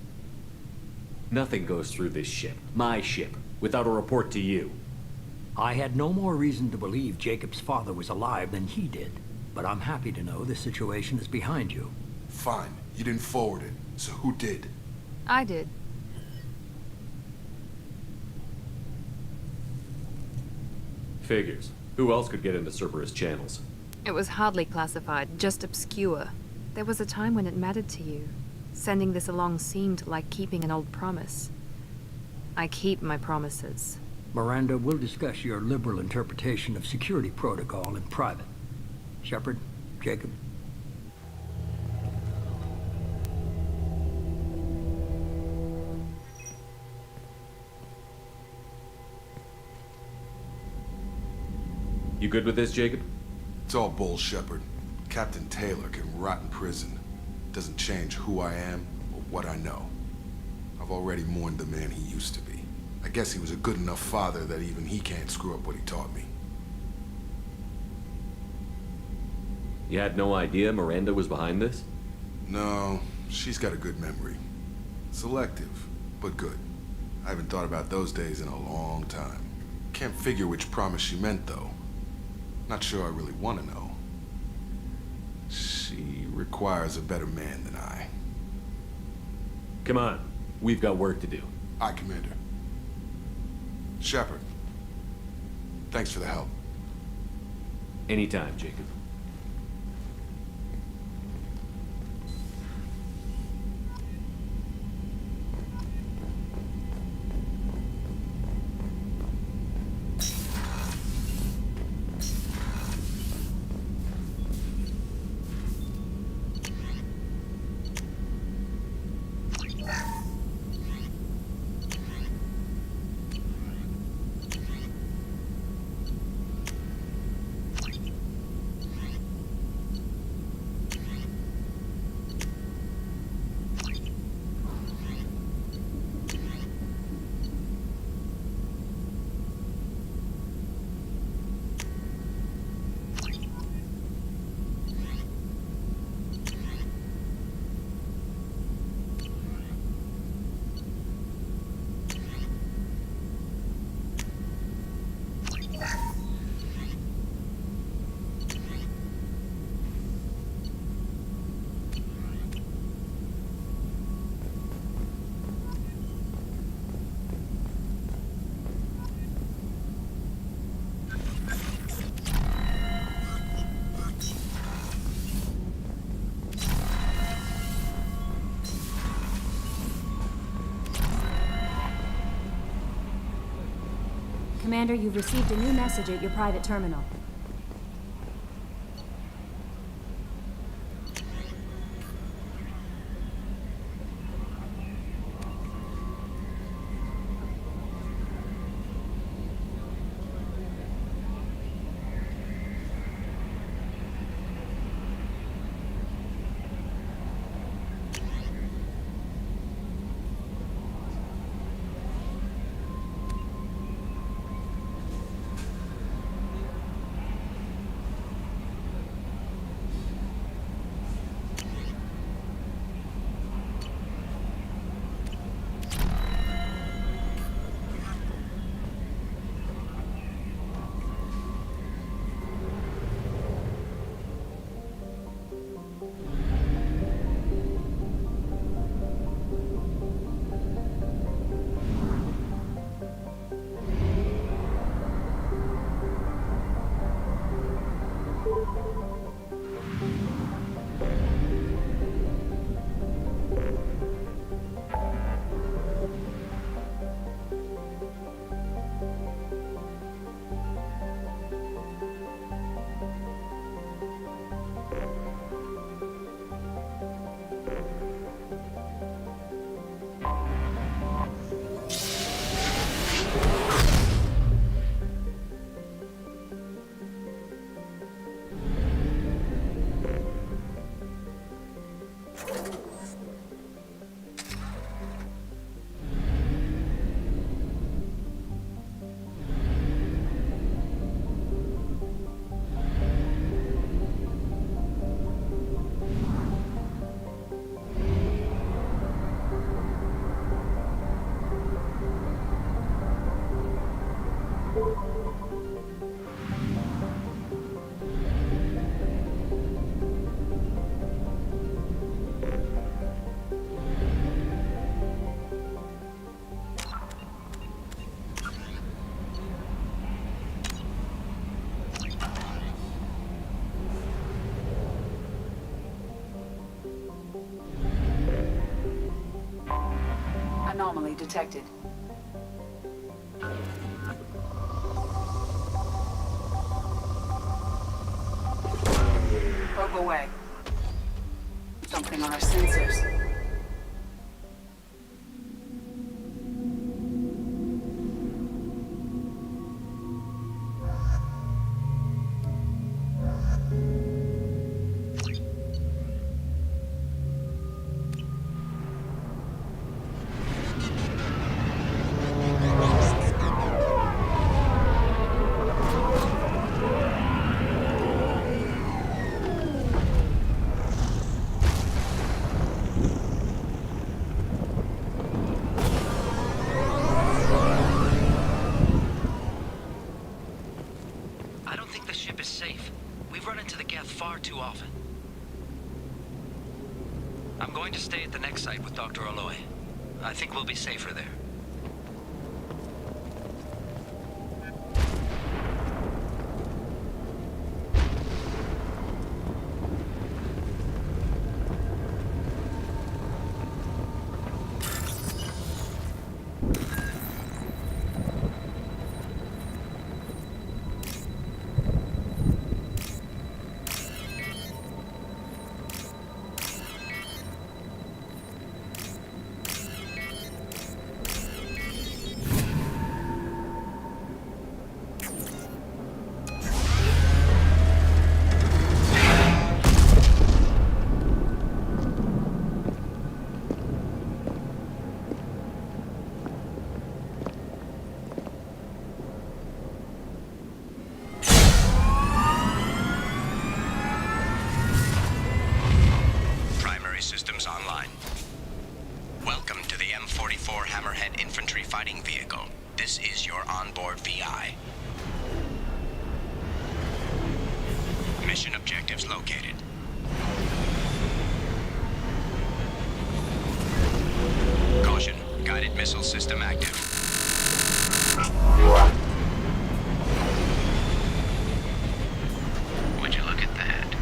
S23: Nothing goes through this ship, my ship, without a report to you.
S3: I had no more reason to believe Jacob's father was alive than he did, but I'm happy to know the situation is behind you.
S14: Fine, you didn't forward it, so who did?
S4: I did.
S23: Figures. Who else could get into Cerberus channels?
S4: It was hardly classified, just obscure. There was a time when it mattered to you. Sending this along seemed like keeping an old promise. I keep my promises.
S3: Miranda, we'll discuss your liberal interpretation of security protocol in private. Shepard, Jacob.
S23: You good with this, Jacob?
S14: It's all bull, Shepard. Captain Taylor can rot in prison. Doesn't change who I am or what I know. I've already mourned the man he used to be. I guess he was a good enough father that even he can't screw up what he taught me.
S23: You had no idea Miranda was behind this?
S14: No, she's got a good memory. Selective, but good. I haven't thought about those days in a long time. Can't figure which promise she meant, though. Not sure I really want to know. She requires a better man than I.
S23: Come on. We've got work to do.
S14: Aye, Commander. Shepard, thanks for the help.
S23: Anytime, Jacob.
S5: Commander, you've received a new message at your private terminal.
S7: Anomaly detected. Probe away. Something on our sensors.
S6: I'm going to stay at the next site with Dr. Aloy. I think we'll be safer there.
S13: Systems online. Welcome to the M44 Hammerhead Infantry Fighting Vehicle. This is your onboard VI. Mission objectives located. Caution, guided missile system active. Would you look at that?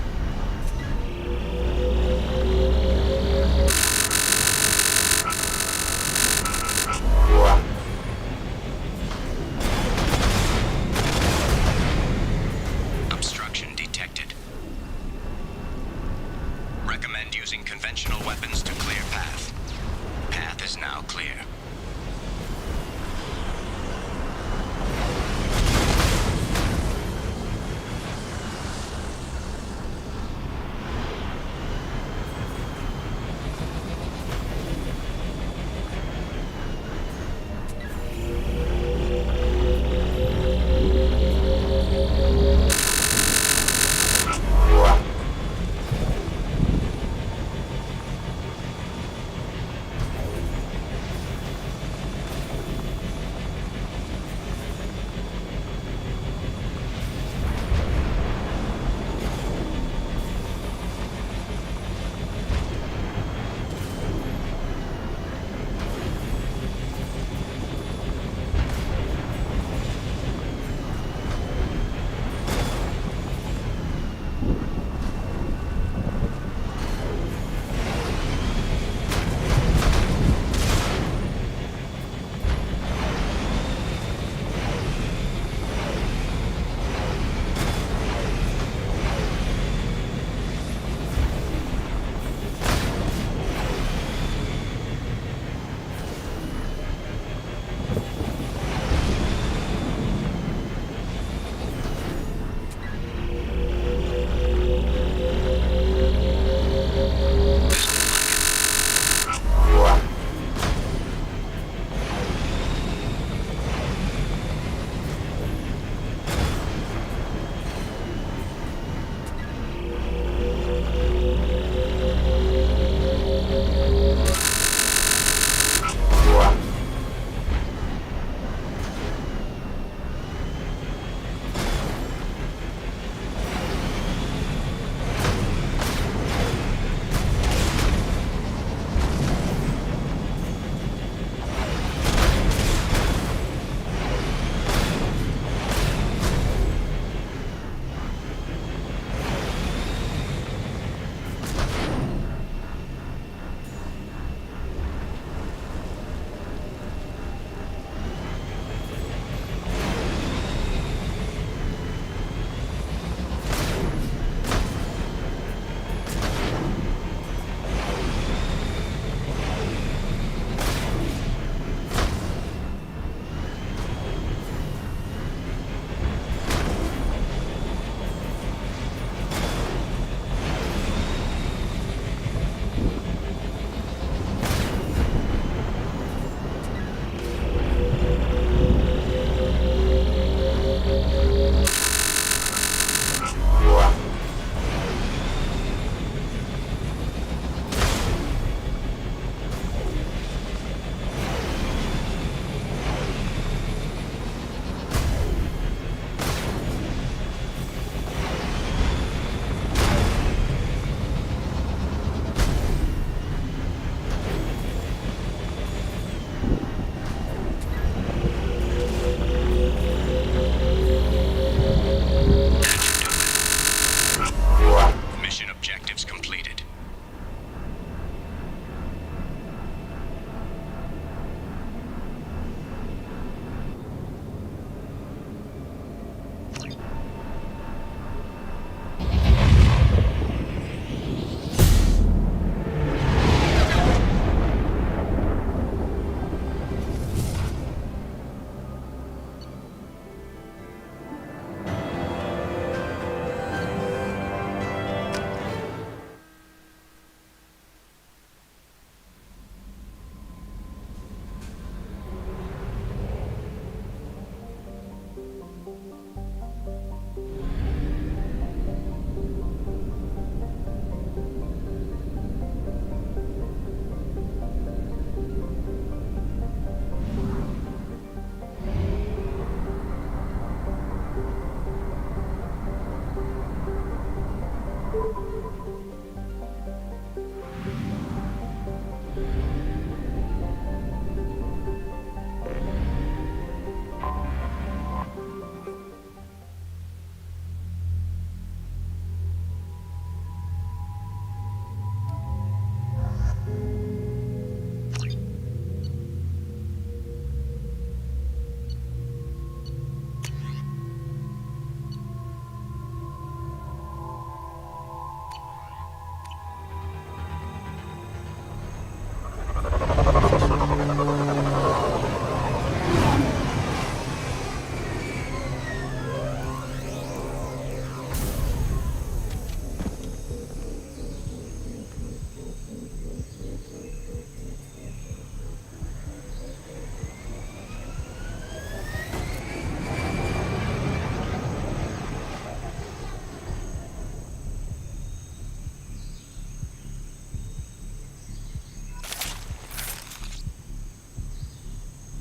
S13: Obstruction detected. Recommend using conventional weapons to clear path. Path is now clear.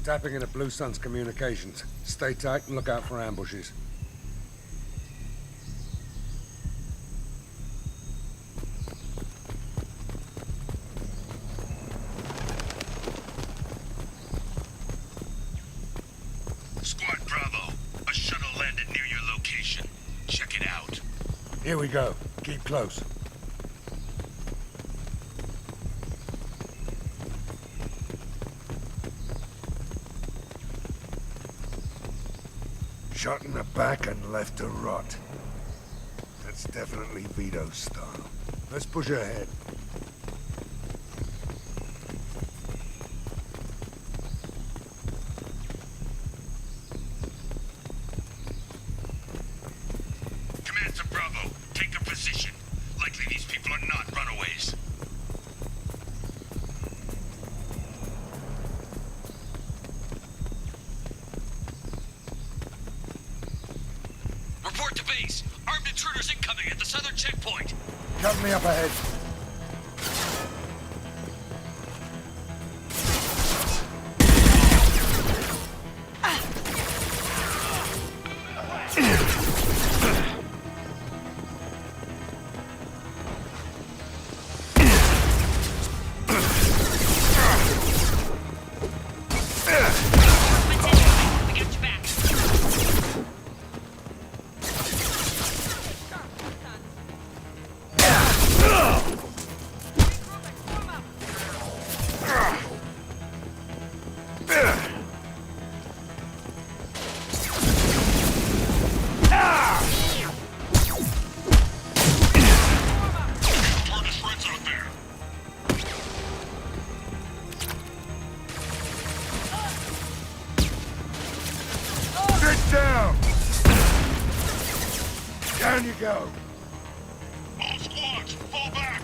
S10: tapping into Blue Sun's communications. Stay tight and look out for ambushes.
S15: Squad Bravo, a shuttle landed near your location. Check it out.
S10: Here we go. Keep close. Shot in the back and left to rot. That's definitely Vito's style. Let's push ahead.
S15: Command to Bravo, take a position. Likely these people are not runaways.
S6: Report to base. Armed intruders incoming at the southern checkpoint.
S10: Cut me up ahead. Down you go.
S15: All squads, fall back.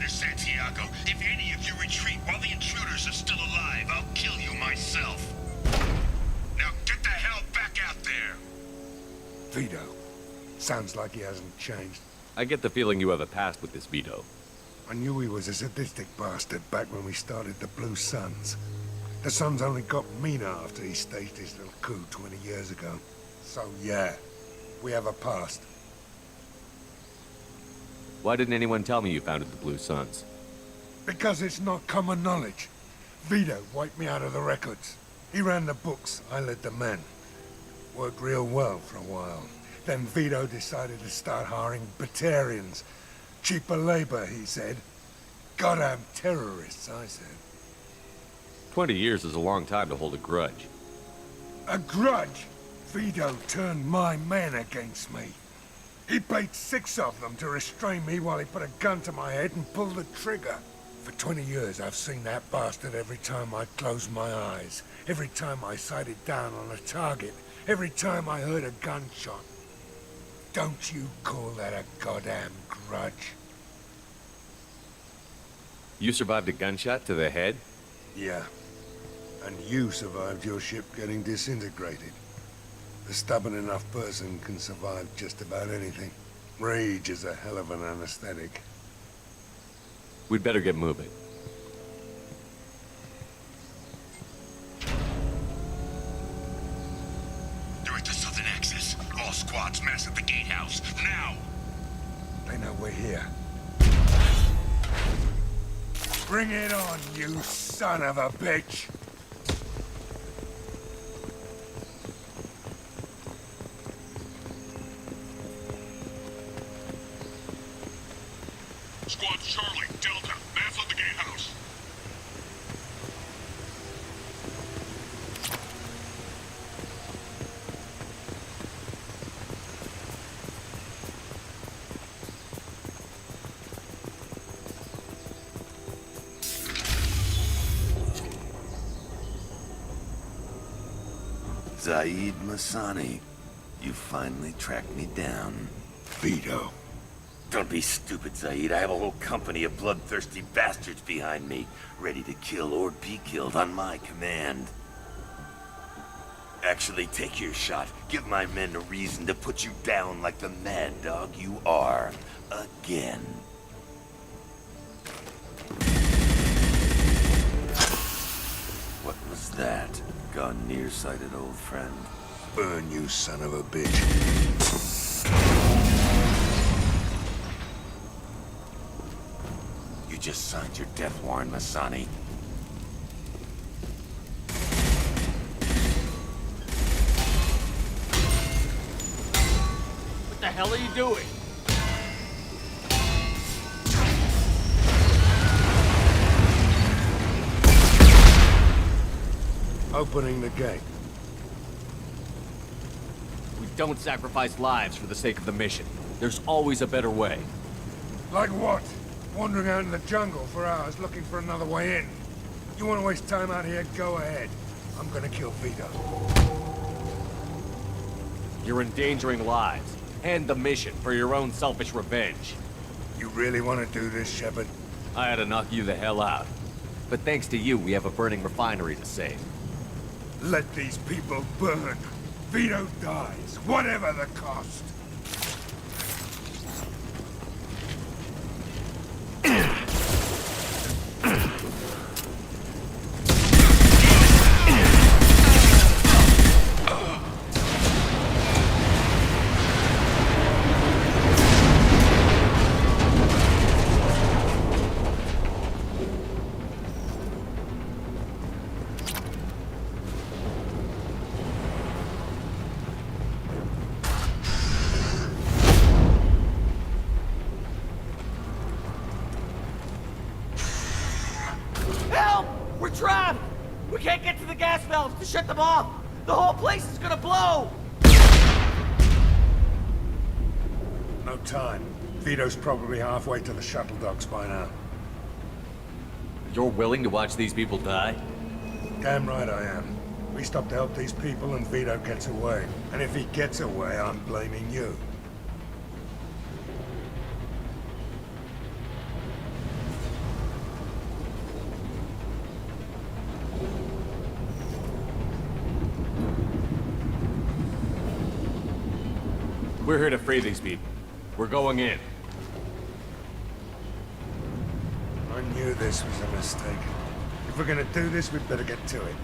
S15: Santiago, if any of you retreat while the intruders are still alive, I'll kill you myself. Now get the hell back out there!
S10: Vito. Sounds like he hasn't changed.
S23: I get the feeling you have a past with this Vito.
S10: I knew he was a sadistic bastard back when we started the Blue Suns. The Suns only got meaner after he staged his little coup 20 years ago. So yeah, we have a past.
S23: Why didn't anyone tell me you founded the Blue Suns?
S10: Because it's not common knowledge. Vito wiped me out of the records. He ran the books, I led the men. Worked real well for a while. Then Vito decided to start hiring Batarians. Cheaper labor, he said. Goddamn terrorists, I said.
S23: 20 years is a long time to hold a grudge.
S10: A grudge? Vito turned my men against me. He paid 6 of them to restrain me while he put a gun to my head and pulled the trigger. For 20 years, I've seen that bastard every time I closed my eyes. Every time I sighted down on a target. Every time I heard a gunshot. Don't you call that a goddamn grudge?
S23: You survived a gunshot to the head?
S10: Yeah. And you survived your ship getting disintegrated. A stubborn enough person can survive just about anything. Rage is a hell of an anesthetic.
S23: We'd better get moving.
S15: They're at the southern axis. All squads mass at the gatehouse, now!
S10: They know we're here. Bring it on, you son of a bitch!
S16: Zaid Masani, you finally tracked me down.
S10: Vito.
S16: Don't be stupid, Zaid. I have a whole company of bloodthirsty bastards behind me, ready to kill or be killed on my command. Actually, take your shot. Give my men a reason to put you down like the mad dog you are. Again. What was that? Gone nearsighted, old friend.
S10: Burn, you son of a bitch.
S16: You just signed your death warrant, Masani.
S20: What the hell are you doing?
S10: Opening the gate.
S23: We don't sacrifice lives for the sake of the mission. There's always a better way.
S10: Like what? Wandering out in the jungle for hours looking for another way in. You want to waste time out here? Go ahead. I'm gonna kill Vito.
S23: You're endangering lives and the mission for your own selfish revenge.
S10: You really want to do this, Shepard?
S23: I had to knock you the hell out. But thanks to you, we have a burning refinery to save.
S10: Let these people burn. Vito dies, whatever the cost.
S20: We're trapped! We can't get to the gas valves to shut them off! The whole place is gonna blow!
S10: No time. Vito's probably halfway to the shuttle docks by now.
S23: You're willing to watch these people die?
S10: Damn right I am. We stop to help these people and Vito gets away. And if he gets away, I'm blaming you.
S23: We're here to free these people. We're going in.
S10: I knew this was a mistake. If we're gonna do this, we'd better get to it.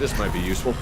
S23: This might be useful.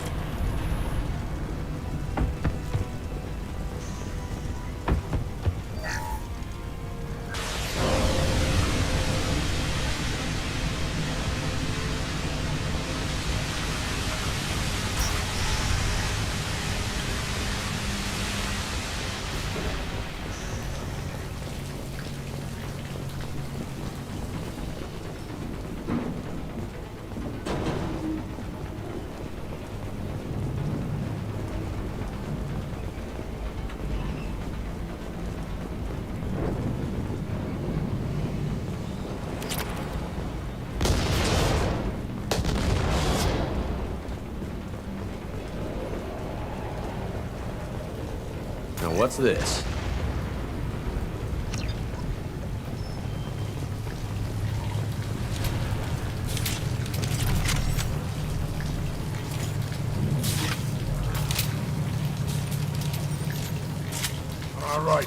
S23: Now what's this?
S10: All right.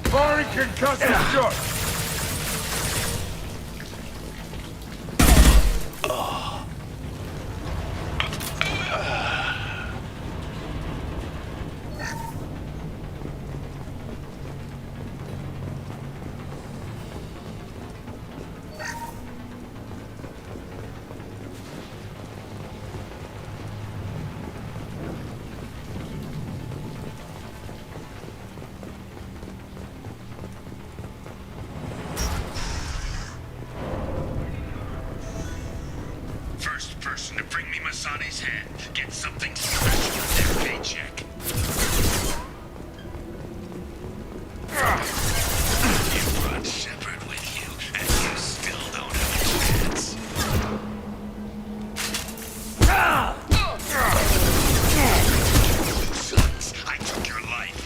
S10: Firing concussive shot.
S15: First person to bring me Masani's head gets something special with their paycheck. You brought Shepard with you, and you still don't have a chance. Sons, I took your life.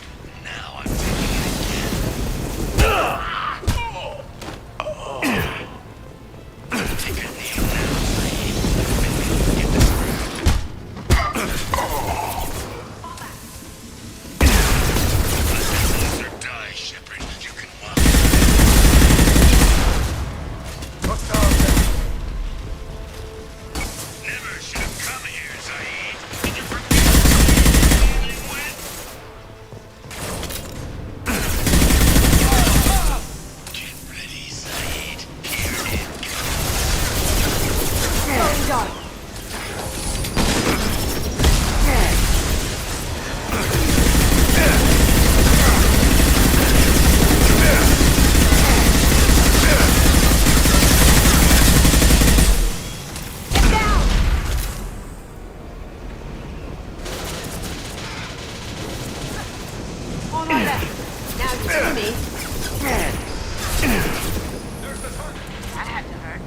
S15: Now I'm taking it again. Take a knee now, Saeed. Get this Live or die, Shepard. You can walk. Never should have come here, Saeed. Did you forget what you're dealing with? Get ready, Saeed. Here it comes.
S12: Going dark.
S8: All right, now you see me. That had to hurt.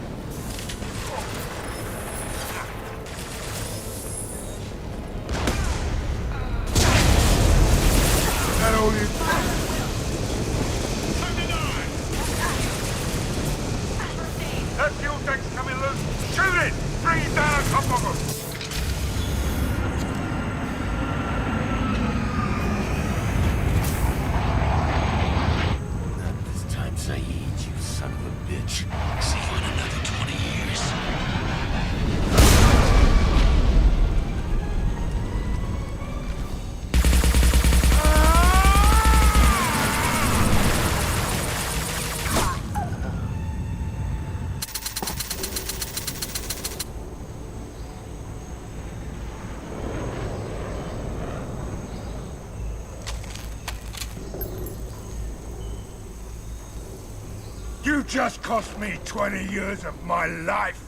S10: That all you... That fuel tank's coming loose. Shoot it! Bring it down on top of them.
S15: Not this time, Saeed, you son of a bitch. See you in another 20 years.
S10: You just cost me 20 years of my life.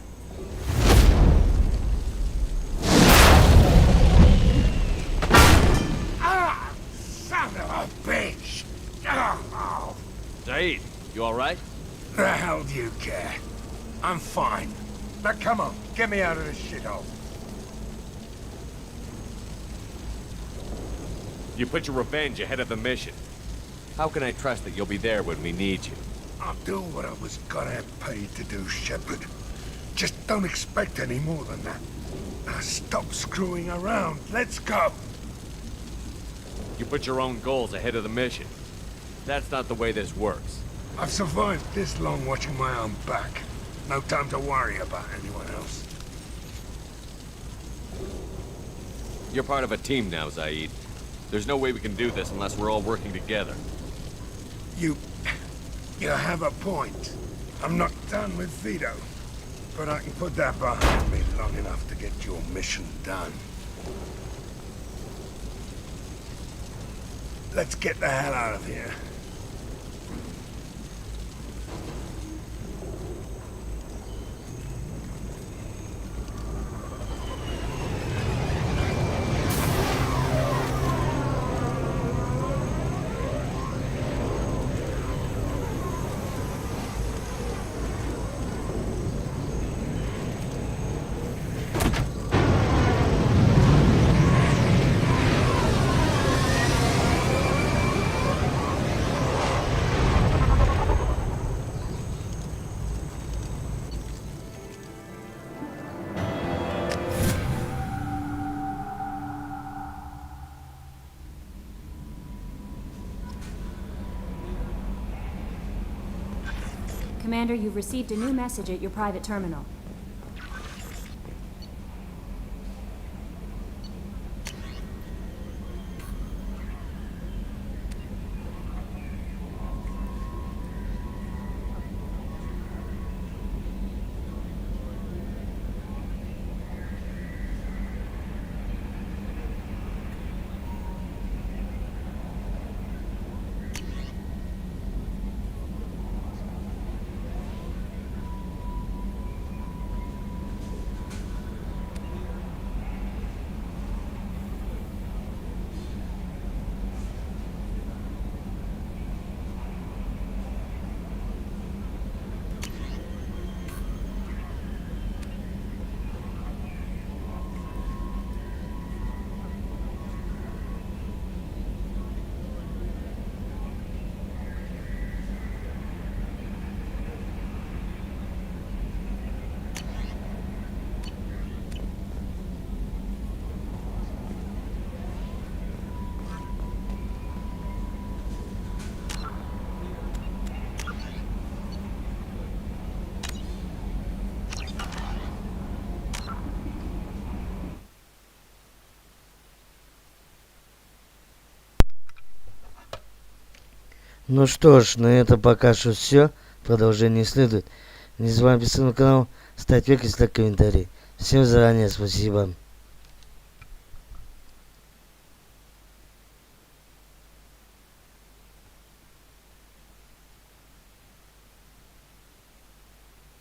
S10: Ah! Son of a bitch! Oh,
S23: Saeed, you alright?
S10: the hell do you care? I'm fine. Now come on, get me out of this shithole.
S23: You put your revenge ahead of the mission. How can I trust that you'll be there when we need you?
S10: I'll do what I was gonna paid to do, Shepard. Just don't expect any more than that. Now stop screwing around. Let's go.
S23: You put your own goals ahead of the mission. That's not the way this works.
S10: I've survived this long watching my own back. No time to worry about anyone else.
S23: You're part of a team now, Zaid. There's no way we can do this unless we're all working together.
S10: You have a point. I'm not done with Vito, but I can put that behind me long enough to get your mission done. Let's get the hell out of here.
S5: Commander, you've received a new message at your private terminal.
S17: Ну что ж, на это пока что все. Продолжение следует. Не забываем подписаться на канал, ставить лайк и ставить комментарий. Всем заранее спасибо.